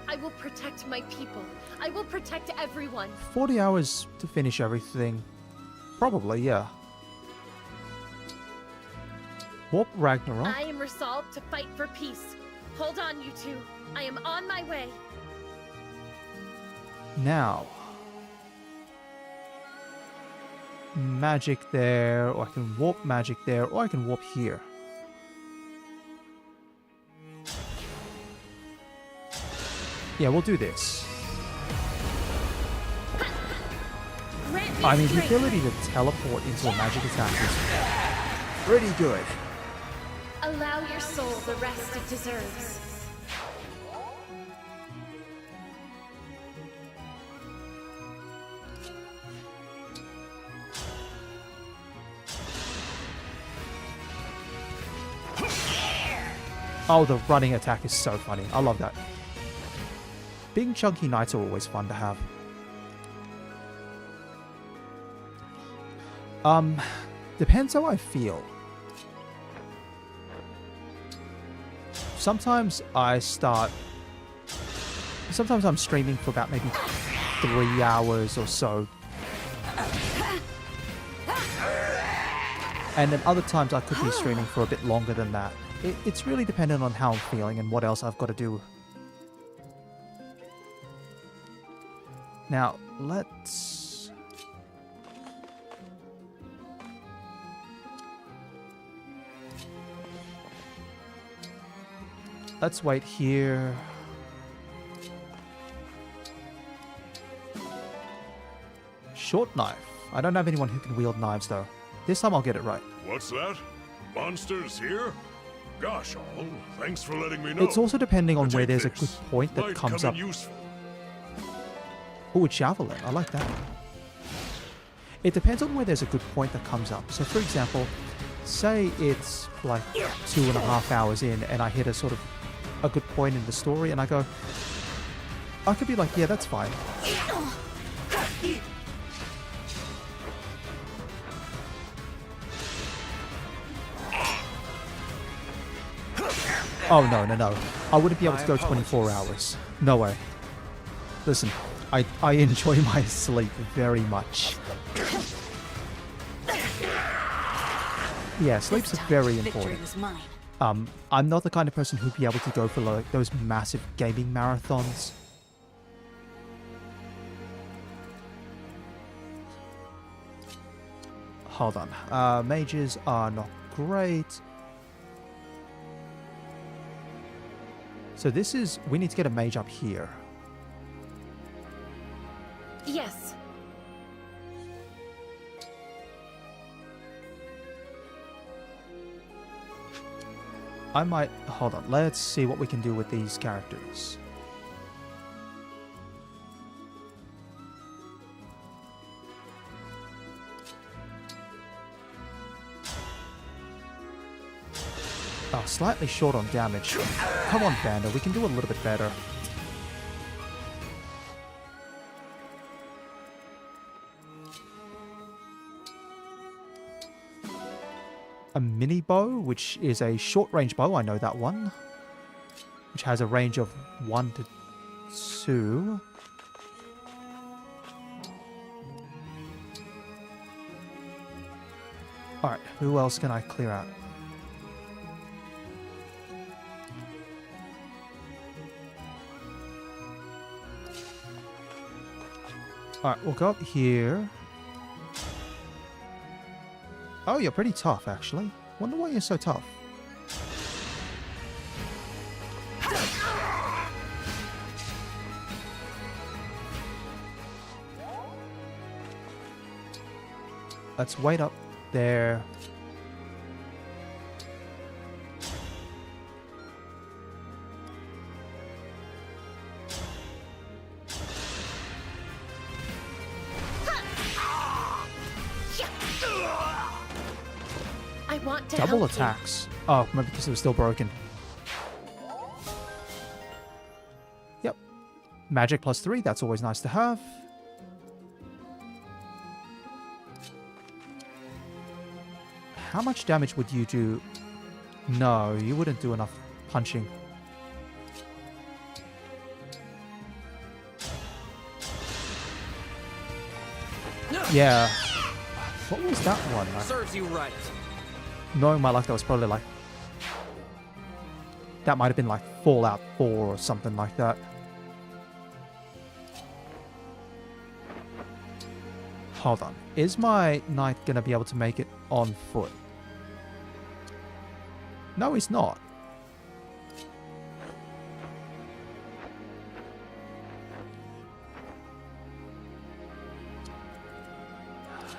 I will protect my people. I will protect everyone. 40 hours to finish everything. Probably, yeah. Warp Ragnarok. I am resolved to fight for peace. Hold on, you two. I am on my way. Now. Magic there, or I can warp magic there, or I can warp here. Yeah, we'll do this. I mean, the ability to teleport into a magic attack is pretty good. Allow your soul the rest it deserves. Oh, the running attack is so funny. I love that. Big chunky knights are always fun to have. Depends how I feel. Sometimes I'm streaming for about maybe 3 hours or so. And then other times I could be streaming for a bit longer than that. It's really dependent on how I'm feeling and what else I've got to do. Now, let's... Let's wait here. Short knife. I don't have anyone who can wield knives, though. This time I'll get it right. What's that? Monsters here? Gosh, all, thanks for letting me know. It's also depending on where there's a good point that comes up. Oh, a javelin. I like that. It depends on where there's a good point that comes up. So, for example, say it's like 2.5 hours in and I hit a sort of a good point in the story and I go, I could be like, yeah, that's fine. Oh, no. I wouldn't be able to go 24 hours. No way. Listen, I enjoy my sleep very much. Yeah, sleep's very important. I'm not the kind of person who'd be able to go for like those massive gaming marathons. Hold on. Mages are not great. So this is... We need to get a mage up here. Yes. I might... Hold on. Let's see what we can do with these characters. Oh, slightly short on damage. Come on, Banda. We can do a little bit better. A mini bow, which is a short-range bow. I know that one. Which has a range of 1 to 2. Alright, who else can I clear out? Alright, we'll go up here. Oh, you're pretty tough, actually. Wonder why you're so tough. Let's wait up there. I want to Double help attacks. Oh, maybe because it was still broken. Yep. Magic +3, that's always nice to have. How much damage would you do? No, you wouldn't do enough punching. Yeah. What was that one? Serves you right. Knowing my luck, that was probably like... That might have been like Fallout 4 or something like that. Hold on. Is my knight going to be able to make it on foot? No, he's not.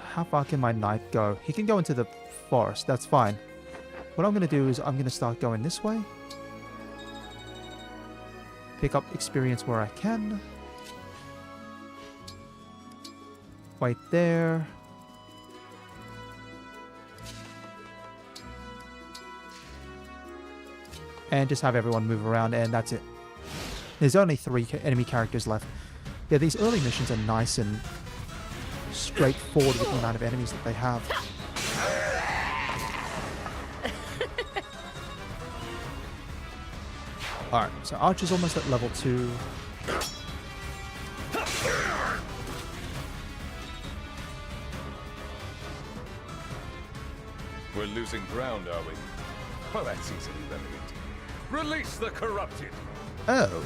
How far can my knight go? He can go into the forest. That's fine. What I'm going to do is I'm going to start going this way. Pick up experience where I can. Wait there. And just have everyone move around, and that's it. There's only 3 enemy characters left. Yeah, these early missions are nice and straightforward with the amount of enemies that they have. Alright, so Archer's almost at level 2. We're losing ground, are we? Well, that's easily remedied. Release the corrupted! Oh.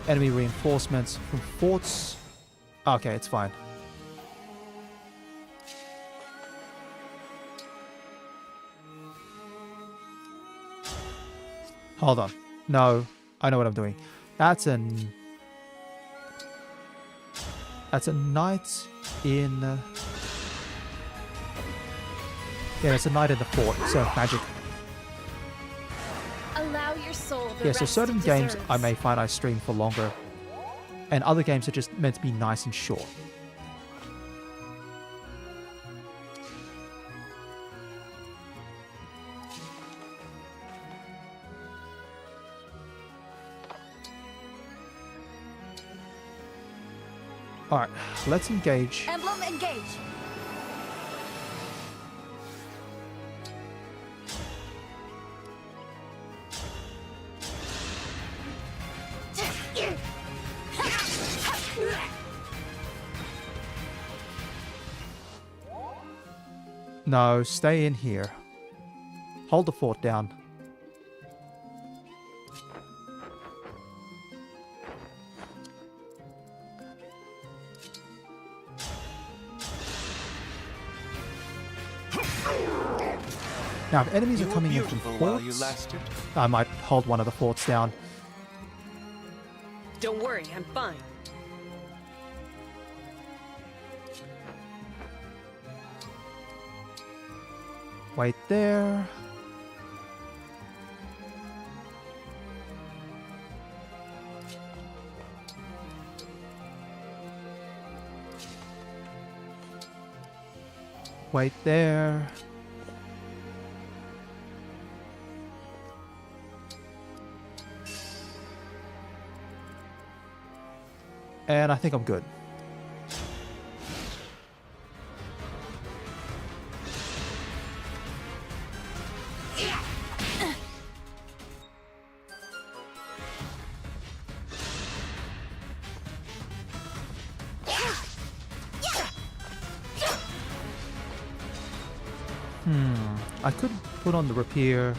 Enemy reinforcements from forts. Okay, it's fine. Hold on. No, I know what I'm doing. That's a knight in... Yeah, it's a knight in the fort, so magic. Allow your soul the Yeah, so rest certain it games deserves. I may find I stream for longer, and other games are just meant to be nice and short. Alright, let's engage. Emblem Engage! No, stay in here. Hold the fort down. Now, if enemies are coming in from forts, I might hold one of the forts down. Don't worry, I'm fine. Wait there. Wait there. And I think I'm good. I could put on the rapier.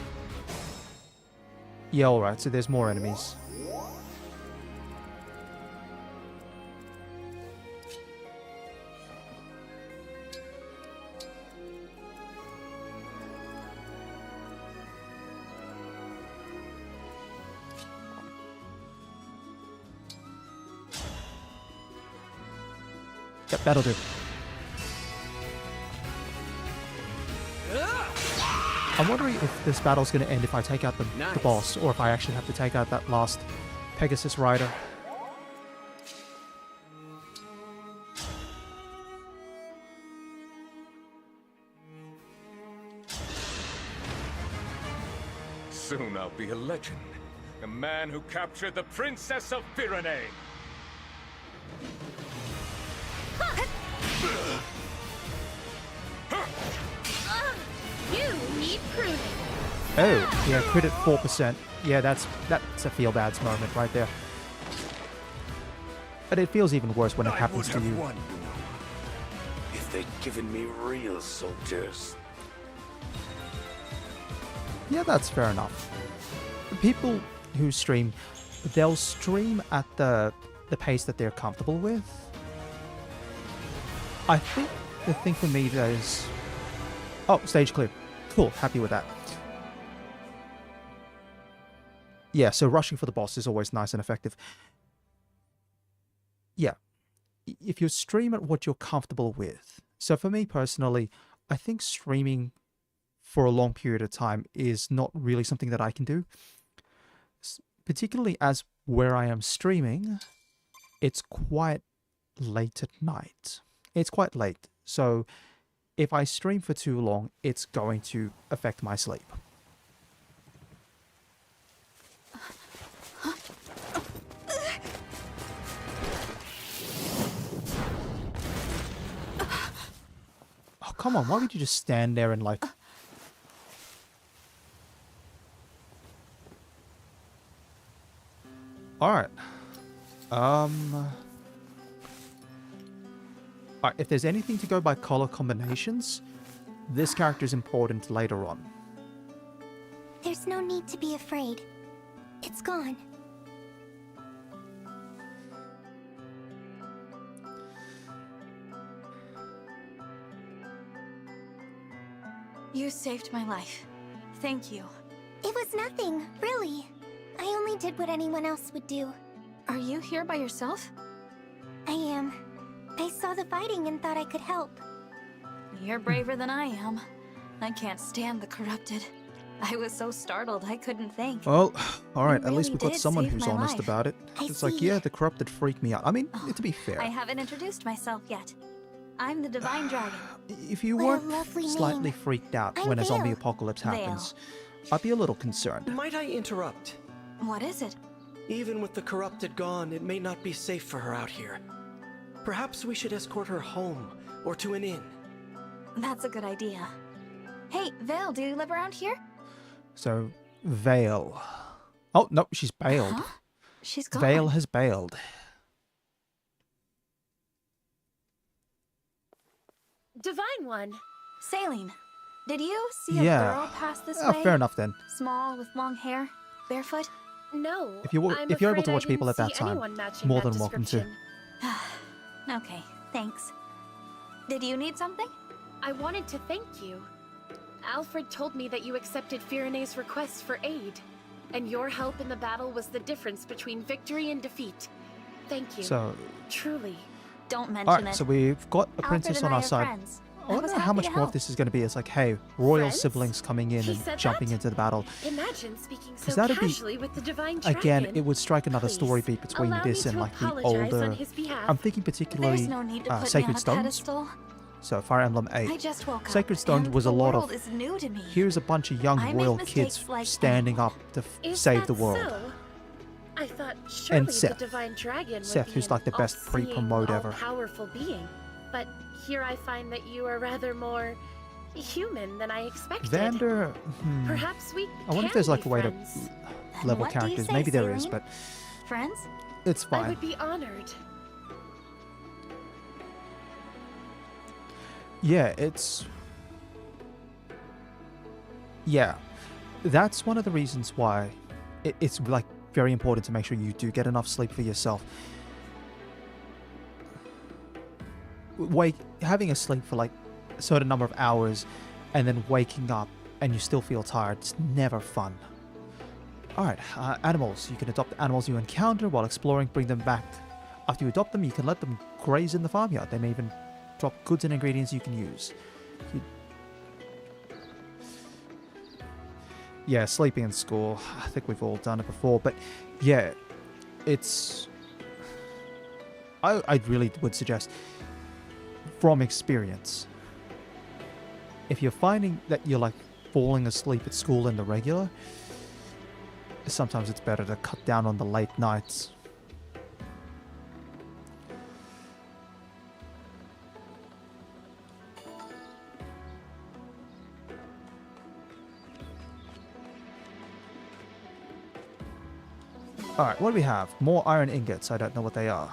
Yeah, alright, so there's more enemies. Yep, that'll do. I'm wondering if this battle's going to end if I take out the boss, or if I actually have to take out that last Pegasus Rider. Soon I'll be a legend. A man who captured the Princess of Pyrenees. You need pruning. Oh, yeah, crit at 4%. Yeah, that's a feel-bad moment right there. But it feels even worse when it happens to you. Won, if they'd given me real soldiers. Yeah, that's fair enough. People who stream, they'll stream at the pace that they're comfortable with. I think the thing for me that is... Oh, stage clear. Cool, happy with that. Yeah, so rushing for the boss is always nice and effective. Yeah, if you stream at what you're comfortable with. So for me personally, I think streaming for a long period of time is not really something that I can do. Particularly as where I am streaming, it's quite late at night. It's quite late, so if I stream for too long, it's going to affect my sleep. Oh, come on, why would you just stand there and like... Alright. Alright, if there's anything to go by color combinations, this character is important later on. There's no need to be afraid. It's gone. You saved my life. Thank you. It was nothing, really. I only did what anyone else would do. Are you here by yourself? I am. I saw the fighting and thought I could help. You're braver than I am. I can't stand the corrupted. I was so startled I couldn't think. Well, alright, at really least we've got did someone save who's my honest life. about it. I It's like, see. yeah, the corrupted freaked me out. I mean, to be fair, I haven't introduced myself yet. I'm the Divine Dragon. if you What a weren't lovely slightly name. freaked out I'm when a zombie Vale. apocalypse Vale. happens, I'd be a little concerned. Might I interrupt? What is it? Even with the corrupted gone, it may not be safe for her out here. Perhaps we should escort her home, or to an inn. That's a good idea. Hey, Vale, do you live around here? So, Vale. Oh, no, she's bailed. Huh? She's gone. Vale has bailed. Divine One. Saline, Did you see a Yeah. girl pass this Oh, way? fair enough then. Small with long hair, barefoot? No. If you're I'm able afraid to I watch people at didn't that see time, anyone matching more that than welcome to. description. Okay, thanks. Did you need something? I wanted to thank you. Alfred told me that you accepted Firene's request for aid, and your help in the battle was the difference between victory and defeat. Thank you. So, Truly. Don't mention alright, it. so we've got a princess Alfred and on I our are side. friends. I I was wonder how happy much to more of help. this is going to be. It's like, hey, royal Friends? siblings coming in He and said jumping that? into the battle. Imagine speaking 'Cause so that'd be- casually with the divine dragon. Again, it would strike another story Please, beat between allow this me and to like the apologize on older. his behalf. I'm thinking particularly There's no need to put me on Sacred a Stones. pedestal. So Fire Emblem 8. I just woke Sacred up, Stones and was a the lot world of is new to me. here's a bunch of young I make royal mistakes kids like standing up to Is save that the world. So? I thought surely Seth. the divine dragon would Seth, be who's an like the best all-seeing, pre-promote ever. all-powerful being. But here I find that you are rather more human than I expected. Vander. Perhaps we I wonder if can there's like be a way friends. to level what do you characters. say, Maybe there is, Celine? but Friends? it's I fine. would be honored. Yeah, it's. Yeah, that's one of the reasons why it's like very important to make sure you do get enough sleep for yourself. Having a sleep for like a certain number of hours and then waking up and you still feel tired, it's never fun. Alright, animals. You can adopt animals you encounter while exploring, bring them back. After you adopt them, you can let them graze in the farmyard. They may even drop goods and ingredients you can use. Yeah, sleeping in school. I think we've all done it before, but yeah, it's... I really would suggest, from experience, if you're finding that you're like falling asleep at school in the regular, sometimes it's better to cut down on the late nights. Alright, what do we have? More iron ingots. I don't know what they are.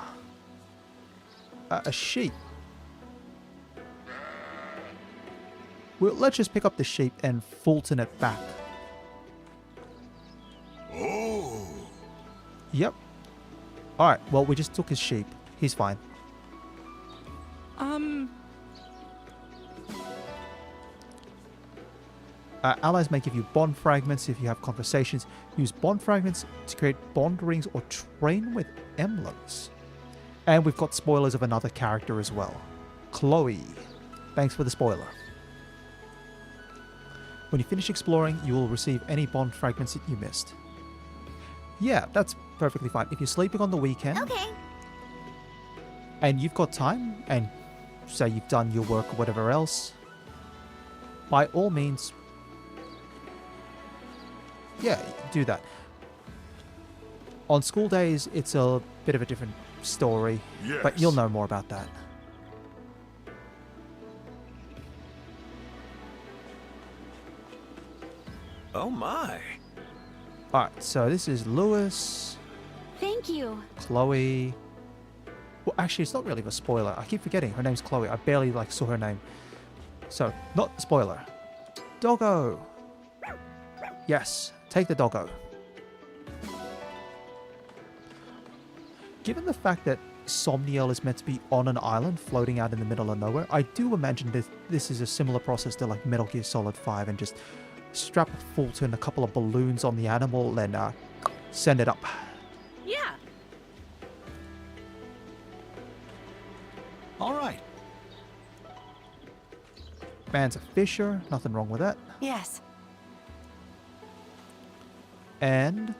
A sheep. Well, let's just pick up the sheep and Fulton it back. Oh. Yep. Alright, well, we just took his sheep. He's fine. Allies may give you bond fragments if you have conversations. Use bond fragments to create bond rings or train with emblems. And we've got spoilers of another character as well. Chloe. Thanks for the spoiler. When you finish exploring, you will receive any bond fragments that you missed. Yeah, that's perfectly fine. If you're sleeping on the weekend... Okay. And you've got time, and say you've done your work or whatever else, by all means... Yeah, do that. On school days, it's a bit of a different story, but you'll know more about that. Oh my. Alright, so this is Lewis, Thank you. Chloe. Well, actually, it's not really a spoiler. I keep forgetting. Her name's Chloe. I barely saw her name. So, not spoiler. Doggo. Yes, take the doggo. Given the fact that Somniel is meant to be on an island floating out in the middle of nowhere, I do imagine this is a similar process to like Metal Gear Solid 5 and just strap a Fulton, a couple of balloons on the animal and send it up. Yeah. All right. Man's a fisher, nothing wrong with that. Yes. And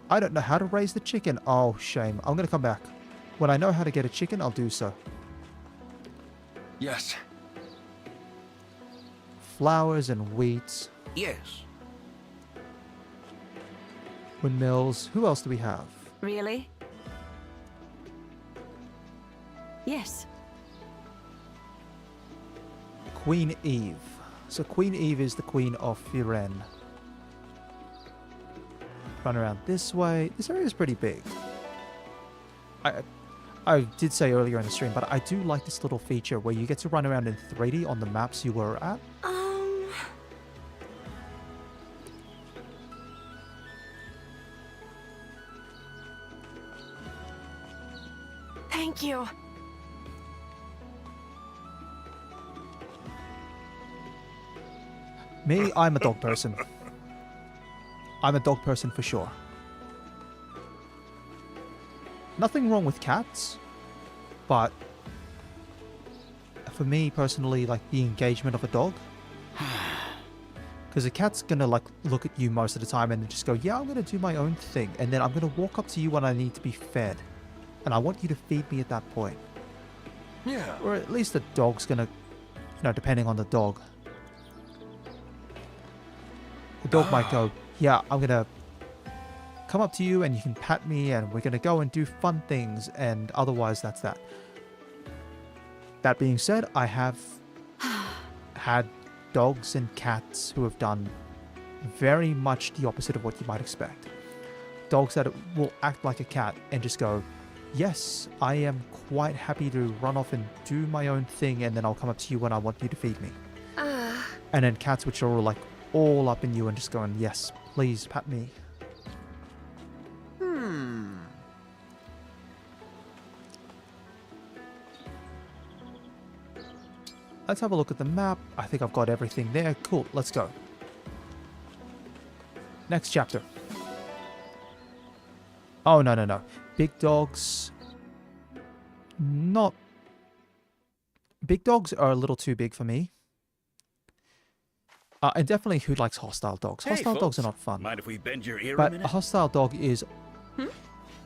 I don't know how to raise the chicken. Oh, shame. I'm going to come back. When I know how to get a chicken, I'll do so. Yes. Flowers and wheat. Yes. Windmills. Who else do we have? Really? Yes. Queen Eve. So Queen Eve is the queen of Firen. Run around this way. This area is pretty big. I did say earlier in the stream, but I do like this little feature where you get to run around in 3D on the maps you were at. Thank you. Me, I'm a dog person. I'm a dog person for sure. Nothing wrong with cats, but for me personally, like the engagement of a dog. Because a cat's gonna like look at you most of the time and just go, yeah, I'm gonna do my own thing. And then I'm gonna walk up to you when I need to be fed. And I want you to feed me at that point. Yeah. Or at least the dog's gonna, depending on the dog. The dog might go, yeah, I'm gonna come up to you and you can pat me and we're gonna go and do fun things, and otherwise that's that. That being said, I have had dogs and cats who have done very much the opposite of what you might expect. Dogs that will act like a cat and just go, yes, I am quite happy to run off and do my own thing, and then I'll come up to you when I want you to feed me. And then cats which are all up in you and just going, yes, please pat me. Let's have a look at the map. I think I've got everything there. Cool, let's go. Next chapter. Oh, no. Big dogs. Not... Big dogs are a little too big for me. And definitely who likes hostile dogs. Hostile dogs are not fun. Mind if we bend your ear a But minute? a hostile dog is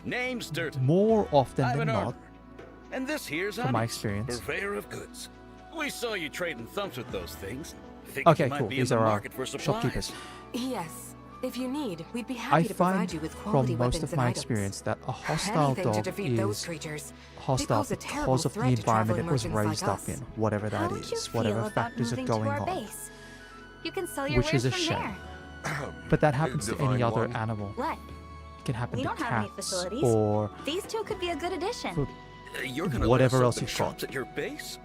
Name's Dirt. more often I'm than an not, armor. And this here's from my Onyx, experience. purveyor of goods. We saw you trading thumps with those things. Figured Okay, you might cool. be These in the are market for supplies. shopkeepers. Yes. If you need, we'd be I happy to provide find you with quality from weapons most of and my items. experience that a hostile Anything to dog defeat those is creatures. hostile They pose a terrible because of the threat to environment it traveling was merchants raised like up us. in, whatever that How would you is, feel whatever about factors are moving going to our on. base? You can sell your Which is wares a from shame. there. But that happens to Divine any other One. animal. What? It can happen We to don't have any cats facilities. or These two could be a good addition. You're gonna whatever let us else open you've got. shops at your base?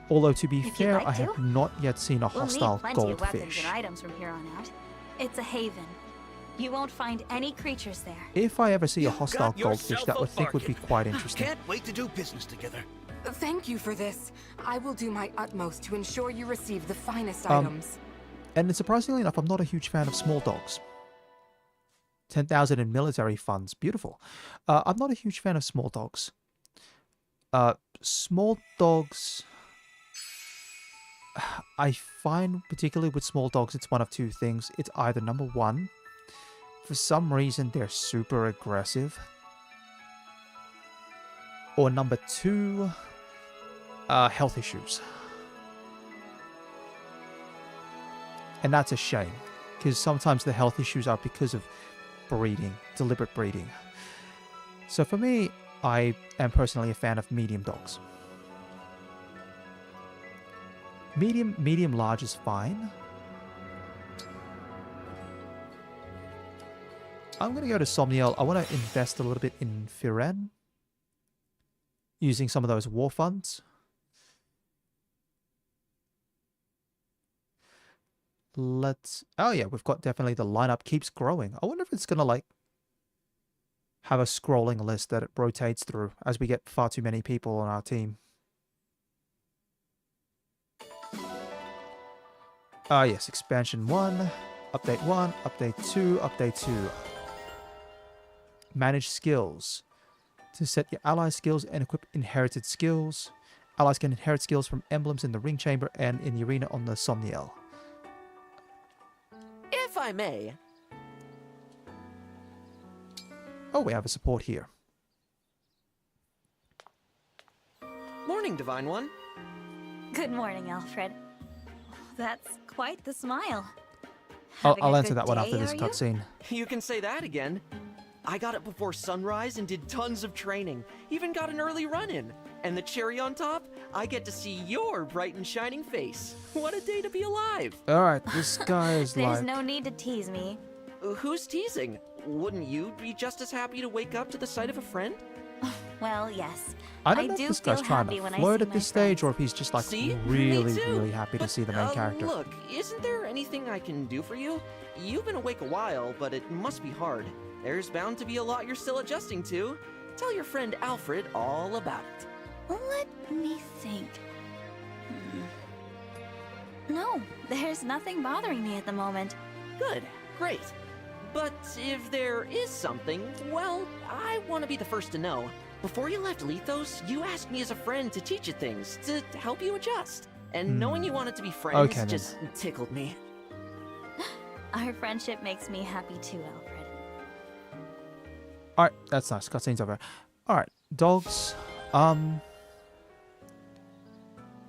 Although to be If you'd fair, like I have to. not yet seen a We'll hostile need plenty of weapons goldfish. and items from here on out. It's a haven. You won't find any creatures there. If I ever see a You've hostle got goldfish, yourself that a would think would be bargain. quite interesting. Can't wait to do business together. Thank you for this. I will do my utmost to ensure you receive the finest Um, items. And surprisingly enough, I'm not a huge fan of small dogs. 10,000 in military funds, beautiful. I'm not a huge fan of small dogs. Small dogs, I find particularly with small dogs, it's one of two things. It's either number one, for some reason they're super aggressive, or number two, health issues. And that's a shame, because sometimes the health issues are because of breeding, deliberate breeding. So for me, I am personally a fan of medium dogs. Medium large is fine. I'm going to go to Somniel. I want to invest a little bit in Firen, using some of those war funds. Oh yeah, we've got definitely the lineup keeps growing. I wonder if it's going to like have a scrolling list that it rotates through as we get far too many people on our team. Yes, expansion 1, update 2, update 2. Manage skills. To set your ally skills and equip inherited skills. Allies can inherit skills from emblems in the ring chamber and in the arena on the Somniel. If I may. Oh, we have a support here. Morning, Divine One. Good morning, Alfred. That's quite the smile. I'll Having a answer good that one day, after this are you? cutscene. You can say that again. I got up before sunrise and did tons of training. Even got an early run in. And the cherry on top, I get to see your bright and shining face. What a day to be alive. Alright, this guy is There's like... no need to tease me. Who's teasing? Wouldn't you be just as happy to wake up to the sight of a friend? Well, yes. I don't know do if this feel guy's trying happy to when I flirt see at this my stage or if he's just like See? Me really, too. really happy to see the main character. Look, isn't there anything I can do for you? You've been awake a while, but it must be hard. There's bound to be a lot you're still adjusting to. tell your friend Alfred all about it. Let me think. No, there's nothing bothering me at the moment. Good, great. But if there is something, well, I want to be the first to know. Before you left Lethos, you asked me as a friend to teach you things, to help you adjust. And knowing you wanted to be friends just tickled me. Our friendship makes me happy too, Alfred. Alright, that's nice. Cutscene's over. Alright, dogs.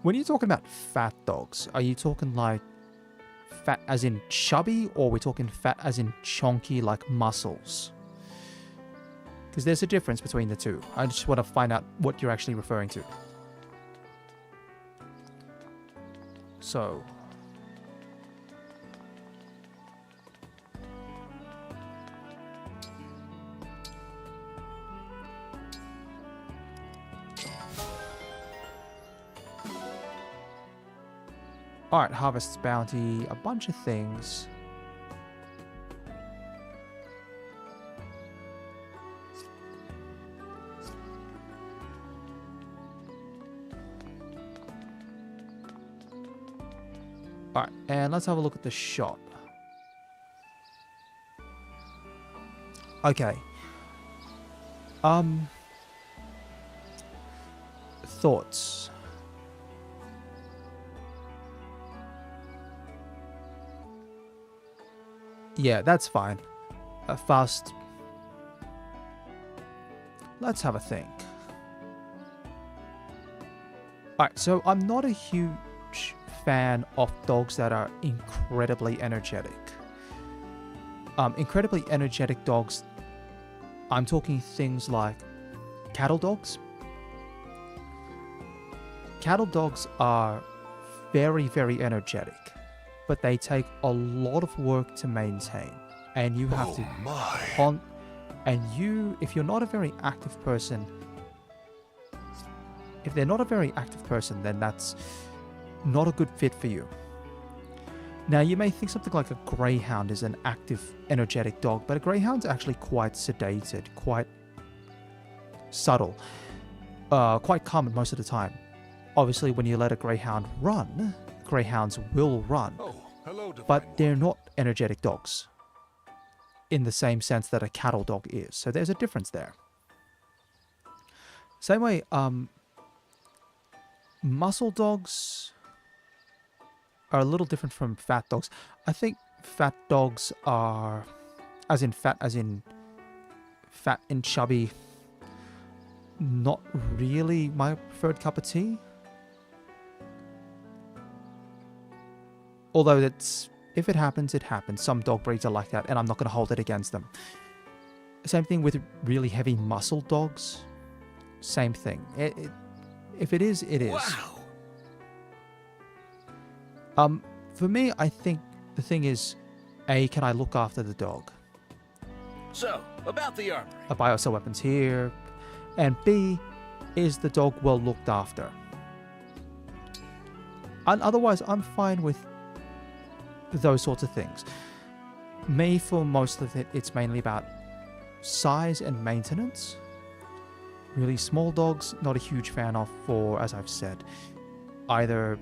When you're talking about fat dogs, are you talking like fat as in chubby, or are we talking fat as in chunky like muscles? Because there's a difference between the two. I just want to find out what you're actually referring to. So... Alright, Harvest's Bounty, a bunch of things. Alright, and let's have a look at the shop. Okay. Thoughts. Yeah, that's fine. Fast. Let's have a think. Alright, so I'm not a huge fan of dogs that are incredibly energetic. Incredibly energetic dogs, I'm talking things like cattle dogs. Cattle dogs are very, very energetic, but they take a lot of work to maintain, and you have if you're not a very active person, if they're not a very active person, then that's not a good fit for you. Now, you may think something like a greyhound is an active, energetic dog, but a greyhound's actually quite sedated, quite subtle, quite calm most of the time. Obviously, when you let a greyhound run, greyhounds will run. Oh, hello, but they're not energetic dogs in the same sense that a cattle dog is. So there's a difference there. Same way, muscle dogs are a little different from fat dogs. I think fat dogs are, as in fat and chubby, not really my preferred cup of tea. Although that's, if it happens, it happens. Some dog breeds are like that, and I'm not going to hold it against them. Same thing with really heavy muscle dogs. Same thing. If it is, it is. Wow. For me, I think the thing is, A, can I look after the dog? So, about the armory. I buy also weapons here. And B, is the dog well looked after? And otherwise, I'm fine with those sorts of things. Me, for most of it, it's mainly about size and maintenance. Really small dogs, not a huge fan of for, as I've said, either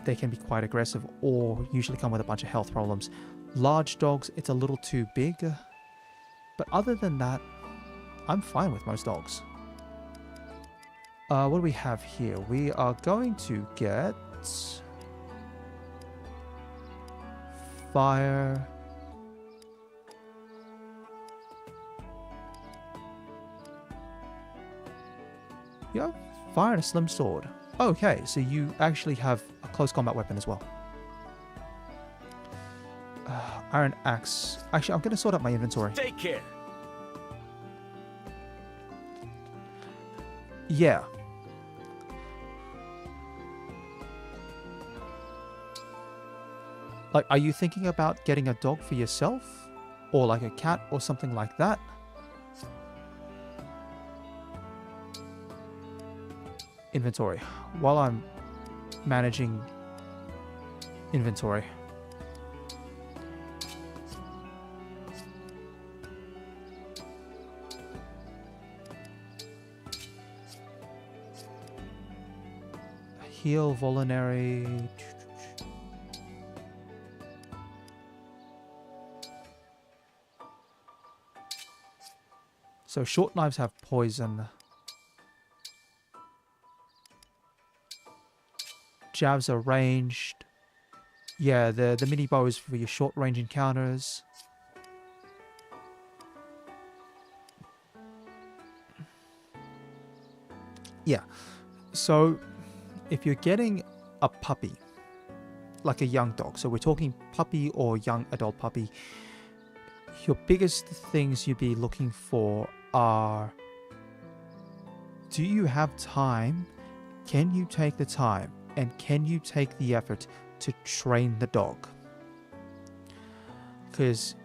they can be quite aggressive or usually come with a bunch of health problems. Large dogs, it's a little too big. But other than that, I'm fine with most dogs. What do we have here? We are going to get Fire. Yeah, Fire and a slim sword. Okay, so you actually have a close combat weapon as well. Iron axe. Actually, I'm going to sort out my inventory. Take care. Yeah. Like, are you thinking about getting a dog for yourself? Or like a cat or something like that? Inventory. While I'm managing inventory. Heal vulnerary. So short knives have poison. Jabs are ranged. Yeah, the mini bow is for your short range encounters. Yeah. So if you're getting a puppy, like a young dog, so we're talking puppy or young adult puppy, your biggest things you'd be looking for are, do you have time? Can you take the time? And can you take the effort to train the dog? Because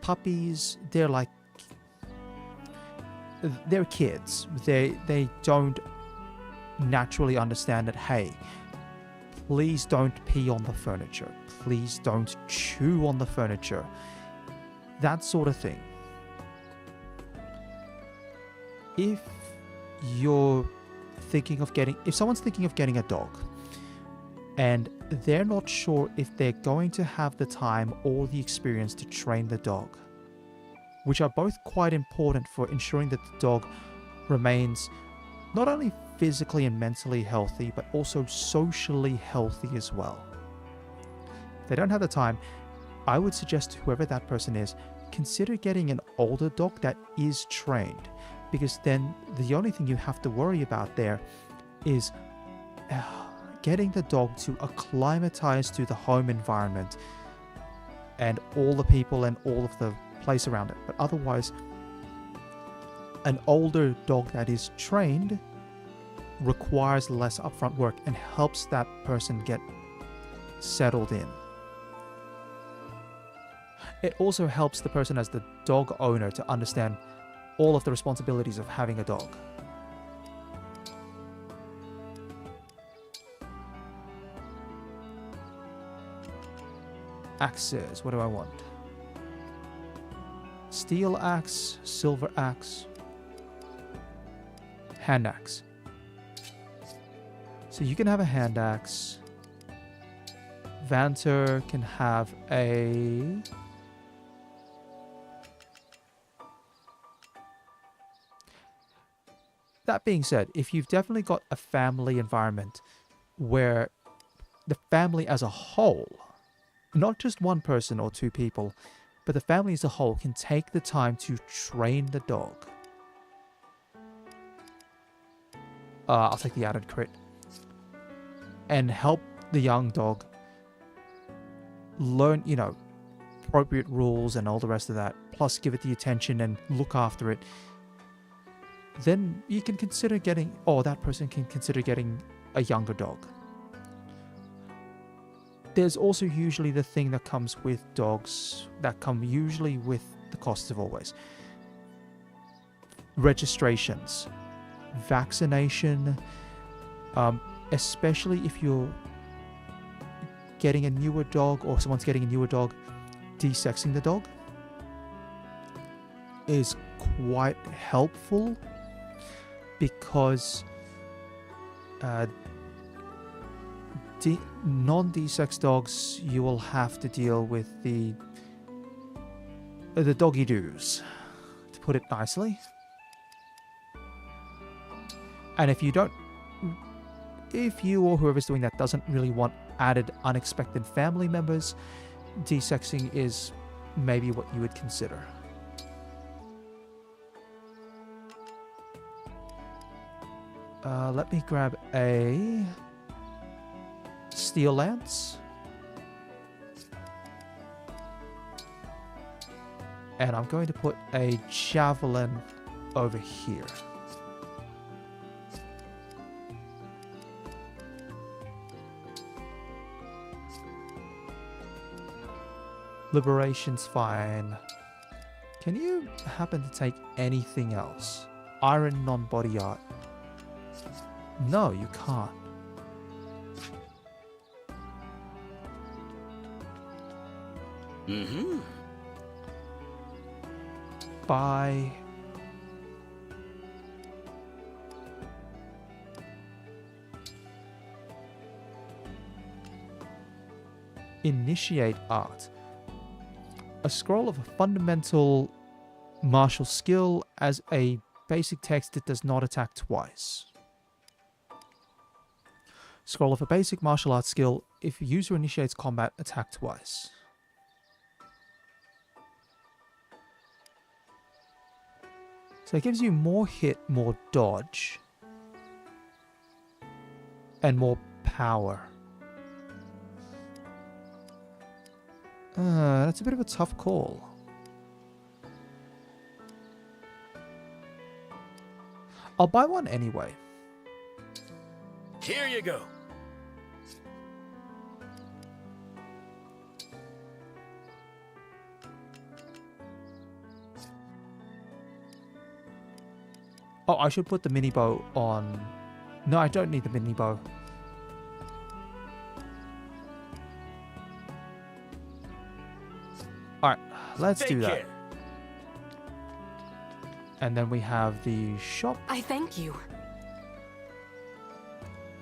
puppies, they're kids. They don't naturally understand that, hey, please don't pee on the furniture. Please don't chew on the furniture. That sort of thing. If someone's thinking of getting a dog and they're not sure if they're going to have the time or the experience to train the dog, which are both quite important for ensuring that the dog remains not only physically and mentally healthy, but also socially healthy as well. If they don't have the time, I would suggest to whoever that person is, consider getting an older dog that is trained, because then the only thing you have to worry about there is getting the dog to acclimatize to the home environment and all the people and all of the place around it. But otherwise, an older dog that is trained requires less upfront work and helps that person get settled in. It also helps the person as the dog owner to understand all of the responsibilities of having a dog. Axes, what do I want? Steel axe, silver axe, hand axe. So you can have a hand axe. Vanter can have a... That being said, if you've definitely got a family environment where the family as a whole, not just one person or two people, but the family as a whole can take the time to train the dog. I'll take the added crit. And help the young dog learn, appropriate rules and all the rest of that, plus give it the attention and look after it. Then you can consider that person can consider getting a younger dog. There's also usually the thing that comes with dogs that come usually with the costs of always. Registrations, vaccination, especially if you're getting a newer dog or someone's getting a newer dog, desexing the dog is quite helpful because non-desexed dogs, you will have to deal with the doggy doos, to put it nicely. And if you or whoever's doing that doesn't really want added unexpected family members, desexing is maybe what you would consider. Let me grab a steel lance. And I'm going to put a javelin over here. Liberation's fine. Can you happen to take anything else? Iron non-body art. No, you can't. Mm-hmm. Bye. Initiate art. A scroll of a fundamental martial skill as a basic text that does not attack twice. Scroll of a basic martial arts skill. If user initiates combat, attack twice. So it gives you more hit, more dodge, and more power. That's a bit of a tough call. I'll buy one anyway. Here you go. Oh, I should put the mini bow on. No, I don't need the mini bow. Alright, let's do that. And then we have the shop. I thank you.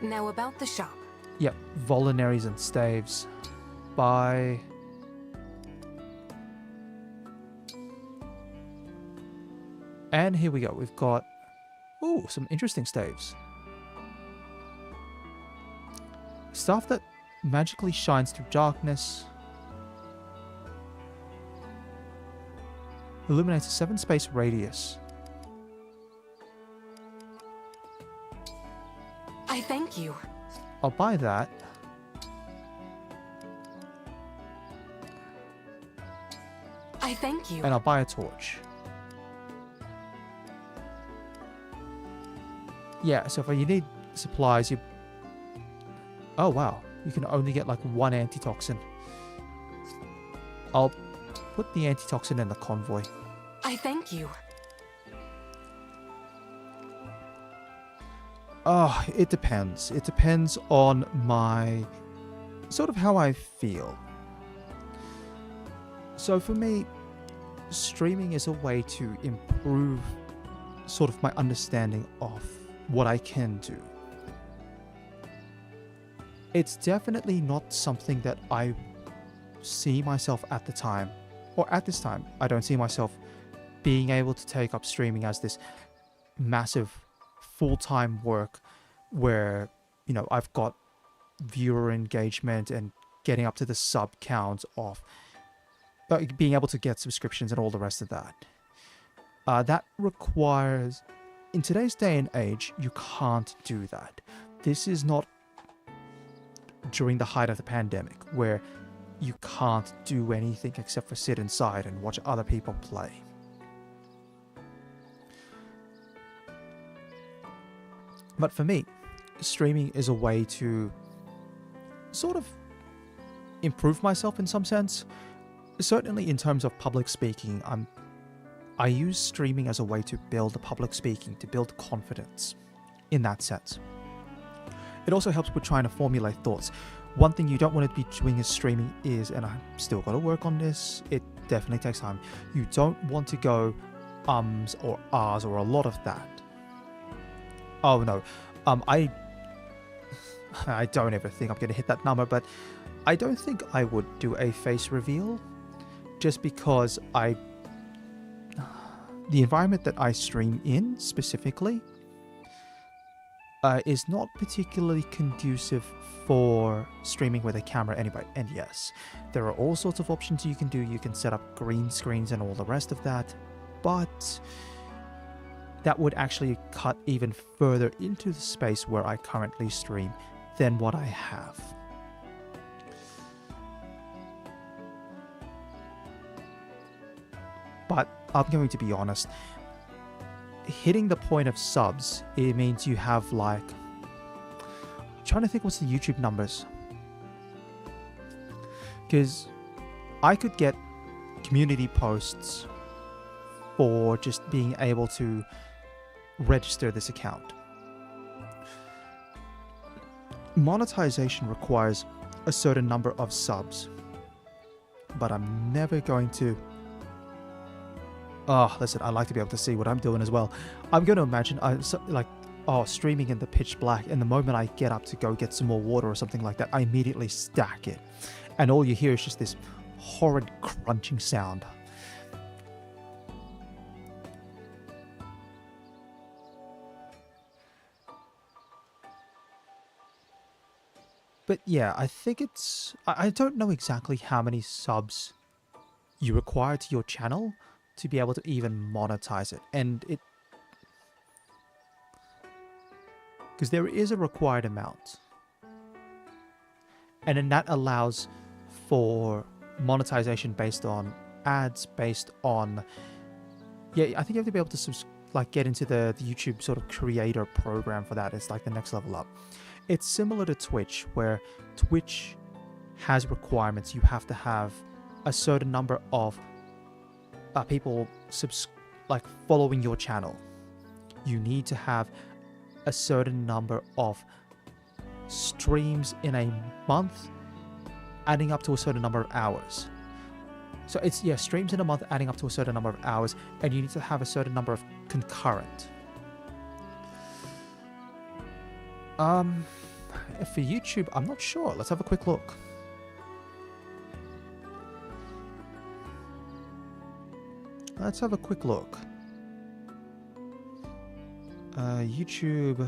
Now about the shop. Yep, volinaries and staves. Buy. And here we go. We've got, ooh, some interesting staves. Stuff that magically shines through darkness. Illuminates a 7-space radius. I thank you. I'll buy that. I thank you. And I'll buy a torch. Yeah, so if you need supplies, you... Oh, wow. You can only get like one antitoxin. I'll put the antitoxin in the convoy. I thank you. Oh, it depends. It depends on my... sort of how I feel. So for me, streaming is a way to improve sort of my understanding of what I can do. It's definitely not something that I see myself at the time, or at this time, I don't see myself being able to take up streaming as this massive full-time work where, you know, I've got viewer engagement and getting up to the sub count of being able to get subscriptions and all the rest of that. That requires, in today's day and age, you can't do that. This is not during the height of the pandemic where you can't do anything except for sit inside and watch other people play. But for me, streaming is a way to sort of improve myself in some sense. Certainly in terms of public speaking, I use streaming as a way to build public speaking, to build confidence in that sense. It also helps with trying to formulate thoughts. One thing you don't want to be doing is streaming is, and I've still got to work on this, it definitely takes time, you don't want to go ums or ahs or a lot of that. Oh no, I don't ever think I'm going to hit that number, but I don't think I would do a face reveal just because the environment that I stream in specifically is not particularly conducive for streaming with a camera anyway. And yes, there are all sorts of options you can do. You can set up green screens and all the rest of that, but that would actually cut even further into the space where I currently stream than what I have. But I'm going to be honest, hitting the point of subs, it means you have like, I'm trying to think what's the YouTube numbers, because I could get community posts for just being able to register this account. Monetization requires a certain number of subs, but I'm never going to... Oh, listen, I like to be able to see what I'm doing as well. I'm going to imagine, streaming in the pitch black, and the moment I get up to go get some more water or something like that, I immediately stack it. And all you hear is just this horrid crunching sound. But yeah, I think it's... I don't know exactly how many subs you require to your channel to be able to even monetize it. And it... because there is a required amount. And then that allows for monetization based on ads, based on... yeah, I think you have to be able to get into the YouTube sort of creator program for that. It's like the next level up. It's similar to Twitch, where Twitch has requirements. You have to have a certain number of people following your channel. You need to have a certain number of streams in a month, adding up to a certain number of hours. So it's, yeah, streams in a month adding up to a certain number of hours, and you need to have a certain number of concurrent. For YouTube, I'm not sure. Let's have a quick look. Let's have a quick look. YouTube.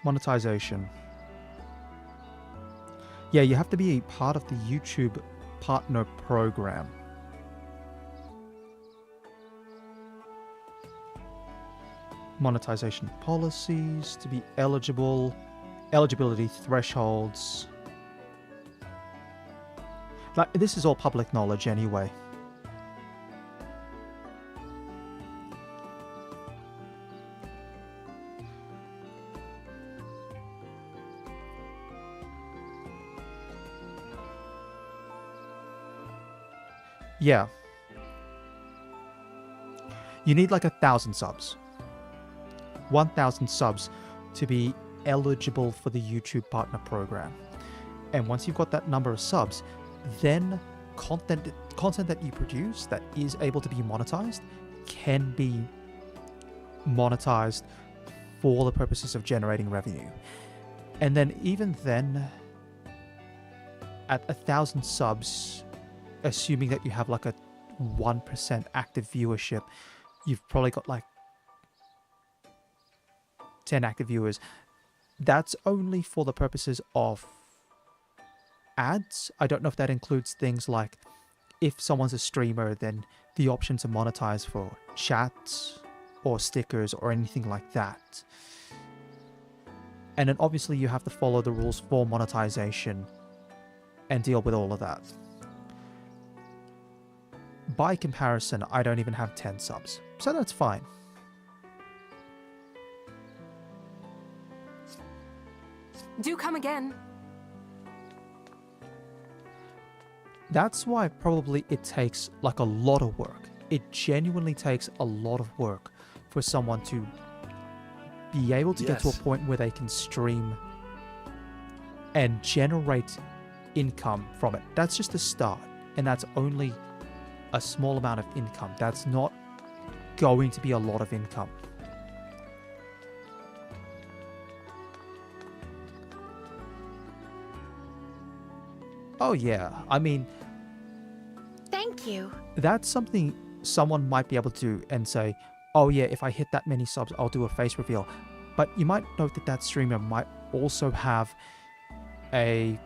Monetization. Yeah, you have to be a part of the YouTube partner program. Monetization policies to be eligible, eligibility thresholds. Like, this is all public knowledge anyway. Yeah. You need like 1,000 subs. 1,000 subs to be eligible for the YouTube Partner Program. And once you've got that number of subs, then content that you produce that is able to be monetized can be monetized for the purposes of generating revenue. And then even then, at 1,000 subs, assuming that you have like a 1% active viewership, you've probably got like 10 active viewers. That's only for the purposes of ads. I don't know if that includes things like, if someone's a streamer, then the option to monetize for chats or stickers or anything like that. And then obviously you have to follow the rules for monetization and deal with all of that. By comparison, I don't even have 10 subs, so that's fine. Do come again. That's why probably it takes like a lot of work. It genuinely takes a lot of work for someone to be able to get to a point where they can stream and generate income from it. That's just a start, and that's only a small amount of income. That's not going to be a lot of income. Oh yeah, I mean, thank you. That's something someone might be able to do and say, oh yeah, if I hit that many subs, I'll do a face reveal. But you might note that that streamer might also have a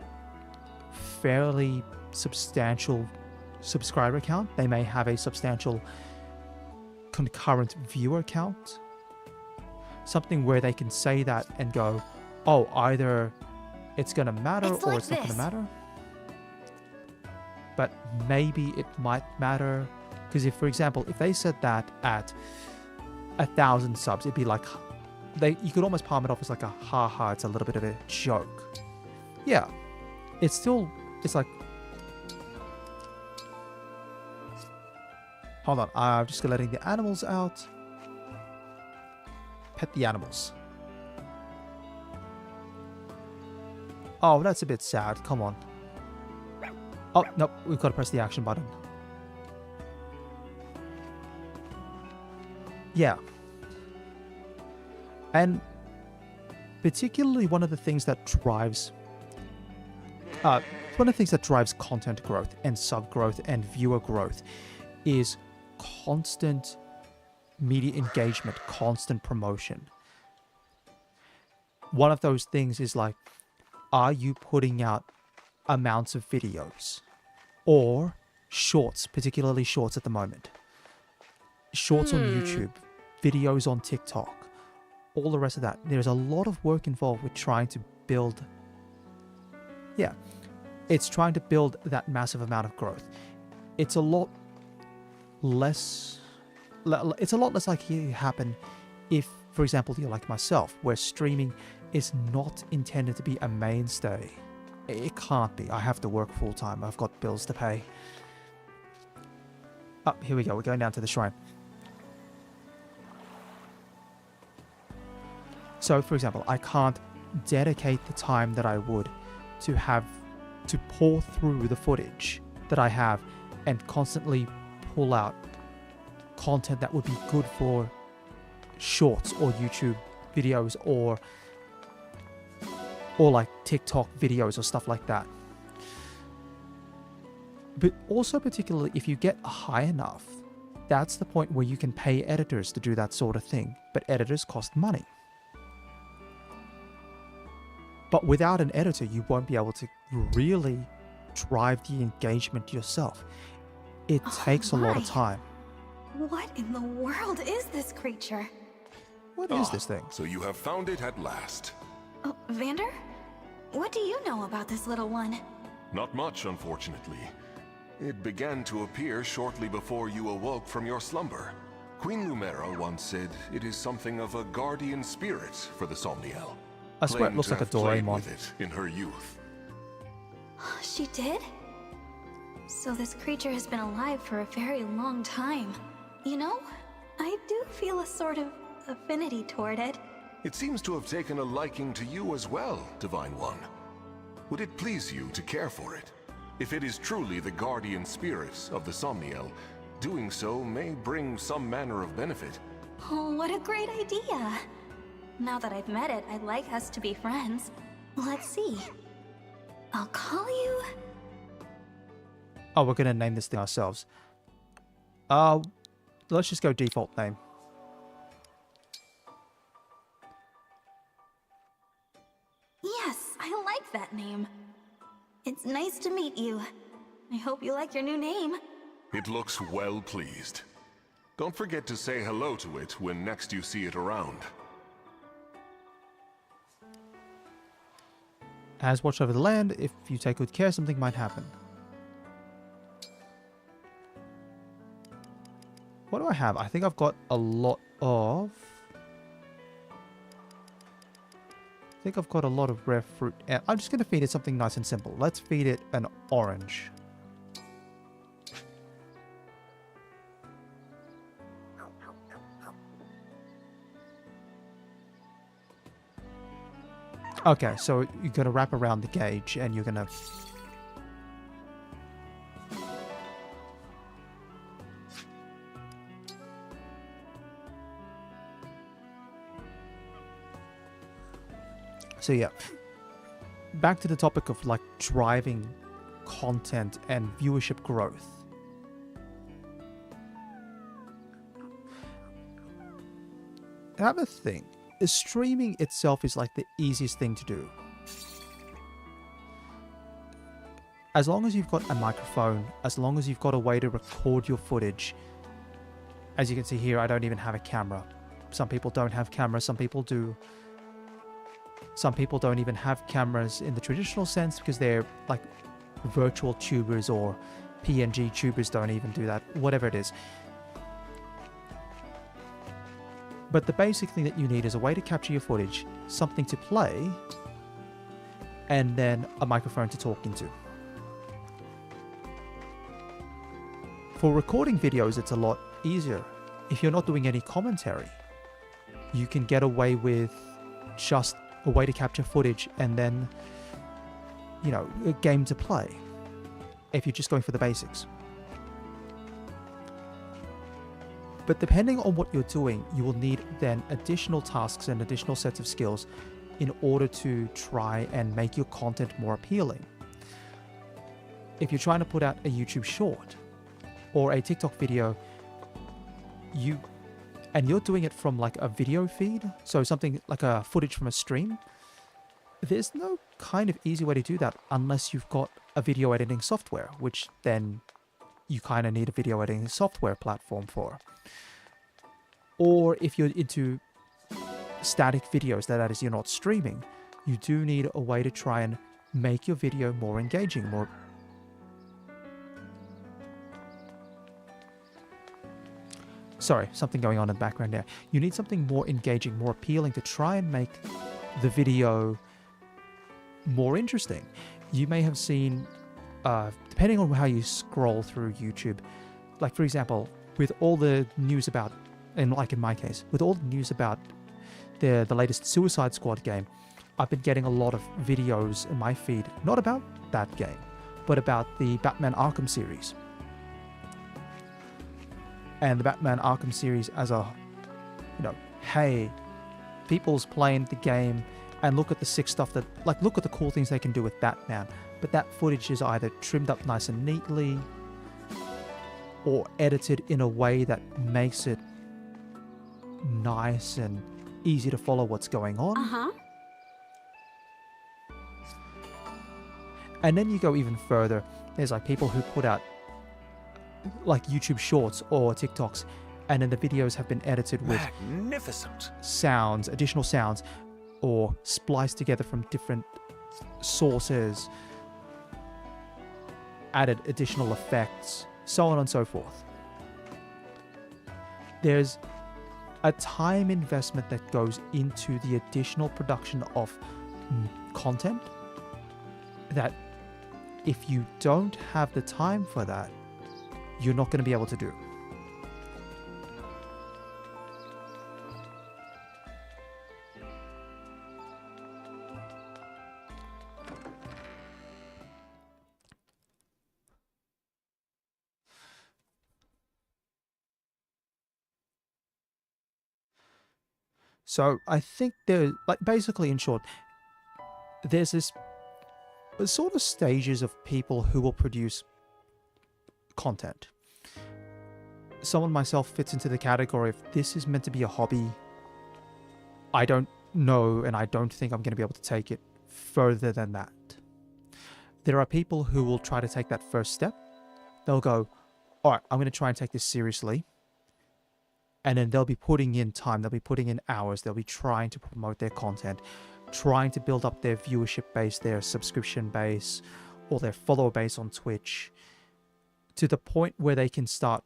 fairly substantial subscriber count. They may have a substantial concurrent viewer count. Something where they can say that and go, oh, either it's going to matter or it's not going to matter. But maybe it might matter, because if, for example, if they said that at 1,000 subs, it'd be like, you could almost palm it off as like a haha, it's a little bit of a joke. Yeah, it's like, hold on, I'm just letting the animals out. Pet the animals. Oh, that's a bit sad, come on. Oh, nope, we've got to press the action button. Yeah. And particularly one of the things that drives content growth and sub growth and viewer growth is constant media engagement, constant promotion. One of those things is like, are you putting out amounts of videos or shorts, particularly shorts at the moment? Shorts on YouTube, videos on TikTok, all the rest of that. There's a lot of work involved with trying to build, it's trying to build that massive amount of growth. It's a lot less likely to happen if, for example, you're like myself, where streaming is not intended to be a mainstay. It can't be. I have to work full time. I've got bills to pay. Oh, here we go. We're going down to the shrine. So, for example, I can't dedicate the time that I would to pour through the footage that I have and constantly pull out content that would be good for shorts or YouTube videos or like TikTok videos or stuff like that. But also, particularly if you get high enough, that's the point where you can pay editors to do that sort of thing. But editors cost money. But without an editor, you won't be able to really drive the engagement yourself. It takes a lot of time. What in the world is this creature? What is this thing? So you have found it at last. Oh, Vander? What do you know about this little one? Not much, unfortunately. It began to appear shortly before you awoke from your slumber. Queen Lumera once said it is something of a guardian spirit for the Somniel. I swear it looks like a Doraemon. With it in her youth. She did? So this creature has been alive for a very long time. You know, I do feel a sort of affinity toward it. It seems to have taken a liking to you as well, Divine One. Would it please you to care for it? If it is truly the guardian spirit of the Somniel, doing so may bring some manner of benefit. Oh, what a great idea! Now that I've met it, I'd like us to be friends. Let's see. I'll call you... Oh, we're gonna name this thing ourselves. Let's just go default name. Yes, I like that name. It's nice to meet you. I hope you like your new name. It looks well pleased. Don't forget to say hello to it when next you see it around. Has watch over the land. If you take good care, something might happen. What do I have? I think I've got a lot of... I think I've got a lot of rare fruit. I'm just going to feed it something nice and simple. Let's feed it an orange. Okay, so you're going to wrap around the gauge and you're going to... So yeah, back to the topic of like driving content and viewership growth. Have a thing. Streaming itself is like the easiest thing to do. As long as you've got a microphone, as long as you've got a way to record your footage. As you can see here, I don't even have a camera. Some people don't have cameras, some people do. Some people don't even have cameras in the traditional sense because they're like virtual tubers, or PNG tubers don't even do that, whatever it is. But the basic thing that you need is a way to capture your footage, something to play, and then a microphone to talk into. For recording videos, it's a lot easier. If you're not doing any commentary, you can get away with just a way to capture footage and then, you know, a game to play if you're just going for the basics. But depending on what you're doing, you will need then additional tasks and additional sets of skills in order to try and make your content more appealing. If you're trying to put out a YouTube short or a TikTok video, you're doing it from like a video feed, so something like a footage from a stream, there's no kind of easy way to do that unless you've got a video editing software, which then you kind of need a video editing software platform for. Or if you're into static videos, that is, you're not streaming, you do need a way to try and make your video more engaging, more... Sorry, something going on in the background there. You need something more engaging, more appealing to try and make the video more interesting. You may have seen, depending on how you scroll through YouTube, like for example, with all the news about, and like in my case, with all the news about the latest Suicide Squad game, I've been getting a lot of videos in my feed, not about that game, but about the Batman Arkham series. And the Batman Arkham series as a, hey, people's playing the game and look at the sick stuff that, like, look at the cool things they can do with Batman. But that footage is either trimmed up nice and neatly or edited in a way that makes it nice and easy to follow what's going on. Uh-huh. And then you go even further. There's like people who put out like YouTube shorts or TikToks, and then the videos have been edited with magnificent sounds, additional sounds, or spliced together from different sources, added additional effects, so on and so forth. There's a time investment that goes into the additional production of content that if you don't have the time for that, you're not going to be able to do. So I think there, like, basically in short, there's this sort of stages of people who will produce content. Someone myself fits into the category of this is meant to be a hobby. I don't know, and I don't think I'm going to be able to take it further than that. There are people who will try to take that first step. They'll go, all right, I'm going to try and take this seriously. And then they'll be putting in time, they'll be putting in hours, they'll be trying to promote their content, trying to build up their viewership base, their subscription base, or their follower base on Twitch, to the point where they can start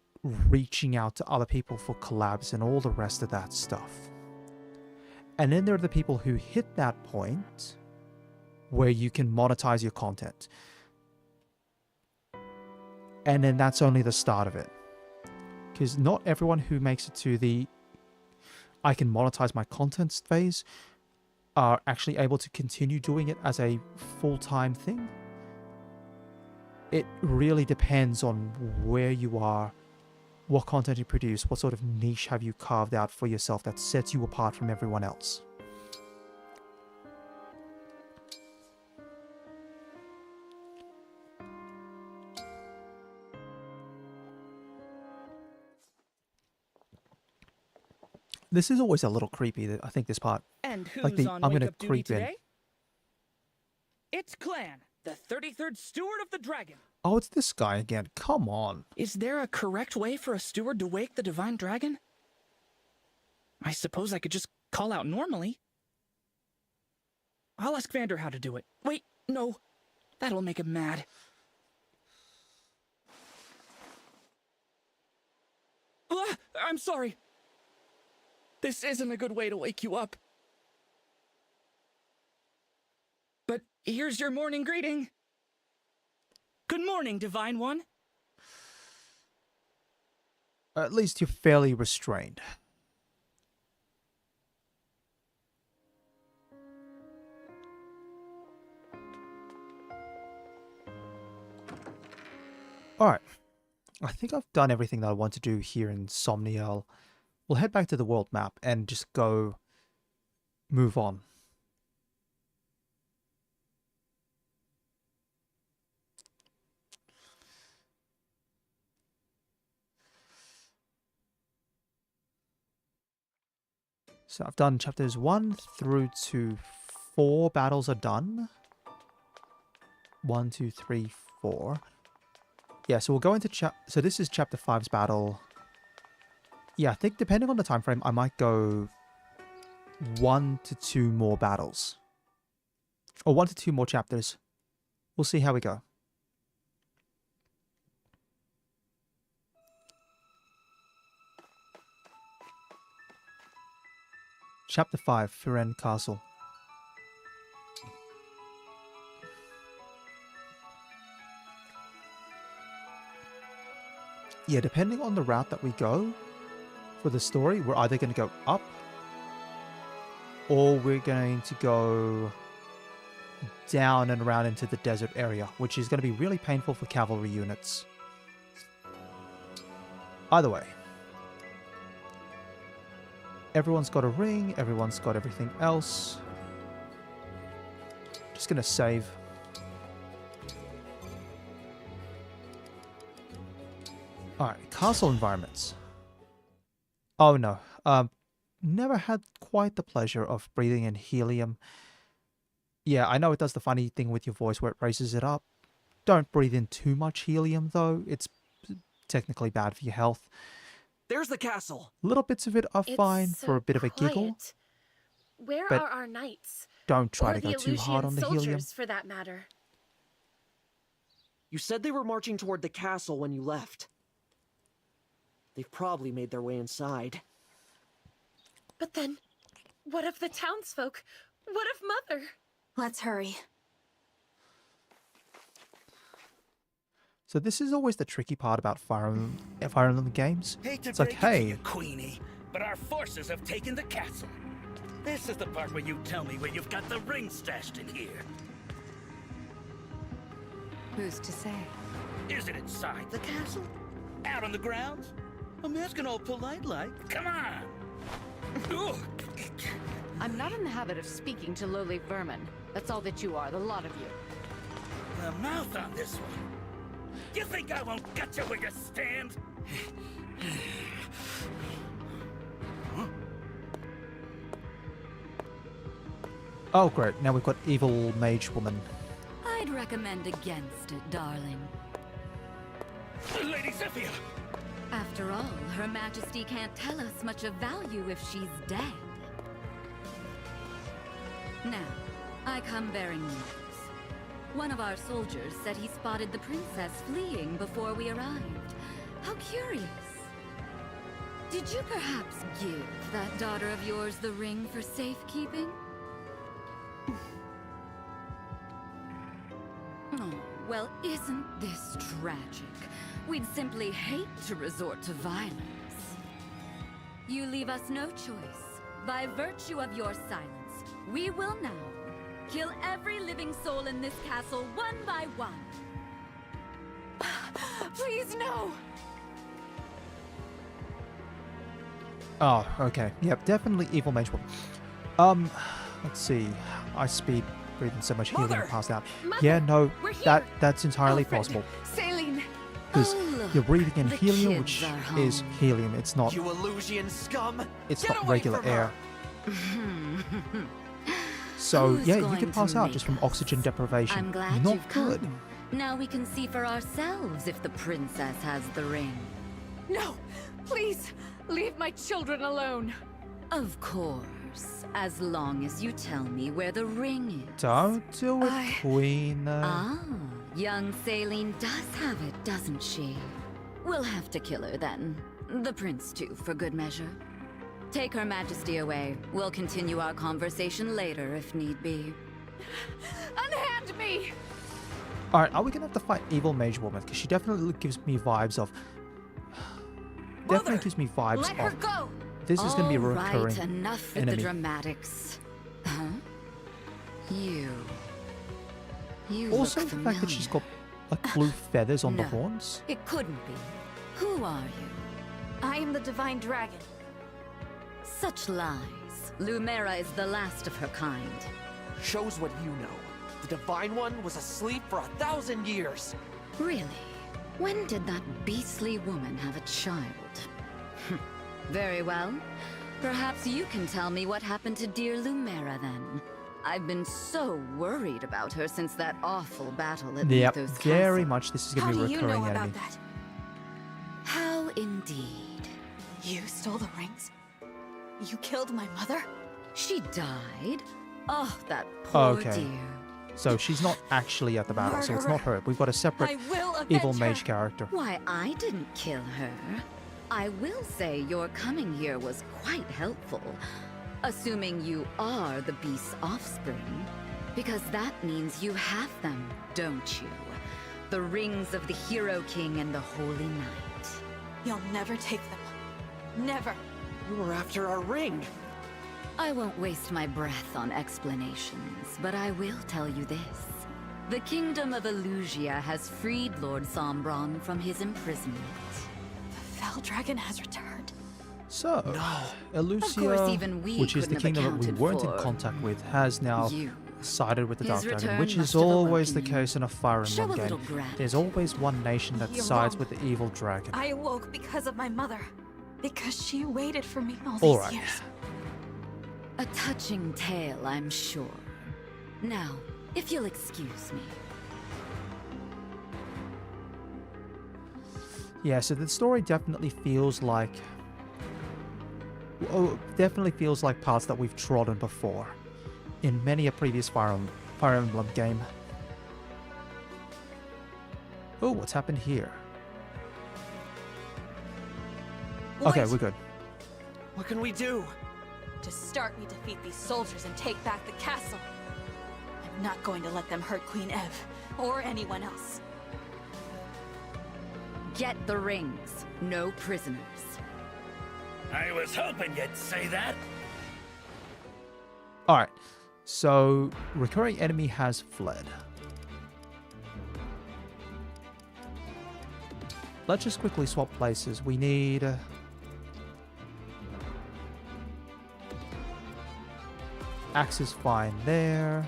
reaching out to other people for collabs and all the rest of that stuff. And then there are the people who hit that point where you can monetize your content. And then that's only the start of it. Because not everyone who makes it to the I can monetize my content phase are actually able to continue doing it as a full-time thing. It really depends on where you are, what content you produce, what sort of niche have you carved out for yourself that sets you apart from everyone else. This is always a little creepy, I think, this part. And who's like on I'm wake gonna up duty creep today? in. It's Clan, the 33rd Steward of the Dragon. Oh, it's this guy again. Come on. Is there a correct way for a steward to wake the Divine Dragon? I suppose I could just call out normally. I'll ask Vander how to do it. Wait, no. That'll make him mad. I'm sorry. This isn't a good way to wake you up. But here's your morning greeting. Good morning, Divine One. At least you're fairly restrained. Alright. I think I've done everything that I want to do here in Somniel. We'll head back to the world map and just go move on. So I've done chapters 1 through to 4 battles are done. 1, 2, 3, 4. Yeah, so we'll go into so this is chapter 5's battle. Yeah, I think depending on the time frame, I might go 1 to 2 more battles. Or 1 to 2 more chapters. We'll see how we go. Chapter 5, Firen Castle. Yeah, depending on the route that we go for the story, we're either going to go up or we're going to go down and around into the desert area, which is going to be really painful for cavalry units. Either way. Everyone's got a ring, everyone's got everything else. Just going to save. Alright, castle environments. Oh no, never had quite the pleasure of breathing in helium. Yeah, I know it does the funny thing with your voice where it raises it up. Don't breathe in too much helium though, it's technically bad for your health. There's the castle. Little bits of it are fine so for a bit of a giggle. Where but are our knights? Don't try or to go the too hard on the soldiers, helium. for that matter. You said they were marching toward the castle when you left. They've probably made their way inside. But then, what of the townsfolk? What of Mother? Let's hurry. So this is always the tricky part about Fire Emblem games. It's like, hey, Queenie, but our forces have taken the castle. This is the part where you tell me where you've got the ring stashed in here. Who's to say? Is it inside the castle? Out on the grounds? I'm asking all polite like. Come on! I'm not in the habit of speaking to lowly vermin. That's all that you are, the lot of you. The mouth on this one. You think I won't get you where you stand? oh great, now we've got evil mage woman. I'd recommend against it, darling. Lady Zephyr! After all, Her Majesty can't tell us much of value if she's dead. Now, I come bearing news. One of our soldiers said he spotted the princess fleeing before we arrived. How curious. Did you perhaps give that daughter of yours the ring for safekeeping? Oh, well, isn't this tragic? We'd simply hate to resort to violence. You leave us no choice. By virtue of your silence, we will now kill every living soul in this castle one by one. Please, no! Oh, okay. Yep, definitely evil mage woman. Let's see. I speed breathing so much helium and passed out. Mother, yeah, no, we're here. that's entirely possible. Saline. Because you're breathing in the helium, kids which are is home. helium. It's not. You Illusian scum! It's Get not away regular from air. her. So Who's yeah, you going can to pass out make just from oxygen deprivation. I'm glad not you've good. come. Now we can see for ourselves if the princess has the ring. No! Please! Leave my children alone! Of course, as long as you tell me where the ring is. Don't do it, Queen. Ah, young Saline does have it, doesn't she? We'll have to kill her then. The prince too, for good measure. Take Her Majesty away. We'll continue our conversation later if need be. Unhand me! Alright, are we gonna have to fight evil mage woman? Because she definitely gives me vibes of. Definitely gives me vibes Let her of. go! This is gonna be a recurring Right, enough with enemy. the dramatics. Huh? You Also, look the fact that she's got familiar. like blue feathers on the No. horns. It couldn't be. Who are you? I am the Divine Dragon. Such lies. Lumera is the last of her kind. Shows what you know. The Divine One was asleep for 1,000 years. Really? When did that beastly woman have a child? Very well. Perhaps you can tell me what happened to dear Lumera then. I've been so worried about her since that awful battle at Yep, Mythos very Castle. much. This is going to be a recurring enemy. That? How indeed. You stole the rings? You killed my mother? She died? Oh, that poor dear. So she's not actually at the battle, so it's not her. We've got a separate evil mage character. Why, I didn't kill her. I will say your coming here was quite helpful. Assuming you are the beast's offspring. Because that means you have them, don't you? The rings of the Hero King and the Holy Knight. You'll never take them. Never. You were after our ring. I won't waste my breath on explanations, but I will tell you this. The Kingdom of Elusia has freed Lord Sombron from his imprisonment. The Fell Dragon has returned. So, Elusia, course, even we which is the couldn't have kingdom that we accounted weren't in for contact with, has now sided with the Dark His Dragon, return which is must have always the awoken you. case in a Fire Show Emblem a game. little gratitude. There's always one nation that You're sides wrong. with the evil dragon. I awoke because of my mother. Because she waited for me all All these right. years. A touching tale, I'm sure. Now, if you'll excuse me. Yeah, so the story definitely feels like... Oh, definitely feels like paths that we've trodden before in many a previous Fire Emblem game. Oh, what's happened here? Okay, we're good. What can we do? To start, we defeat these soldiers and take back the castle. I'm not going to let them hurt Queen Ev, or anyone else. Get the rings. No prisoners. I was hoping you'd say that. Alright, so recurring enemy has fled. Let's just quickly swap places. We need... Axe is fine there.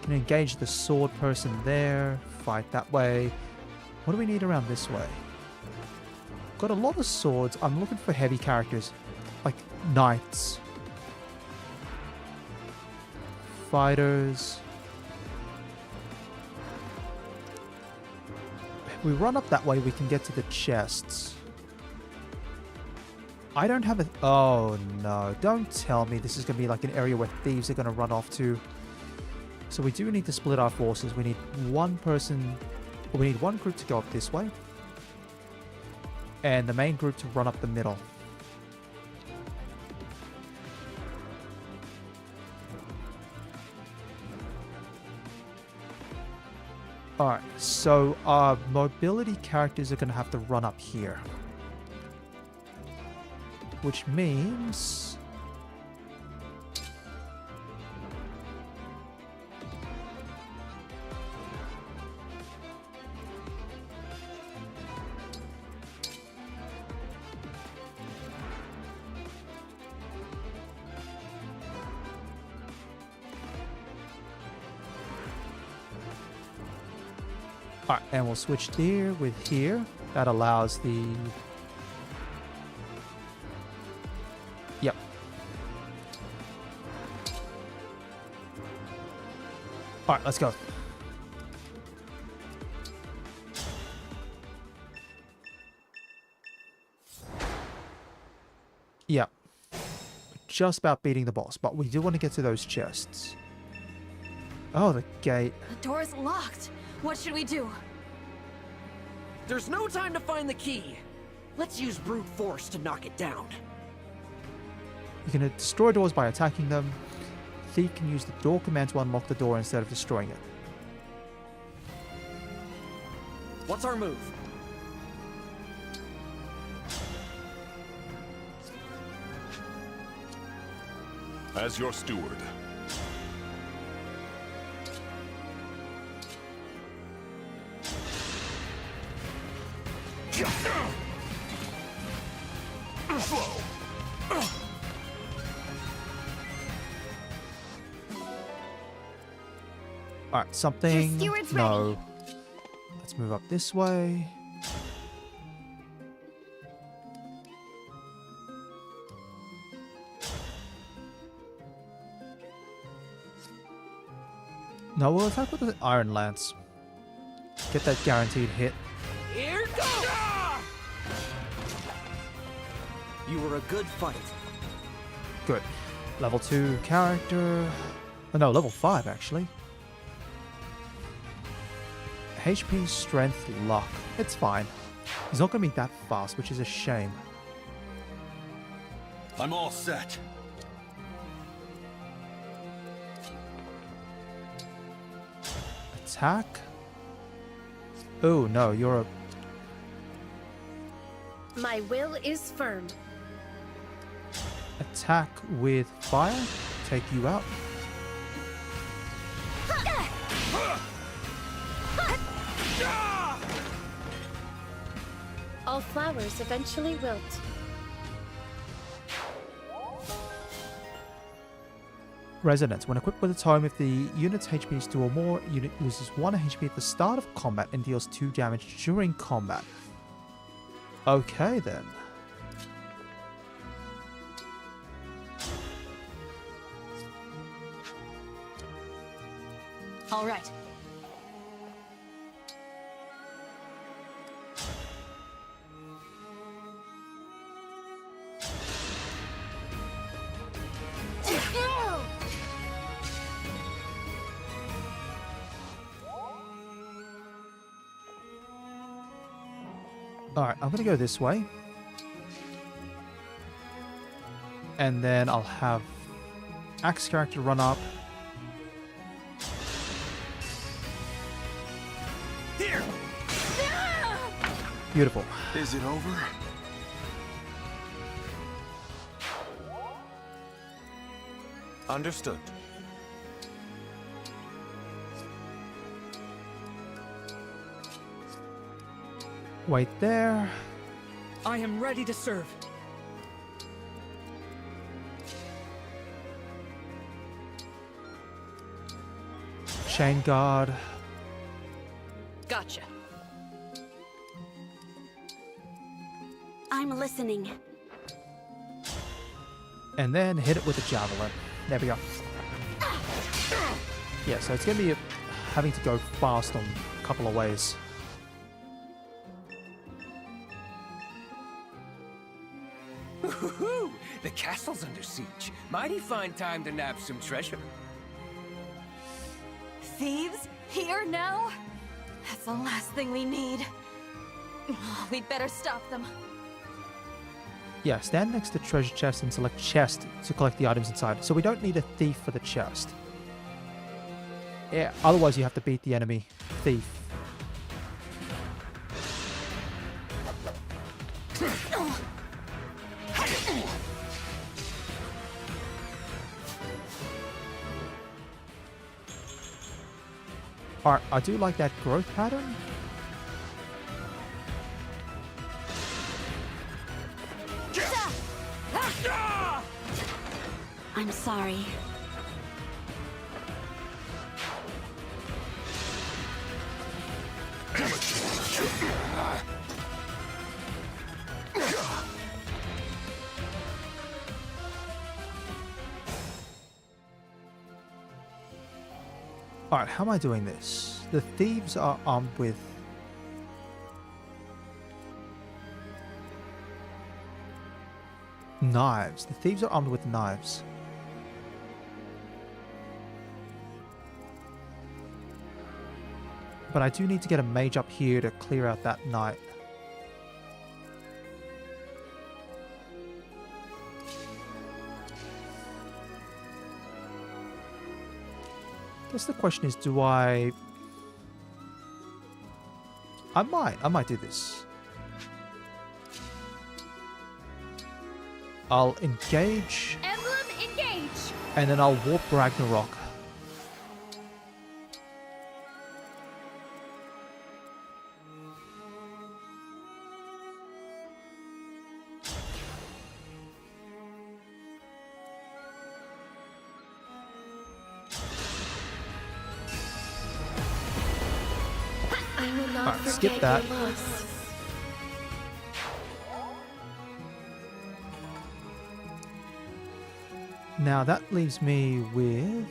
Can engage the sword person there. Fight that way. What do we need around this way? Got a lot of swords. I'm looking for heavy characters. Like knights. Fighters. If we run up that way, we can get to the chests. I don't have a... Oh, no. Don't tell me this is going to be like an area where thieves are going to run off to. So we do need to split our forces. We need one person... We need one group to go up this way. And the main group to run up the middle. Alright, so our mobility characters are going to have to run up here. Which means... Alright, and we'll switch there with here. That allows the... Yep. Alright, let's go. Yep. Just about beating the boss, but we do want to get to those chests. Oh, the gate. The door's locked. What should we do? There's no time to find the key. Let's use brute force to knock it down. You can destroy doors by attacking them. Thief can use the door command to unlock the door instead of destroying it. What's our move? As your steward. Alright, something... Your steward's no. Let's move up this way. No, we'll attack with the Iron Lance. Get that guaranteed hit. Here goes! You were a good fight. Good. Level 2 character. Oh, no, level 5 actually. HP, strength, luck. It's fine. He's not going to be that fast, which is a shame. I'm all set. Attack. Oh, no, you're a... My will is firm. Attack with fire. Take you out. All flowers eventually wilt. Resonance. When equipped with a tome, if the unit's HP is 2 or more, unit loses 1 HP at the start of combat and deals 2 damage during combat. Okay then. All right. Alright, I'm gonna go this way. And then I'll have Axe character run up. Here. Beautiful. Is it over? Understood. Wait there. I am ready to serve. Chain guard. Gotcha. I'm listening. And then hit it with a javelin. There we go. Yeah, so it's going to be having to go fast on a couple of ways. Woohoo! The castle's under siege. Mighty fine time to nab some treasure. Thieves? Here now? That's the last thing we need. We'd better stop them. Yeah, stand next to the treasure chest and select chest to collect the items inside. So we don't need a thief for the chest. Yeah, otherwise you have to beat the enemy thief. Alright, I do like that growth pattern. I'm sorry. Alright, how am I doing this? The thieves are armed with... knives. The thieves are armed with knives. But I do need to get a mage up here to clear out that knight. I guess the question is, do I might do this. I'll engage. Emblem Engage! And then I'll warp Ragnarok. I will not Alright, forget skip that. your loss. Now that leaves me with...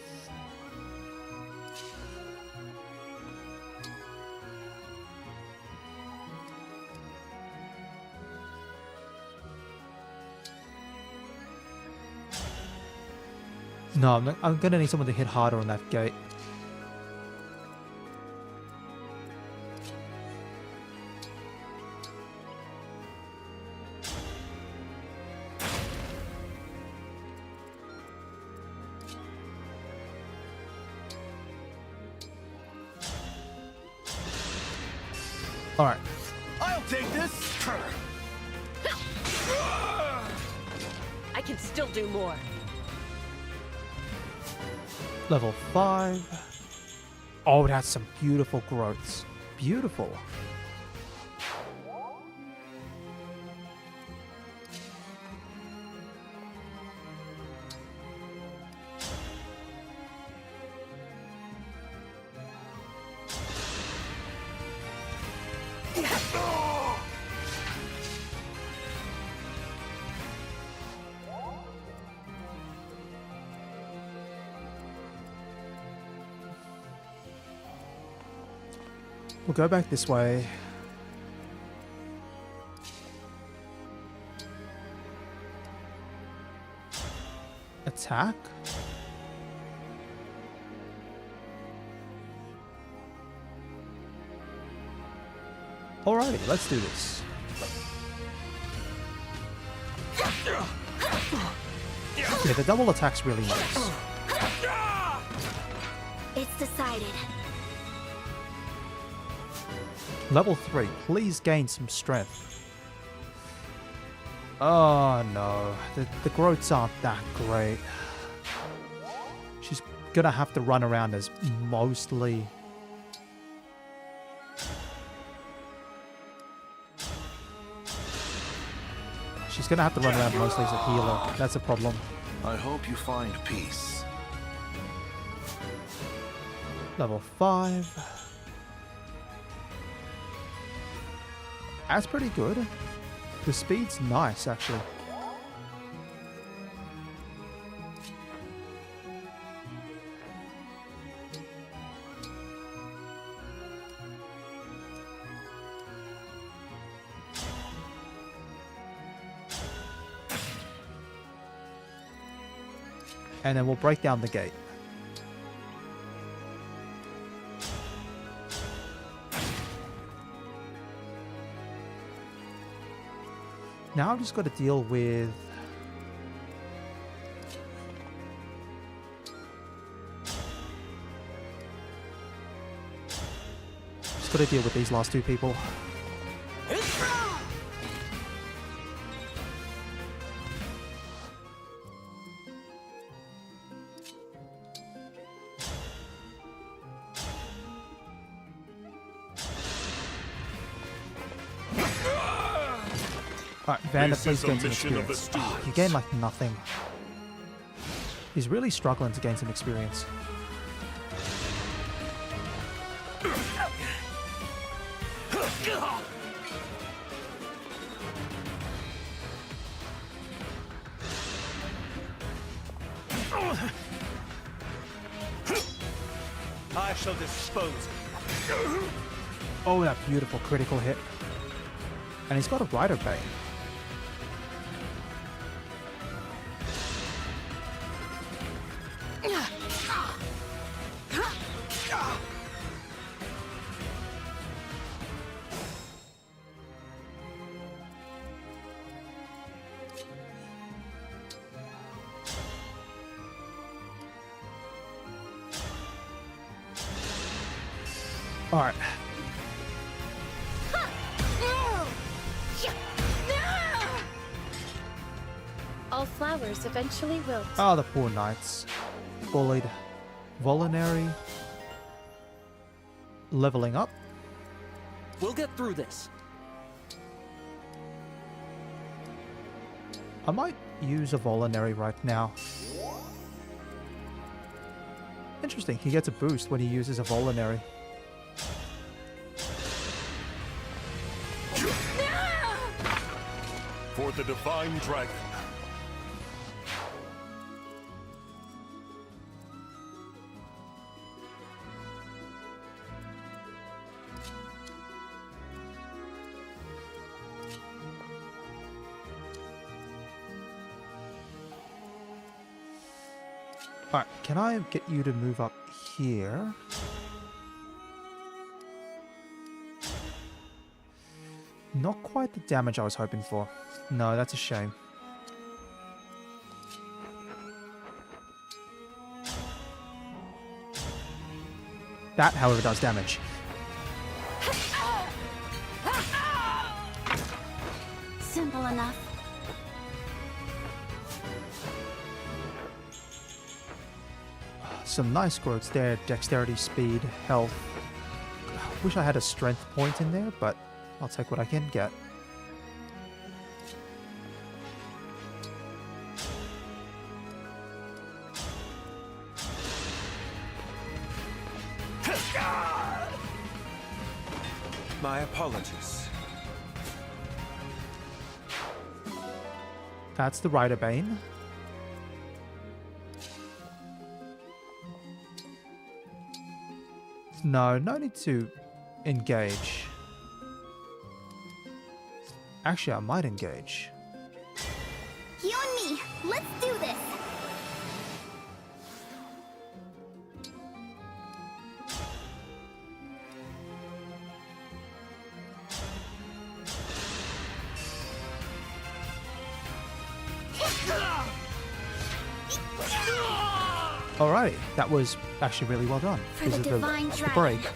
No, I'm gonna need someone to hit harder on that gate. Alright. I'll take this. I can still do more. Level 5. Oh, it has some beautiful growths. Beautiful. We'll go back this way. Attack? Alrighty, let's do this. Yeah, the double attack's really nice. It's decided. Level 3, please gain some strength. Oh no, the growths aren't that great. She's gonna have to run around as mostly... She's gonna have to run around mostly as a healer. That's a problem. I hope you find peace. Level 5. That's pretty good. The speed's nice, actually. And then we'll break down the gate. Now I've just got to deal with... Just got to deal with these last two people. Alright, Vander, please gain some experience. Oh, you gain like nothing. He's really struggling to gain some experience. I shall dispose of you. Oh, that beautiful critical hit. And he's got a Rider Bane. All right. All flowers eventually wilt. Oh, the poor knights. Bullied. Volinary. Leveling up. We'll get through this. I might use a Volinary right now. Interesting, he gets a boost when he uses a Volinary. for the Divine Dragon. Alright, can I get you to move up here? Not quite the damage I was hoping for. No, that's a shame. That, however, does damage. Simple enough. Some nice growths there. Dexterity, speed, health. Wish I had a strength point in there, but I'll take what I can get. My apologies. That's the Rider Bane. No need to engage. Actually, I might engage. You and me, let's do this. Alrighty, that was actually really well done. For the Divine the Dragon. break.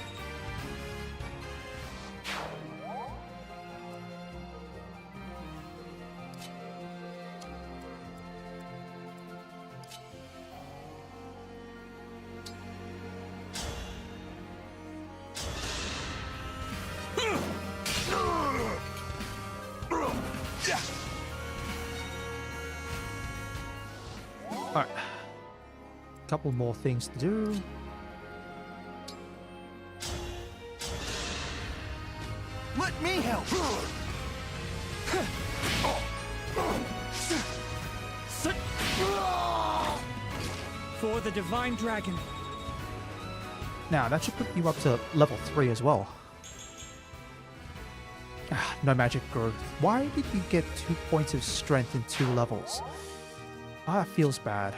Alright. Couple more things to do. Let me help. For the Divine Dragon. Now, that should put you up to level 3 as well. No magic growth. Why did you get 2 points of strength in 2 levels? That feels bad.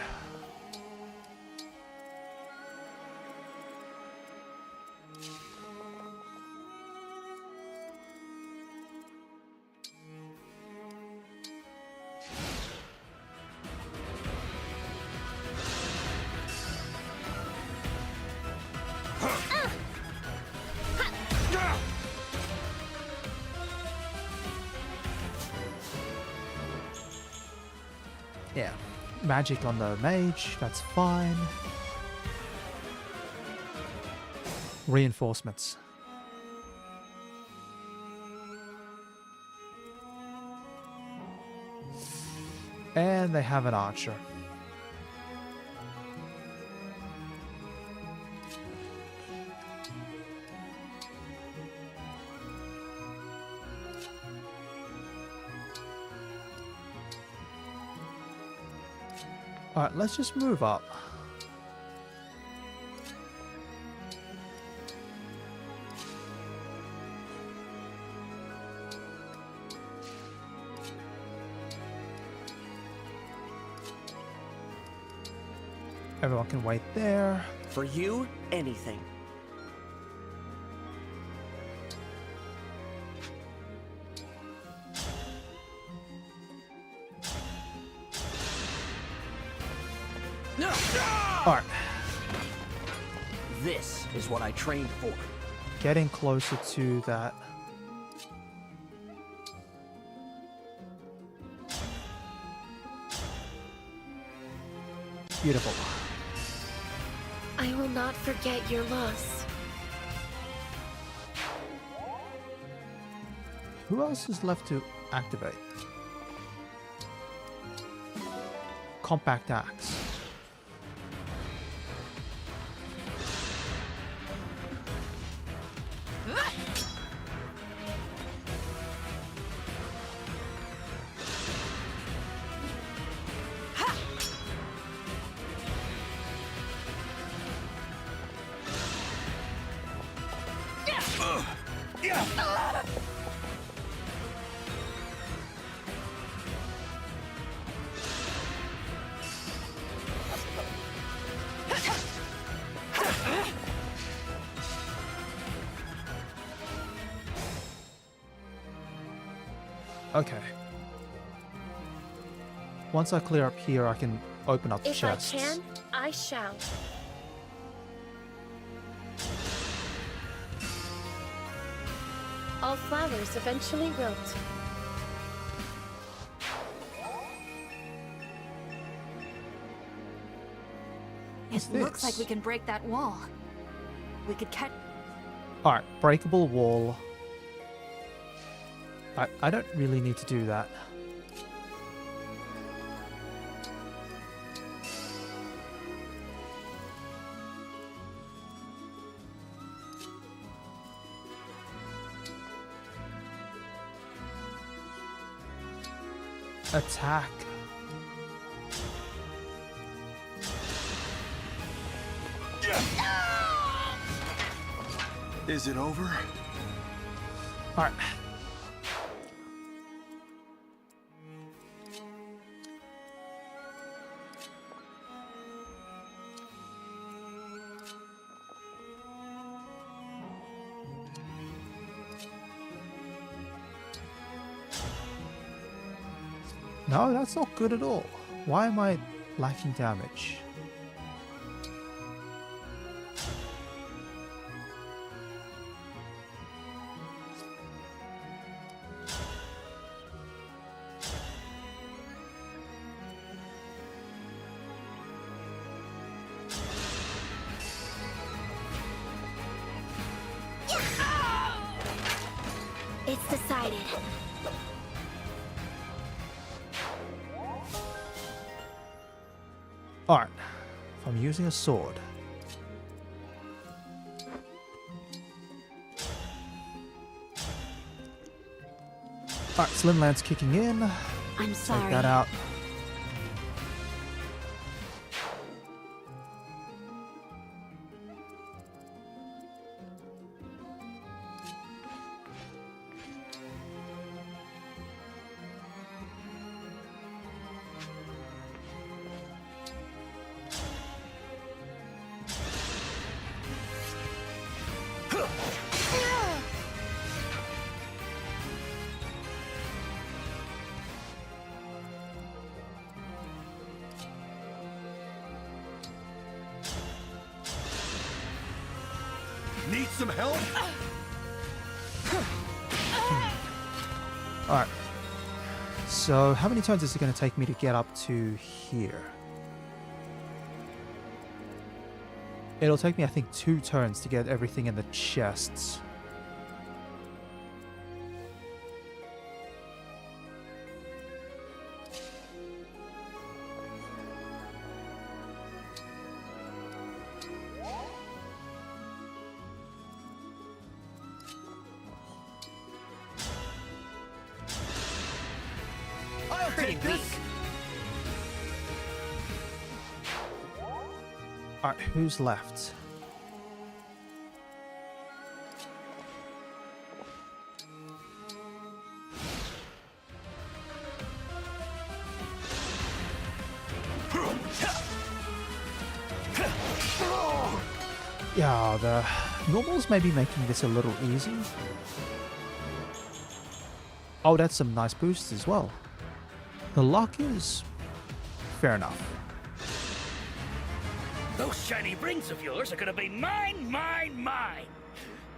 Yeah, magic on the mage, that's fine. Reinforcements. And they have an archer. Alright, let's just move up. Everyone can wait there. For you, anything. Alright. This is what I trained for. Getting closer to that. Beautiful. I will not forget your loss. Who else is left to activate? Compact axe. Okay. Once I clear up here, I can open up If chests. I can, I shall. All flowers eventually wilt. It looks like we can break that wall. We could catch. Alright, breakable wall. I don't really need to do that. Attack. Is it over? Alright. No, that's not good at all. Why am I lacking damage? It's decided. Alright. If I'm using a sword. Alright, Slim Lance kicking in. I'm sorry. Take that out. Need some help? Alright. So, how many turns is it going to take me to get up to here? It'll take me, I think, 2 turns to get everything in the chests. Alright, who's left? Yeah, the normals may be making this a little easy. Oh, that's some nice boosts as well. The luck is fair enough. Those shiny rings of yours are gonna be mine, mine, mine.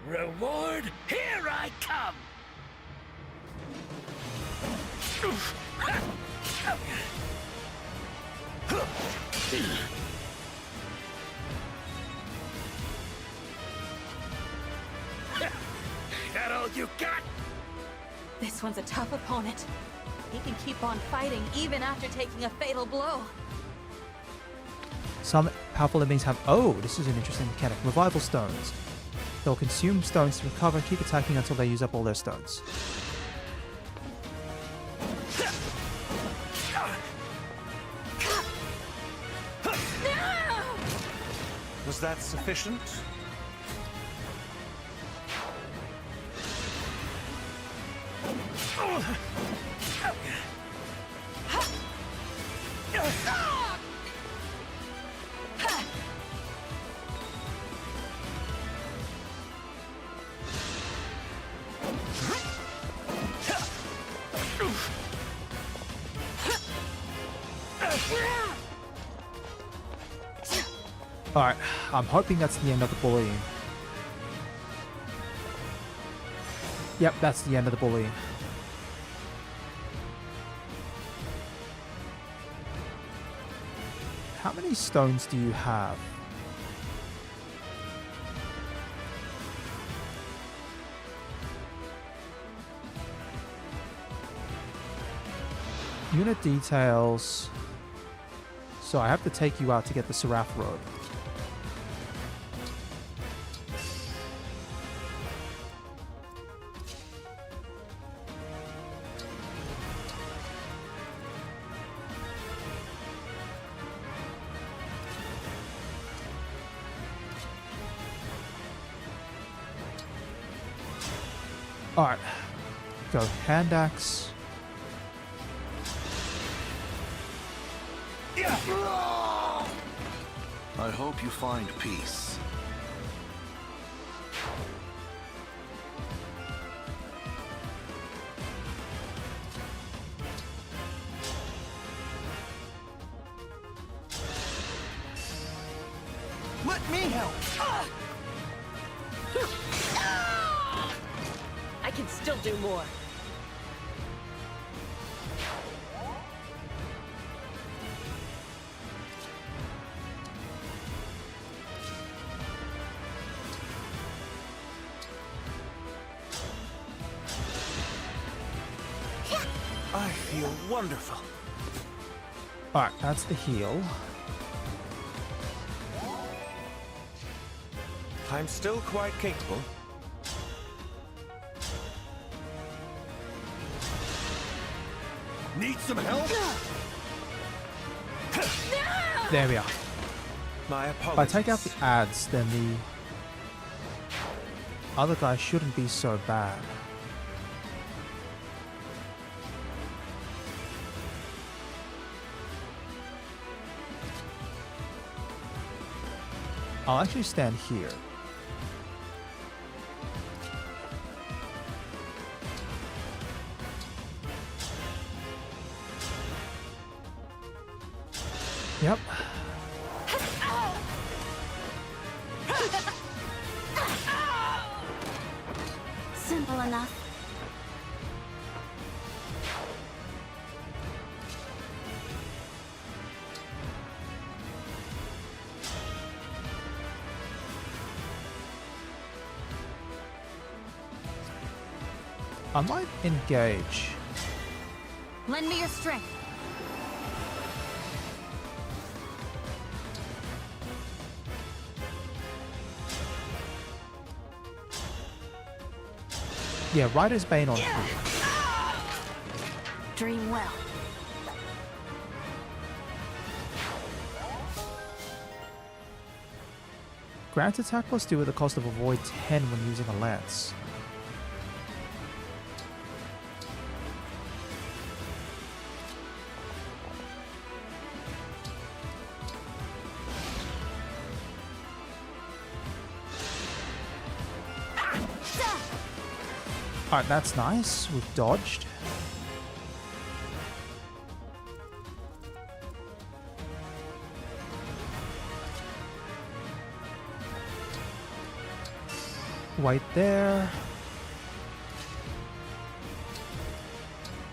Reward, here I come. That all you got? This one's a tough opponent. He can keep on fighting even after taking a fatal blow. Some powerful enemies have... Oh, this is an interesting mechanic. Revival stones. They'll consume stones to recover, keep attacking until they use up all their stones. Was that sufficient? Alright, I'm hoping that's the end of the bullying. Yep, that's the end of the bullying. How many stones do you have? Unit details. So I have to take you out to get the Seraph Robe. Alright, go hand axe. I hope you find peace. Let me help! I can still do more. I feel wonderful. Alright, that's the heal. I'm still quite capable. Need some help? There we are. My If I apologies. take out the ads, then the other guy shouldn't be so bad. I'll actually stand here. Yep. Simple enough. I might engage. Lend me your strength. Yeah, Rider's Bane on. Dream well. Grant attack plus 2 at the cost of avoid 10 when using a lance. Alright, that's nice. We've dodged. Wait there.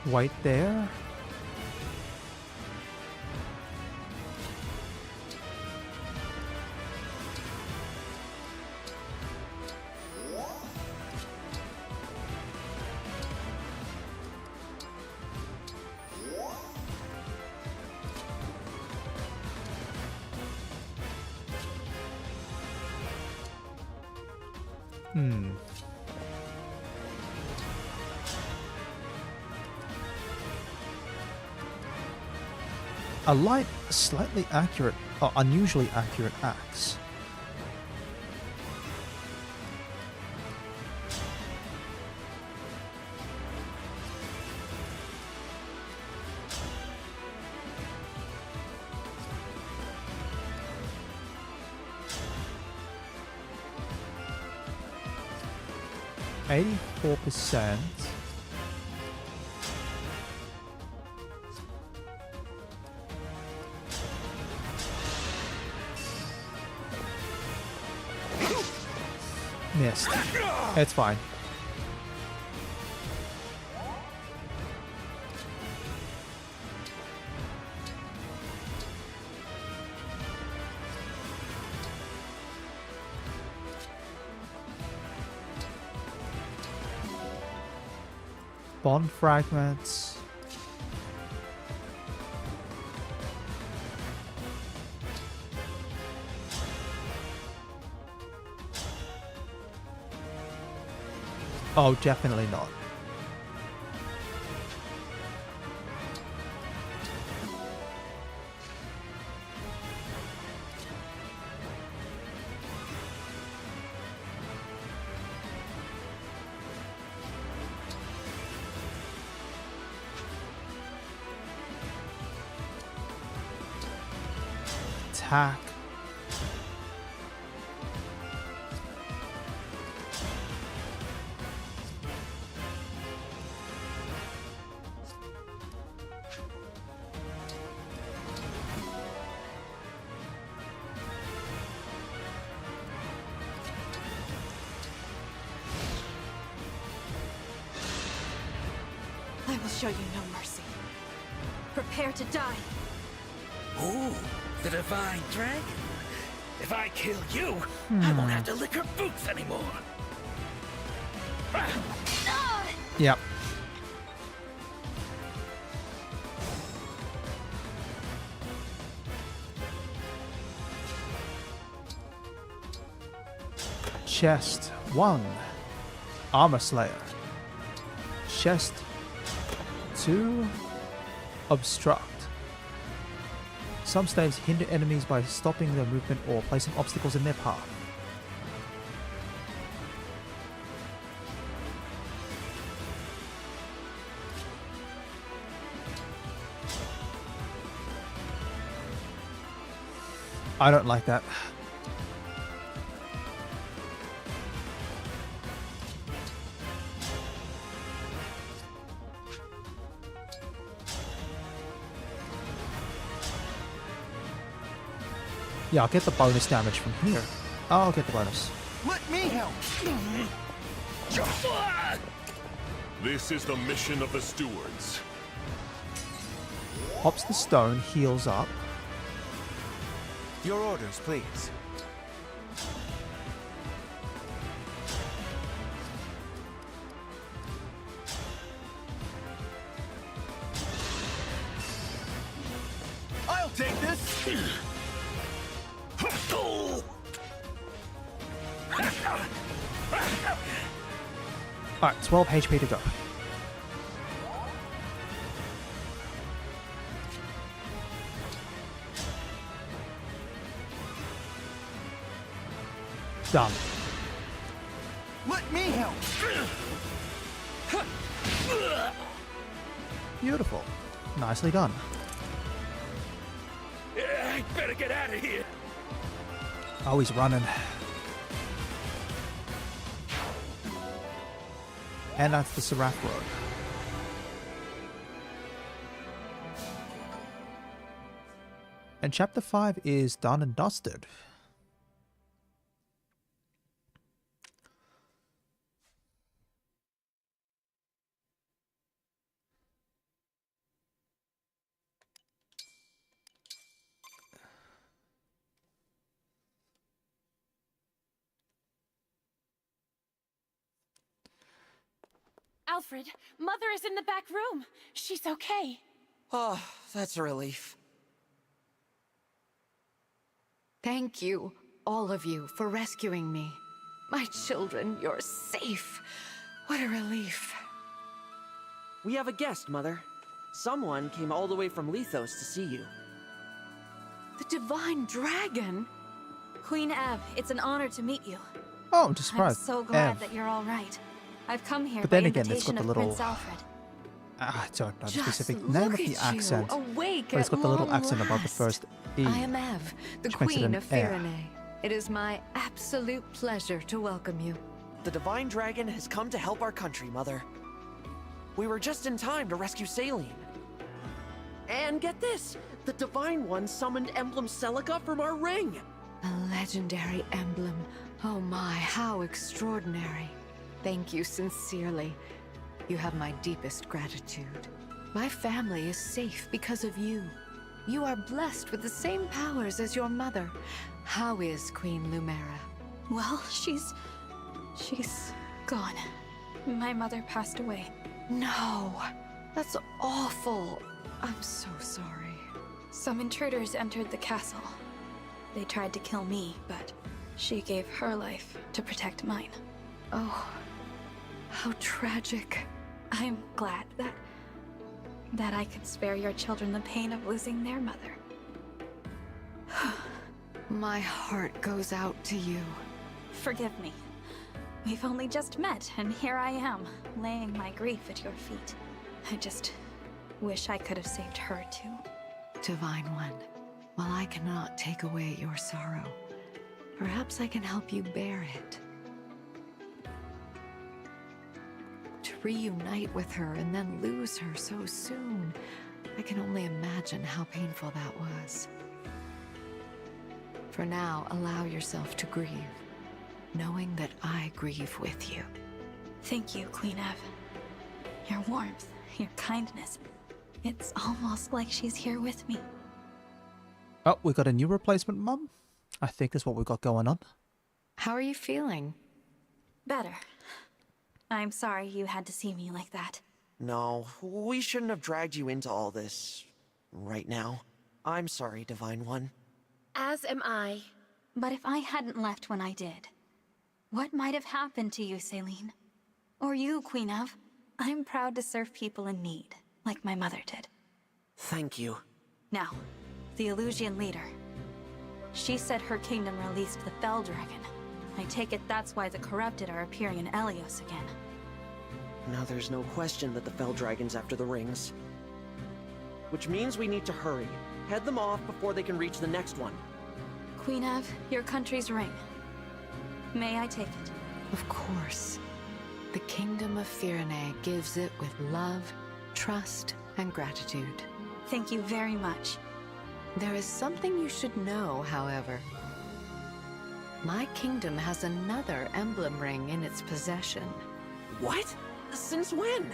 Wait there. A light, slightly accurate, or unusually accurate axe. 84%. Missed. It's fine. Bond fragments. Oh, definitely not. Attack. I will show you no mercy. Prepare to die. Ooh, the Divine Dragon. If I kill you, I won't have to lick her boots anymore. Yep. Chest 1. Armor Slayer. Chest 2. Obstruct. Some staves hinder enemies by stopping their movement or placing obstacles in their path. I don't like that. Yeah, I'll get the bonus damage from here. I'll get the bonus. Let me help. This is the mission of the stewards. Hops the stone, heals up. Your orders, please. I'll take this. Alright, 12 HP to go. Done. Let me help. Beautiful. Nicely done. Yeah, I better get out of here. Oh, he's running. And that's the Serac Road. And chapter 5 is done and dusted. Alfred, Mother is in the back room. She's okay. Oh, that's a relief. Thank you, all of you, for rescuing me. My children, you're safe. What a relief. We have a guest, Mother. Someone came all the way from Lethos to see you. The Divine Dragon? Queen Ev, it's an honor to meet you. Oh, I'm just surprised. I'm so glad Ev. that you're all right. I've come here But by then again, it's invitation got the of little... Prince Alfred. I don't know the Just specific name of look the at accent. you, awake But it's got at the little long accent above the last. first E. I am Ev, the which makes it Queen an of air. Firene. It is my absolute pleasure to welcome you. The Divine Dragon has come to help our country, Mother. We were just in time to rescue Saline. And get this! The Divine One summoned Emblem Celica from our ring! A legendary emblem. Oh my, how extraordinary. Thank you sincerely. You have my deepest gratitude. My family is safe because of you. You are blessed with the same powers as your mother. How is Queen Lumera? Well, she's gone. My mother passed away. No, that's awful. I'm so sorry. Some intruders entered the castle. They tried to kill me, but she gave her life to protect mine. Oh, how tragic. I'm glad that I could spare your children the pain of losing their mother. My heart goes out to you. Forgive me. We've only just met, and here I am, laying my grief at your feet. I just wish I could have saved her too. Divine One, while I cannot take away your sorrow, perhaps I can help you bear it. To reunite with her and then lose her so soon, I can only imagine how painful that was. For now, allow yourself to grieve, knowing that I grieve with you. Thank you, Queen Ev. Your warmth, your kindness. It's almost like she's here with me. Oh, we got a new replacement, Mum. I think that's what we've got going on. How are you feeling? Better. I'm sorry you had to see me like that. No, we shouldn't have dragged you into all this right now. I'm sorry, Divine One. As am I. But if I hadn't left when I did, what might have happened to you, Saline? Or you, Queen Ev? I'm proud to serve people in need, like my mother did. Thank you. Now, the Illusian leader. She said her kingdom released the Fell Dragon. I take it that's why the corrupted are appearing in Elios again. Now there's no question that the Fell Dragon's after the rings. Which means we need to hurry. Head them off before they can reach the next one. Queen Ev, your country's ring. May I take it? Of course. The Kingdom of Firene gives it with love, trust, and gratitude. Thank you very much. There is something you should know, however. My kingdom has another emblem ring in its possession. What? Since when?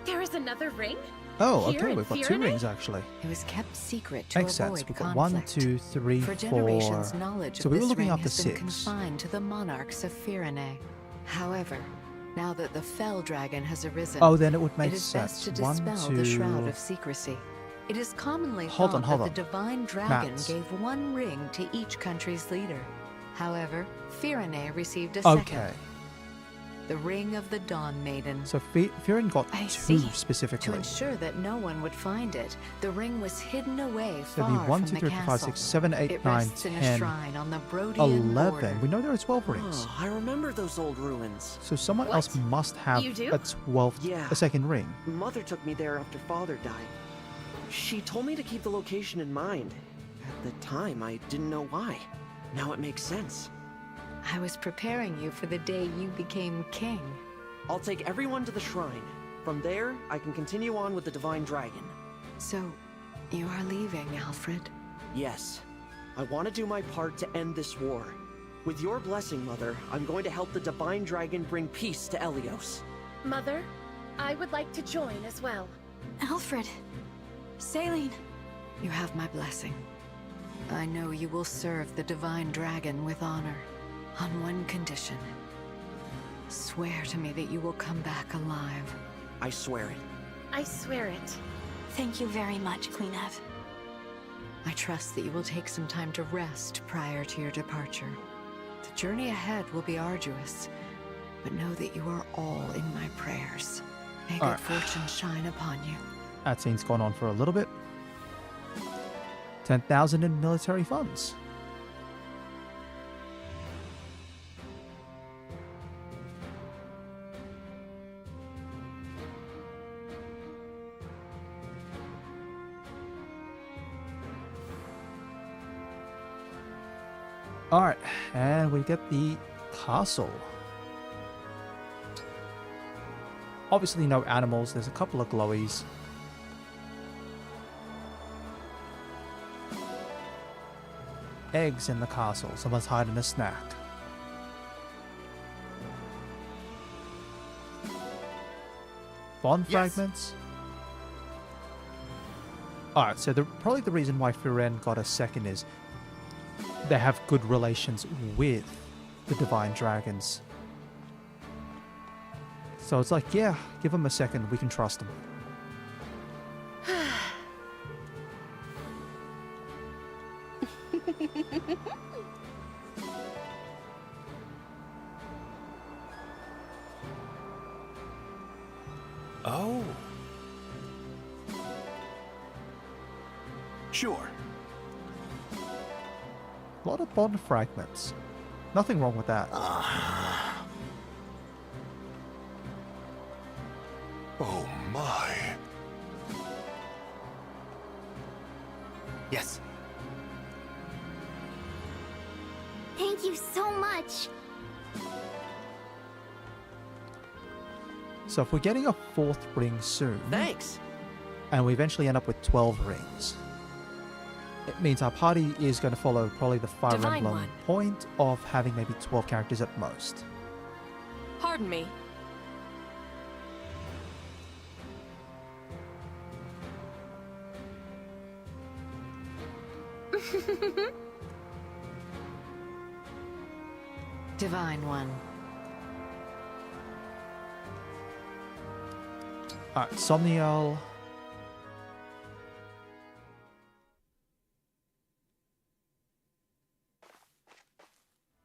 There is another ring? Oh, Here okay, in we've got two Firene? rings actually. It was kept secret to Makes sense. avoid We've got conflict. 1, 2, 3, For 4. generations, knowledge So of we were this looking ring after has been 6. confined to the monarchs of Firene. However, now that the Fell Dragon has arisen, Oh, then it would make it is sense. best to 1, dispel 2. the shroud of secrecy. It is commonly Hold thought on. that the Divine Dragon Matt. gave one ring to each country's leader. However, Firene received a Okay. second. The Ring of the Dawn Maiden. So Firen got I 2 see. To specifically. ensure that no one would find it, the ring was hidden away So it'd far be 1, from 2, the 3, 4, 5, castle. 6, 7, 8, It 9, rests in a 10, shrine on the Brodian 11. border. We know there are 12 rings. Oh, I remember those old ruins. So someone What? else must have You do? a 12th, Yeah. a second ring. Mother took me there after Father died. She told me to keep the location in mind. At the time, I didn't know why. Now it makes sense. I was preparing you for the day you became king. I'll take everyone to the shrine. From there, I can continue on with the Divine Dragon. So, you are leaving, Alfred? Yes. I want to do my part to end this war. With your blessing, Mother, I'm going to help the Divine Dragon bring peace to Elios. Mother, I would like to join as well. Alfred. Saline. You have my blessing. I know you will serve the Divine Dragon with honor. On one condition. Swear to me that you will come back alive. I swear it. I swear it. Thank you very much, Queen Ev. I trust that you will take some time to rest prior to your departure. The journey ahead will be arduous, but know that you are all in my prayers. May good fortune shine upon you. That scene's gone on for a little bit. 10,000 in military funds. Alright, and we get the castle. Obviously no animals. There's a couple of glowies. Eggs in the castle. Someone's hiding a snack. Bond fragments. Alright, so probably the reason why Firen got a second is they have good relations with the Divine Dragons. So it's like, yeah, give them a second, we can trust them. Oh. Sure. A lot of bond fragments. Nothing wrong with that. Oh my. Yes. Thank you so much. So if we're getting a 4th ring soon, Thanks. and we eventually end up with 12 rings, it means our party is going to follow probably the Fire Divine Emblem one. point of having maybe 12 characters at most. Pardon me. Divine One. Alright, Somniel.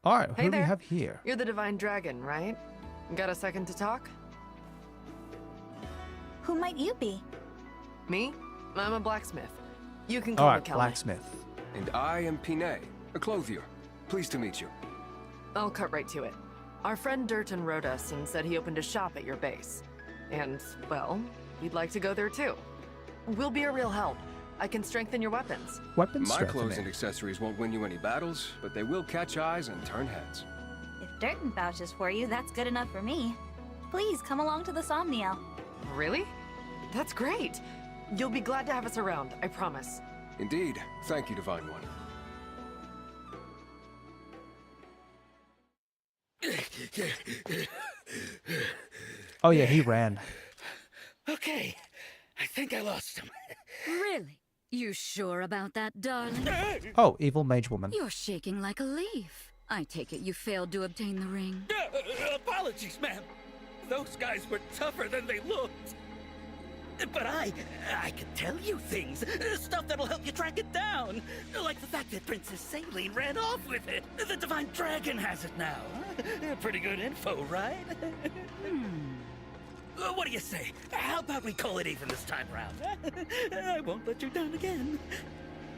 Alright, who Hey do we there. have here? You're the Divine Dragon, right? Got a second to talk? Who might you be? Me? I'm a blacksmith. You can call me Alright, Kelly. blacksmith. And I am Pinay, a clothier. Pleased to meet you. I'll cut right to it. Our friend Durton wrote us and said he opened a shop at your base. And, well, we'd like to go there too. We'll be a real help. I can strengthen your weapons. Weapon My clothes strengthening. and accessories won't win you any battles, but they will catch eyes and turn heads. If Durton vouches for you, that's good enough for me. Please come along to the Somniel. Really? That's great. You'll be glad to have us around, I promise. Indeed. Thank you, Divine One. Oh yeah, he ran. Okay, I think I lost him. Really? You sure about that, darling? Oh, evil mage woman. You're shaking like a leaf. I take it you failed to obtain the ring. Apologies, ma'am. Those guys were tougher than they looked. But I can tell you things. Stuff that'll help you track it down. Like the fact that Princess Saline ran off with it. The Divine Dragon has it now. Pretty good info, right? What do you say? How about we call it even this time round? I won't let you down again.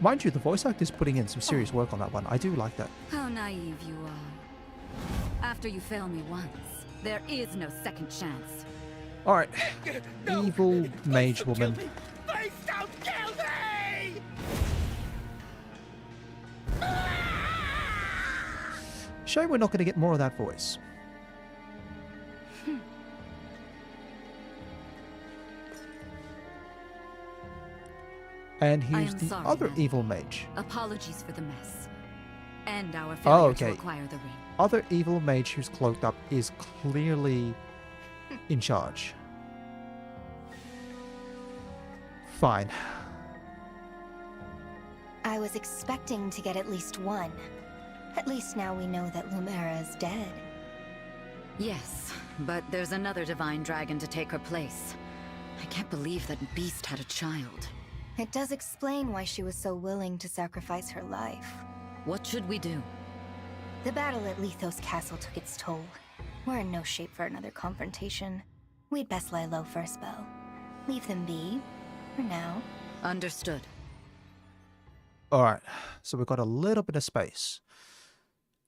Mind you, the voice actor's putting in some serious work on that one. I do like that. How naive you are. After you fail me once, there is no second chance. Alright. Evil mage woman. Please don't kill me! Shame we're not going to get more of that voice. And here's am the sorry, other ma'am. evil mage. Apologies for the mess. And our Oh, failure okay. to acquire the ring. Other evil mage who's cloaked up is clearly in charge. Fine. I was expecting to get at least one. At least now we know that Lumera is dead. Yes, but there's another divine dragon to take her place. I can't believe that beast had a child. It does explain why she was so willing to sacrifice her life. What should we do? The battle at Lethos Castle took its toll. We're in no shape for another confrontation. We'd best lie low for a spell. Leave them be, for now. Understood. Alright, so we've got a little bit of space.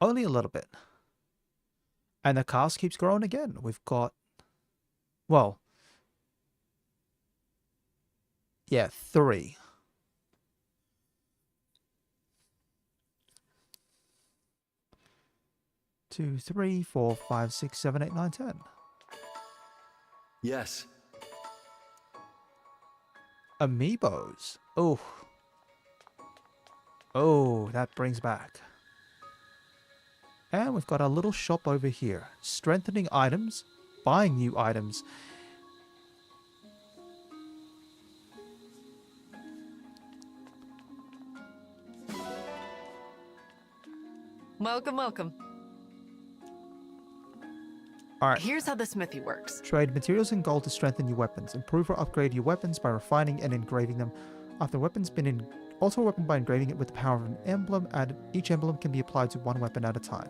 Only a little bit. And the cast keeps growing again. We've got... Well... Yeah, 3. Two, 3, 4, 5, 6, 7, 8, 9, 10. Yes. Amiibos. Oh. Oh, that brings back. And we've got our little shop over here. Strengthening items, buying new items. Welcome, welcome. Alright. Here's how the smithy works. Trade materials and gold to strengthen your weapons. Improve or upgrade your weapons by refining and engraving them. After a weapon's been alter a weapon by engraving it with the power of an emblem, and each emblem can be applied to one weapon at a time.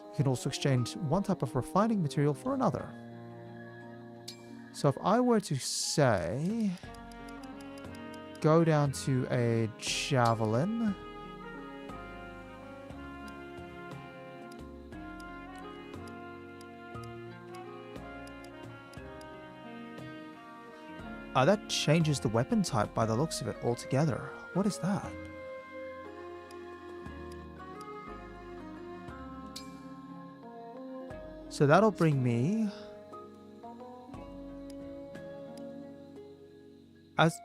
You can also exchange one type of refining material for another. So if I were to say, go down to a javelin. That changes the weapon type by the looks of it altogether. What is that? So that'll bring me...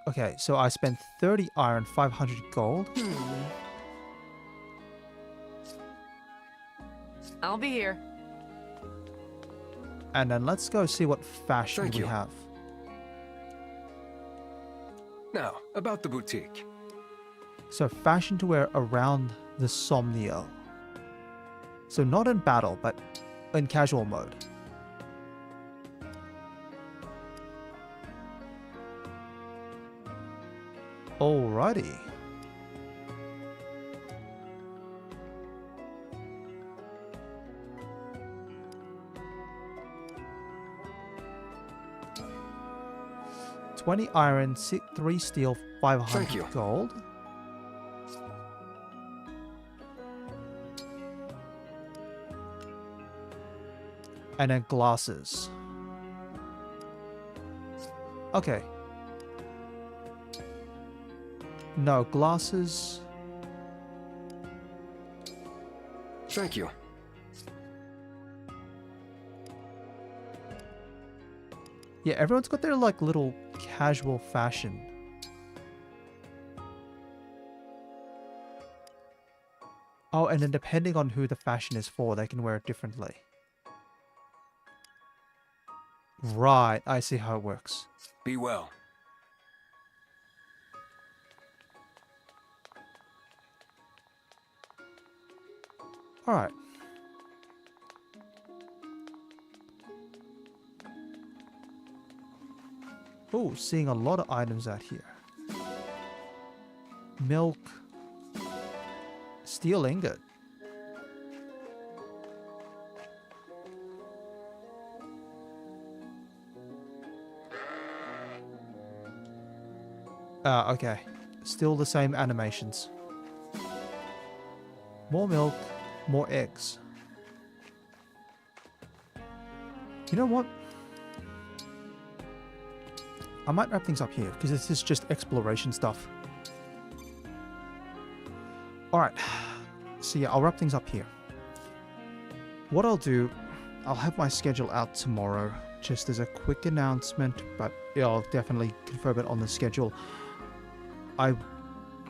Okay, so I spent 30 iron, 500 gold. I'll be here. And then let's go see what fashion we have. Now, about the boutique. So fashion to wear around the Somnio. So not in battle, but in casual mode. Alrighty. $20 iron, 3 steel, 500 gold. And then glasses. Okay. No, glasses. Thank you. Yeah, everyone's got their like little casual fashion. Oh, and then depending on who the fashion is for, they can wear it differently. Right, I see how it works. Be well. Alright. Oh, seeing a lot of items out here. Milk. Steel ingot. Okay. Still the same animations. More milk, more eggs. You know what? I might wrap things up here, because this is just exploration stuff. Alright. So yeah, I'll wrap things up here. What I'll do, I'll have my schedule out tomorrow, just as a quick announcement, but yeah, I'll definitely confirm it on the schedule.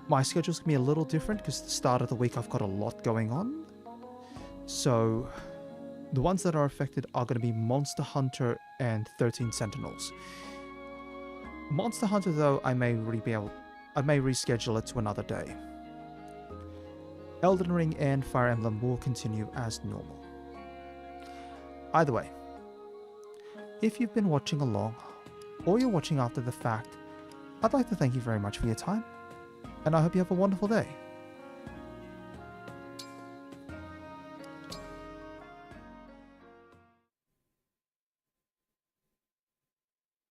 My schedule's going to be a little different, because at the start of the week I've got a lot going on. So, the ones that are affected are going to be Monster Hunter and 13 Sentinels. Monster Hunter, though, I may reschedule it to another day. Elden Ring and Fire Emblem will continue as normal. Either way, if you've been watching along, or you're watching after the fact, I'd like to thank you very much for your time, and I hope you have a wonderful day.